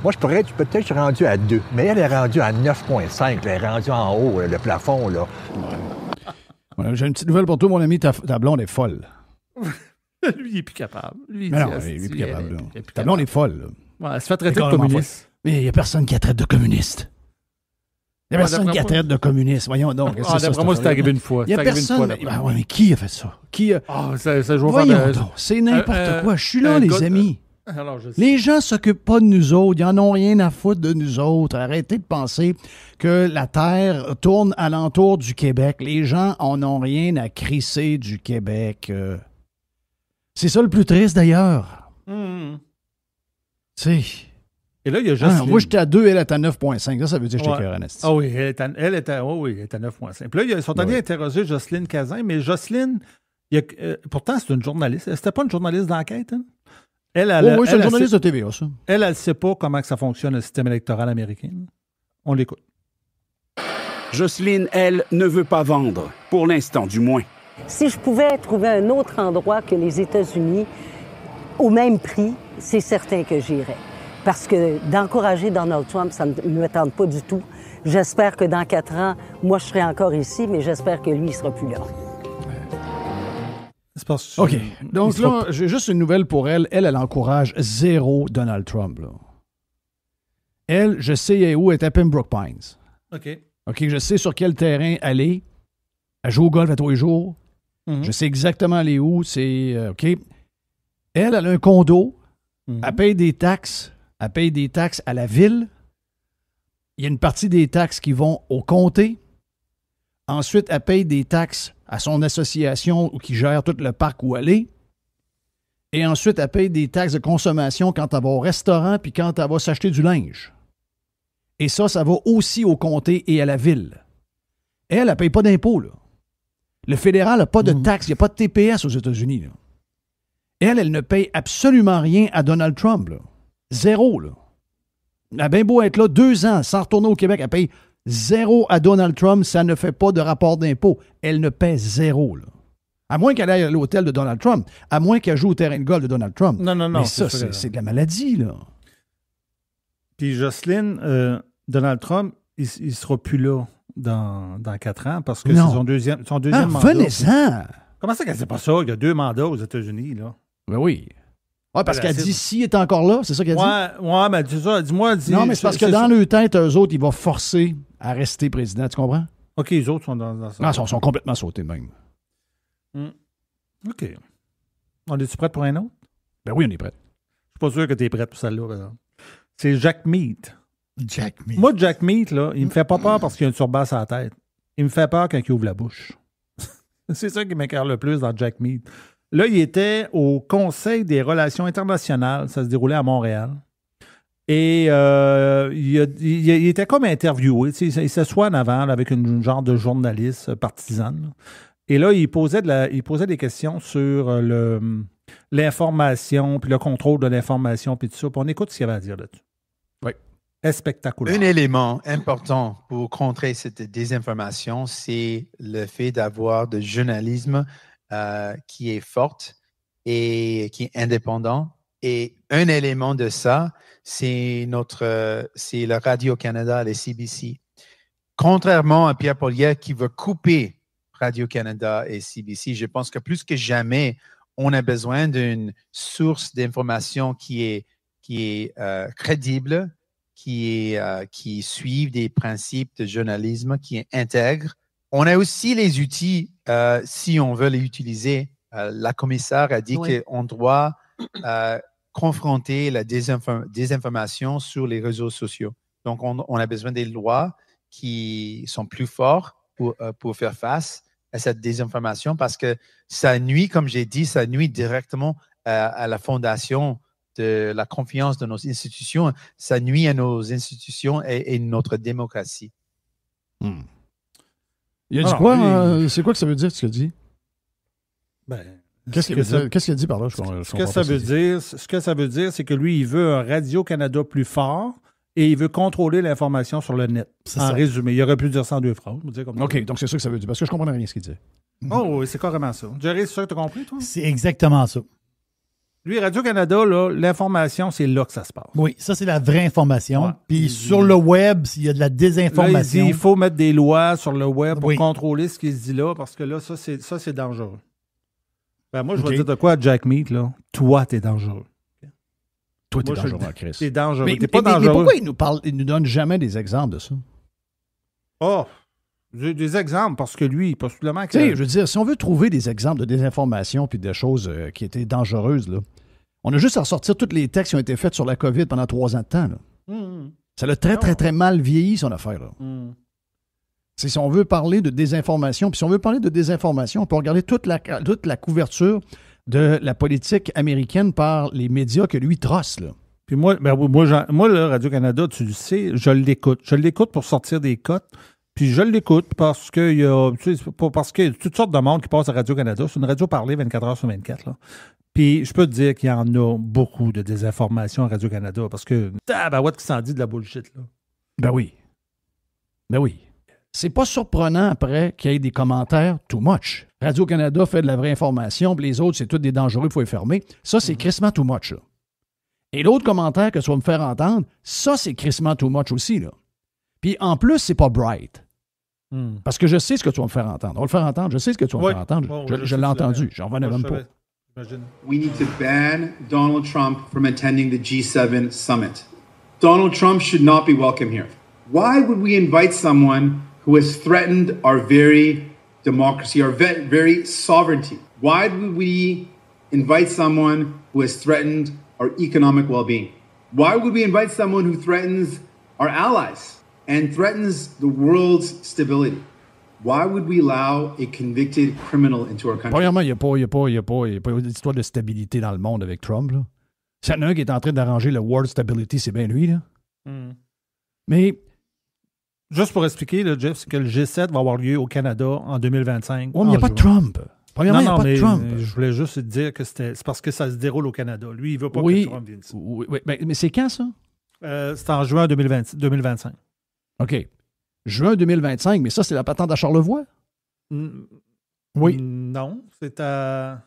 moi, peut-être je suis rendu à 2. Mais elle est rendue à 9,5. Elle est rendue en haut, le plafond, là. Voilà, j'ai une petite nouvelle pour toi, mon ami. Ta blonde est folle. Lui, il est plus capable. Lui, il est plus capable. Ta blonde est folle. Là. Ouais, elle se fait traiter de communiste. Mais il n'y a personne qui la traite de communiste. Il n'y a personne qui la traite de communiste. Voyons donc. D'après moi, c'est arrivé une fois. Il n'y a personne. Mais qui a fait ça? Voyons donc. C'est n'importe quoi. Je suis là, les amis. Alors, les gens ne s'occupent pas de nous autres. Ils n'en ont rien à foutre de nous autres. Arrêtez de penser que la Terre tourne alentour du Québec. Les gens en ont rien à crisser du Québec. C'est ça le plus triste, d'ailleurs. Tu sais, Et là, il y a Jocelyne. Moi, j'étais à 2, elle est à 9,5. Ça veut dire que j'étais cœur Ah oui, elle est à 9,5. Puis là, ils sont allés interroger Jocelyne Cazin, mais Jocelyne, pourtant, c'est une journaliste. C'était pas une journaliste d'enquête, hein? Oui, c'est une journaliste de TVA, ça. Elle ne sait pas comment que ça fonctionne, le système électoral américain. On l'écoute. Jocelyne, elle, ne veut pas vendre, pour l'instant du moins. Si je pouvais trouver un autre endroit que les États-Unis, au même prix, c'est certain que j'irais. Parce que d'encourager Donald Trump, ça ne me tente pas du tout. J'espère que dans 4 ans, moi, je serai encore ici, mais j'espère que lui, il ne sera plus là. OK. Donc là, j'ai juste une nouvelle pour elle. Elle encourage zéro Donald Trump. Là. Elle, je sais où elle est à Pembroke Pines. OK, je sais sur quel terrain elle est. Elle joue au golf à tous les jours. Je sais exactement elle est où. C'est OK. Elle a un condo. Elle paye des taxes. Elle paye des taxes à la ville. Il y a une partie des taxes qui vont au comté. Ensuite, elle paye des taxes à son association qui gère tout le parc où elle est. Et ensuite, elle paye des taxes de consommation quand elle va au restaurant puis quand elle va s'acheter du linge. Et ça va aussi au comté et à la ville. Elle ne paye pas d'impôts, là. Le fédéral n'a pas de taxes, il n'y a pas de TPS aux États-Unis, là. Elle ne paye absolument rien à Donald Trump, là. Zéro, là. Elle a bien beau être là 2 ans sans retourner au Québec, elle paye zéro à Donald Trump, ça ne fait pas de rapport d'impôt. Elle ne paie zéro, là. À moins qu'elle aille à l'hôtel de Donald Trump, à moins qu'elle joue au terrain de golf de Donald Trump. Non. Mais ça, c'est de la maladie, là. Puis Jocelyne, Donald Trump, il ne sera plus là dans 4 ans parce que c'est son deuxième mandat. Venez-en! Comment ça qu'elle ne sait pas ça? Il y a 2 mandats aux États-Unis, là. Ben oui. Oui, parce qu'elle dit s'il est encore là, c'est ça qu'elle dit? Ouais, mais dis ça, dis-moi. Non, mais c'est parce que dans leur tête, eux autres, ils vont forcer à rester président, tu comprends? OK, les autres sont dans ça. Non, ils sont complètement sautés de même. OK. On est-tu prêt pour un autre? Ben oui, on est prêt. Je suis pas sûr que tu es prêt pour celle-là, par exemple. C'est Jack Meat. Jack Meat. Moi, Jack Meat, là, il me fait pas peur parce qu'il a une turban à la tête. Il me fait peur quand il ouvre la bouche. C'est ça qui m'écœure le plus dans Jack Meat. Là, il était au Conseil des relations internationales. Ça se déroulait à Montréal. Et il était comme interviewé. Il s'assoit en avant là, avec une genre de journaliste partisane. Là. Et là, il posait des questions sur l'information, puis le contrôle de l'information, puis tout ça. Puis on écoute ce qu'il avait à dire là-dessus. Oui. C'est spectaculaire. Un élément important pour contrer cette désinformation, c'est le fait d'avoir de journalisme qui est forte et qui est indépendant. Et un élément de ça, c'est le Radio-Canada, les CBC. Contrairement à Pierre Poilievre qui veut couper Radio-Canada et CBC, je pense que plus que jamais, on a besoin d'une source d'information qui est crédible, qui suit des principes de journalisme, qui est intègre. On a aussi les outils, si on veut les utiliser. La commissaire a dit qu'on doit confronter la désinformation sur les réseaux sociaux. Donc, on a besoin des lois qui sont plus fortes pour faire face à cette désinformation parce que ça nuit, comme j'ai dit, ça nuit directement à la fondation de la confiance de nos institutions. Ça nuit à nos institutions et notre démocratie. Il a dit quoi? C'est quoi que ça veut dire, ce qu'il a dit? Qu'est-ce qu'il a dit par là? Ce que ça veut dire, c'est que lui, il veut un Radio-Canada plus fort et il veut contrôler l'information sur le net. En résumé, il aurait pu dire ça en 2 phrases. OK, donc c'est ça que ça veut dire, parce que je ne comprenais rien ce qu'il disait. Oh oui, c'est carrément ça. Jerry, c'est ça que tu as compris, toi? C'est exactement ça. Lui, Radio-Canada, là, l'information, c'est là que ça se passe. Oui, ça, c'est la vraie information. Puis sur le web, s'il y a de la désinformation... Là, il dit, il faut mettre des lois sur le web pour contrôler ce qui se dit là, parce que là, ça, c'est dangereux. Ben, moi, je vais dire de quoi à Jack Meat, là? Toi, t'es dangereux. Toi, t'es dangereux, Chris. T'es dangereux. Mais, t'es pas dangereux. Mais pourquoi il nous donne jamais des exemples de ça? Oh! Des exemples, parce que lui, possiblement... Tu sais, je veux dire, si on veut trouver des exemples de désinformation puis de choses qui étaient dangereuses, là, on a juste à ressortir tous les textes qui ont été faits sur la COVID pendant 3 ans de temps. Là. Ça a très mal vieilli, son affaire. Là. Si on veut parler de désinformation, puis si on veut parler de désinformation, on peut regarder toute la couverture de la politique américaine par les médias que lui trosse. Là. Puis moi, là, Radio-Canada, tu le sais, je l'écoute. Je l'écoute pour sortir des cotes. Puis je l'écoute parce qu'il y a toutes sortes de monde qui passe à Radio-Canada. C'est une radio parlée 24 heures sur 24. Là. Puis je peux te dire qu'il y en a beaucoup de désinformation à Radio-Canada parce que tabarouette qui s'en dit de la bullshit. Là. Ben oui. C'est pas surprenant après qu'il y ait des commentaires too much. Radio-Canada fait de la vraie information, puis les autres, c'est tout des dangereux, il faut les fermer. Ça, c'est crissement too much. Là. Et l'autre commentaire que tu vas me faire entendre, ça, c'est crissement too much aussi. Là. Puis en plus, c'est pas bright. Parce que je sais ce que tu vas me faire entendre. On va le faire entendre. Je sais ce que tu vas me faire entendre. Je l'ai entendu. J'en revenais même pas. We need to ban Donald Trump from attending the G7 summit. Donald Trump should not be welcome here. Why would we invite someone who has threatened our very democracy, our very sovereignty? Why would we invite someone who has threatened our economic well-being? Why would we invite someone who threatens our allies and threatens the world's stability? Why would we allow a convicted criminal into our country? Premièrement, il n'y a pas d'histoire de stabilité dans le monde avec Trump. Là. S'il y en a un qui est en train d'arranger le world stability, c'est bien lui. Là. Mais... Juste pour expliquer, là, Jeff, c'est que le G7 va avoir lieu au Canada en 2025. Oui, mais il n'y a pas de Trump. Premièrement, il n'y a pas de Trump. Je voulais juste te dire que c'est parce que ça se déroule au Canada. Lui, il ne veut pas que Trump vienne ici. Oui, mais c'est quand, ça? C'est en juin 2025. OK. Juin 2025, mais ça, c'est la patente à Charlevoix? Oui. Non, c'est à...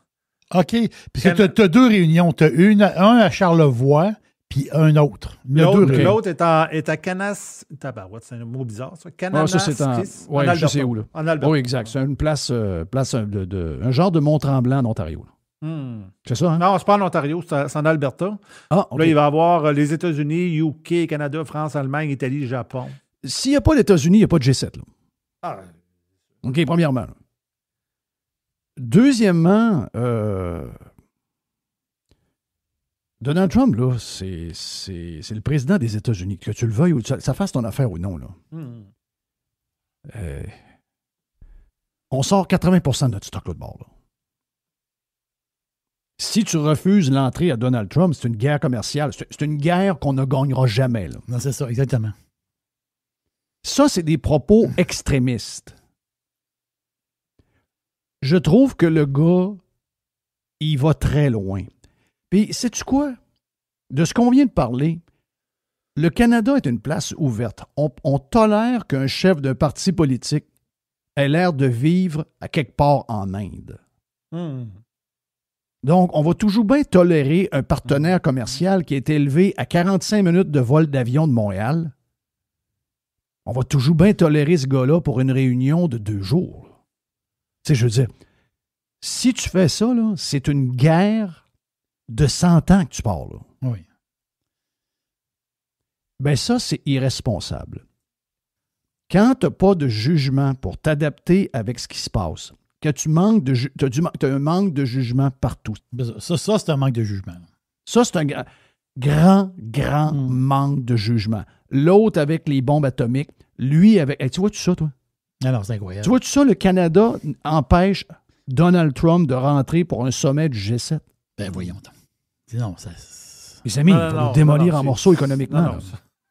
OK. Puis tu as deux réunions. Tu as un à Charlevoix, puis un autre. L'autre est à Canas... C'est un mot bizarre, ça. Kananaskis. Oui, je sais où, là. En Alberta. Oui, exact. C'est une place un genre de Mont-Tremblant en Ontario. C'est ça, hein? Non, c'est pas en Ontario, c'est en Alberta. Ah, okay. Là, il va y avoir les États-Unis, UK, Canada, France, Allemagne, Italie, Japon. S'il n'y a pas les États-Unis, il n'y a pas de G7. Là. Ah. OK, premièrement. Là. Deuxièmement, Donald Trump, là, c'est le président des États-Unis. Que tu le veuilles ou que ça fasse ton affaire ou non. Là. On sort 80% de notre stock là de bord. Là. Si tu refuses l'entrée à Donald Trump, c'est une guerre commerciale. C'est une guerre qu'on ne gagnera jamais. Là. Non, c'est ça, exactement. Ça, c'est des propos extrémistes. Je trouve que le gars, il va très loin. Puis, sais-tu quoi? De ce qu'on vient de parler, le Canada est une place ouverte. On tolère qu'un chef d'un parti politique ait l'air de vivre à quelque part en Inde. Donc, on va toujours bien tolérer un partenaire commercial qui est élevé à 45 minutes de vol d'avion de Montréal. On va toujours bien tolérer ce gars-là pour une réunion de 2 jours. Tu sais, je veux dire, si tu fais ça, là, c'est une guerre de 100 ans que tu pars. Là. Oui. Ben ça, c'est irresponsable. Quand tu n'as pas de jugement pour t'adapter avec ce qui se passe, que tu manques de tu as un manque de jugement partout. Ça c'est un manque de jugement. Ça, c'est un grand manque de jugement. L'autre avec les bombes atomiques, lui avec... Hey, tu vois tout ça, toi? Alors, c'est incroyable. Tu vois tout ça, le Canada empêche Donald Trump de rentrer pour un sommet du G7? Ben voyons. Non, ça... Mes amis, il va nous démolir en morceaux économiquement.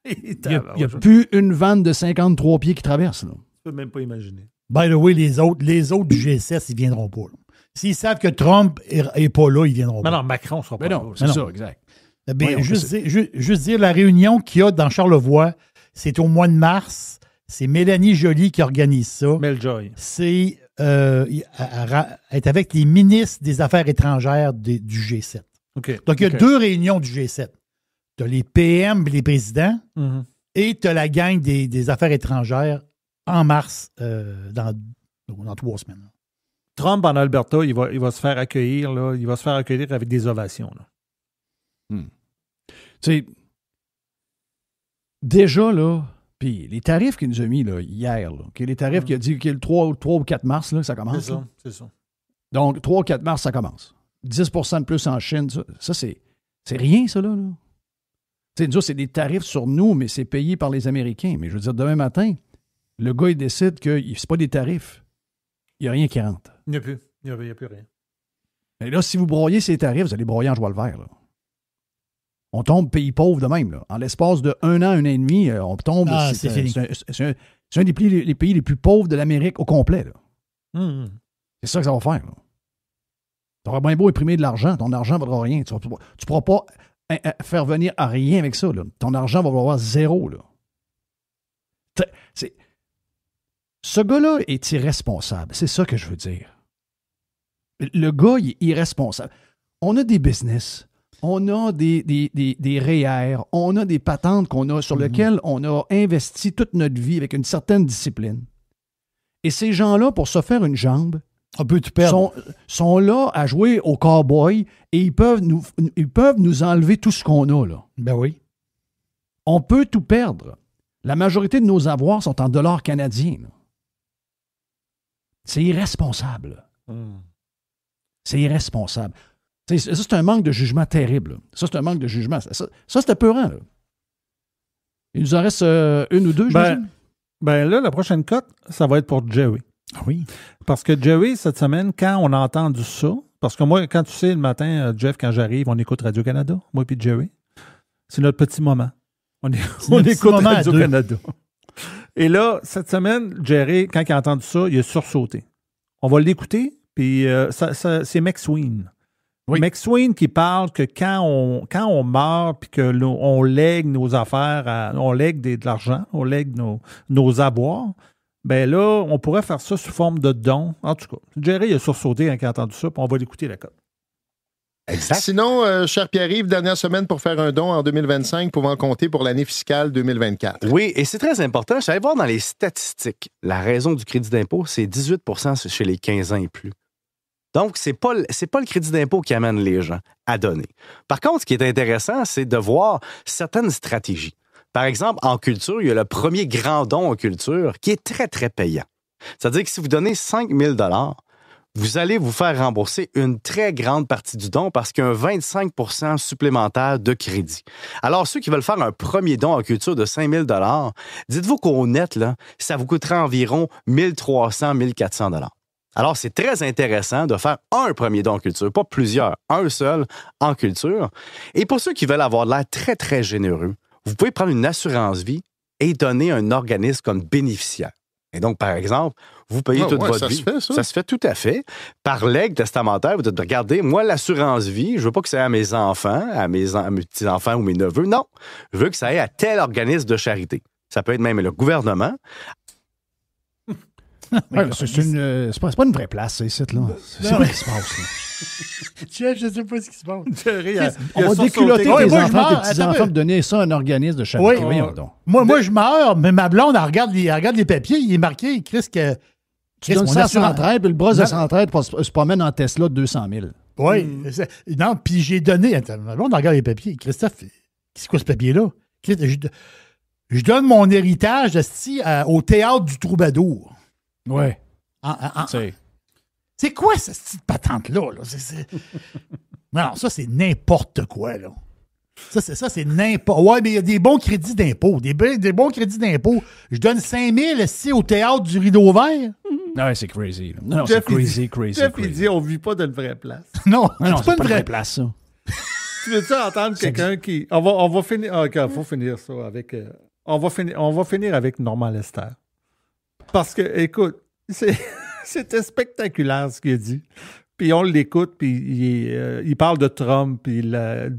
Il n'y a plus une vanne de 53 pieds qui traverse. Là. Tu peux même pas imaginer. By the way, les autres du G7, ils ne viendront pas. Là. S'ils savent que Trump n'est pas là, ils ne viendront pas. Non, Macron ne sera pas là. C'est ça, exact. Ben, juste dire, la réunion qu'il y a dans Charlevoix, c'est au mois de mars. C'est Mélanie Joly qui organise ça. Meljoy. C'est être avec les ministres des Affaires étrangères du G7. Okay. Donc, il y a 2 réunions du G7. Tu as les PM et les présidents et tu as la gang des Affaires étrangères en mars, dans 3 semaines. Là. Trump, en Alberta, il va se faire accueillir. Là, il va se faire accueillir avec des ovations. Là. Tu sais, déjà, là, puis les tarifs qu'il nous a mis là, hier, là, les tarifs qu'il a dit que le 3 ou 4 mars, là, ça commence. C'est ça. Donc, 3 ou 4 mars, ça commence. 10 % de plus en Chine, ça c'est rien, ça, là. Tu sais, nous, c'est des tarifs sur nous, mais c'est payé par les Américains. Mais je veux dire, demain matin, le gars, il décide que c'est pas des tarifs. Il n'y a rien qui rentre. Il n'y a plus. Il n'y a plus rien. Mais là, si vous broyez ces tarifs, vous allez broyer en joie le vert, là. On tombe pays pauvre de même. Là. En l'espace de 1 an et demi, on tombe. C'est fini. C'est un des les pays les plus pauvres de l'Amérique au complet. Là. C'est ça que ça va faire. Tu auras bien beau imprimer de l'argent, ton argent ne vaudra rien. Tu ne pourras pas faire venir à rien avec ça. Là. Ton argent va valoir zéro. Là. Ce gars-là est irresponsable. C'est ça que je veux dire. Le gars, il est irresponsable. On a des business. On a des REER, on a des patentes sur lesquelles on a investi toute notre vie avec une certaine discipline. Et ces gens-là, pour se faire une jambe, sont là à jouer au cowboy et ils peuvent nous enlever tout ce qu'on a. Là. Ben oui. On peut tout perdre. La majorité de nos avoirs sont en dollars canadiens. Là. C'est irresponsable. C'est irresponsable. Ça, c'est un manque de jugement terrible. Là. Ça, c'est un manque de jugement. Ça c'est épeurant. Là. Il nous en reste une ou deux, j'imagine? Ben là, la prochaine cote, ça va être pour Jerry. Ah oui? Parce que Jerry, cette semaine, quand on a entendu ça, parce que moi, quand tu sais, le matin, Jeff, quand j'arrive, on écoute Radio-Canada, moi et Jerry. C'est notre petit moment. On écoute Radio-Canada. Et là, cette semaine, Jerry, quand il a entendu ça, il a sursauté. On va l'écouter, puis c'est McSween. Oui. McSween qui parle que quand on meurt puis qu'on lègue nos affaires, on lègue de l'argent, on lègue nos avoirs, ben là, on pourrait faire ça sous forme de don. En tout cas, Jerry a sursauté quand il a entendu ça, puis on va l'écouter la cote. Exact. Sinon, cher Pierre-Yves, dernière semaine pour faire un don en 2025, pouvant compter pour l'année fiscale 2024. Oui, et c'est très important. J'allais voir dans les statistiques. La raison du crédit d'impôt, c'est 18 % chez les 15 ans et plus. Donc, c'est pas le crédit d'impôt qui amène les gens à donner. Par contre, ce qui est intéressant, c'est de voir certaines stratégies. Par exemple, en culture, il y a le premier grand don en culture qui est très, très payant. C'est-à-dire que si vous donnez 5 000 $, vous allez vous faire rembourser une très grande partie du don parce qu'il y a un 25 % supplémentaire de crédit. Alors, ceux qui veulent faire un premier don en culture de 5 000 $, dites-vous qu'au net, là, ça vous coûterait environ 1 300 1 400 $. Alors, c'est très intéressant de faire un premier don en culture, pas plusieurs, un seul en culture. Et pour ceux qui veulent avoir l'air très, très généreux, vous pouvez prendre une assurance vie et donner un organisme comme bénéficiaire. Et donc, par exemple, vous payez toute votre vie. Ça se fait tout à fait. Par legs testamentaire, vous dites, regardez, moi, l'assurance vie, je veux pas que ça aille à mes enfants, à mes petits-enfants ou mes neveux. Non, je veux que ça aille à tel organisme de charité. Ça peut être même le gouvernement. Ouais, c'est pas une vraie place, ça, ici, là. C'est pas ce qui se passe, là. Jeff, je sais pas ce qui se passe. On va déculotter tes enfants, tes petits-enfants, pour donner ça à un organisme de charité. Oui, moi, je meurs, mais ma blonde, elle regarde les papiers, il est marqué, Chris, que... Tu donnes ça à Centraide, puis le bras de Centraide se promène en Tesla de 200 000. Oui. Non, puis j'ai donné... Attends, ma blonde, regarde les papiers. Christophe, c'est quoi ce papier-là? Je donne mon héritage au théâtre du Troubadour. Oui. C'est quoi cette petite patente-là? Là? Non, ça, c'est n'importe quoi, là. Ça, c'est n'importe... Ouais, mais il y a des bons crédits d'impôt. Des bons crédits d'impôt. Je donne 5 000 ici au théâtre du Rideau Vert. Non, c'est crazy. Non, c'est crazy. Jeff, il dit, on vit pas d'une vraie place. Non, c'est pas une vraie place, ça. Tu veux-tu entendre quelqu'un qui... On va finir... OK, il faut finir ça avec... On va finir avec Normand Lester. Parce que, écoute, c'était spectaculaire ce qu'il a dit. Puis on l'écoute, puis il parle de Trump, puis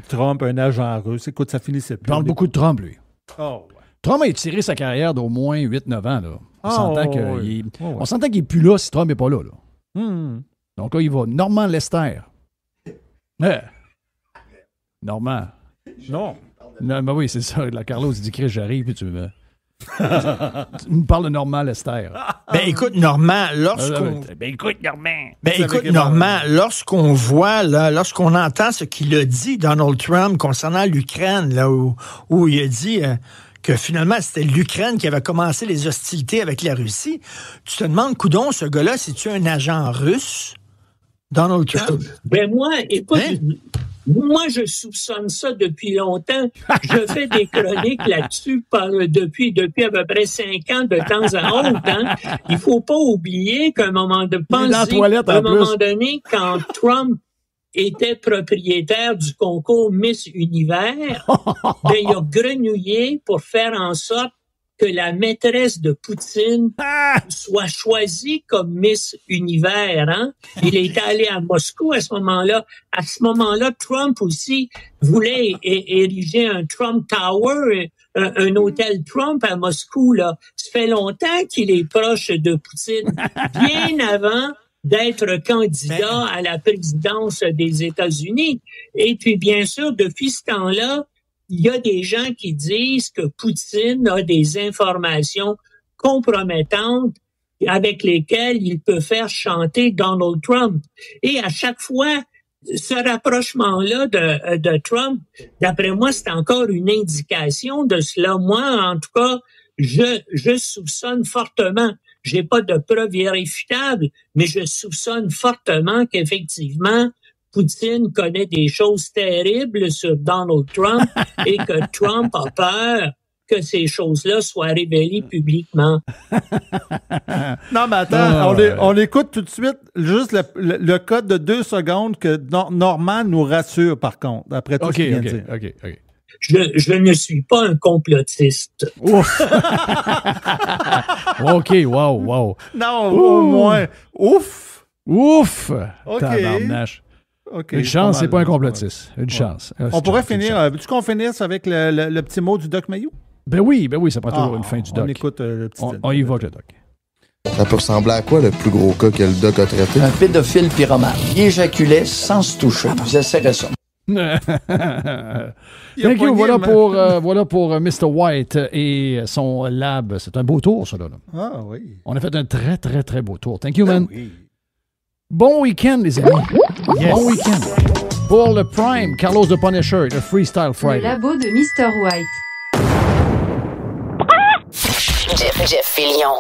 Trump, un agent russe. Écoute, ça finissait plus. Il parle beaucoup de Trump, lui. Oh, ouais. Trump a étiré sa carrière d'au moins 8-9 ans. Là. On s'entend qu'il n'est plus là si Trump n'est pas là. Donc là, il va. Normand Lester. Normand. Non. Ben oui, c'est ça. La Carlos dit, Chris, j'arrive, puis tu me... Tu me parles de Normand Lester. Ben écoute, Normand, lorsqu'on voit, là, lorsqu'on entend ce qu'il a dit, Donald Trump, concernant l'Ukraine, là, où il a dit que finalement, c'était l'Ukraine qui avait commencé les hostilités avec la Russie, tu te demandes, coudonc, ce gars-là, c'est-tu un agent russe? Donald Trump? Ben moi, écoute... Moi, je soupçonne ça depuis longtemps. Je fais des chroniques là-dessus depuis à peu près 5 ans, de temps à autre. Il faut pas oublier qu'à un moment donné, quand Trump était propriétaire du concours Miss Univers, ben, il a grenouillé pour faire en sorte que la maîtresse de Poutine soit choisie comme Miss Univers. Hein? Il est allé à Moscou à ce moment-là. À ce moment-là, Trump aussi voulait ériger un Trump Tower, un hôtel Trump à Moscou. Là. Ça fait longtemps qu'il est proche de Poutine, bien avant d'être candidat à la présidence des États-Unis. Et puis, bien sûr, depuis ce temps-là, il y a des gens qui disent que Poutine a des informations compromettantes avec lesquelles il peut faire chanter Donald Trump. Et à chaque fois, ce rapprochement-là de Trump, d'après moi, c'est encore une indication de cela. Moi, en tout cas, je soupçonne fortement, j'ai pas de preuves irréfutables, mais je soupçonne fortement qu'effectivement, Poutine connaît des choses terribles sur Donald Trump et que Trump a peur que ces choses-là soient révélées publiquement. Non, mais attends, on écoute tout de suite juste le code de 2 secondes que Normand nous rassure, par contre, après tout ce qu'il vient de dire. OK. Je ne suis pas un complotiste. Ouf! OK, wow. Non, au moins. Ouf! OK. Tabarnache. Okay, une chance, c'est pas un complotiste. Une chance. On pourrait finir. Veux-tu qu'on finisse avec le petit mot du Doc Mayou? Ben oui, ça prend toujours une fin du Doc. On écoute le petit. On y va avec le Doc. Ça peut ressembler à quoi le plus gros cas que le Doc a traité? Un pédophile pyromane. Il éjaculait sans se toucher. Il faisait serrer ça. Thank you. Voilà pour Mr. White et son lab. C'est un beau tour, ça, là. Ah oui. On a fait un très, très, très beau tour. Thank you, man. Oui. Bon week-end, les amis. Yes. Bon week-end. Pour le Prime, Carlos the Punisher, le Freestyle Friday. Le labo de Mr. White. Jeff Fillion.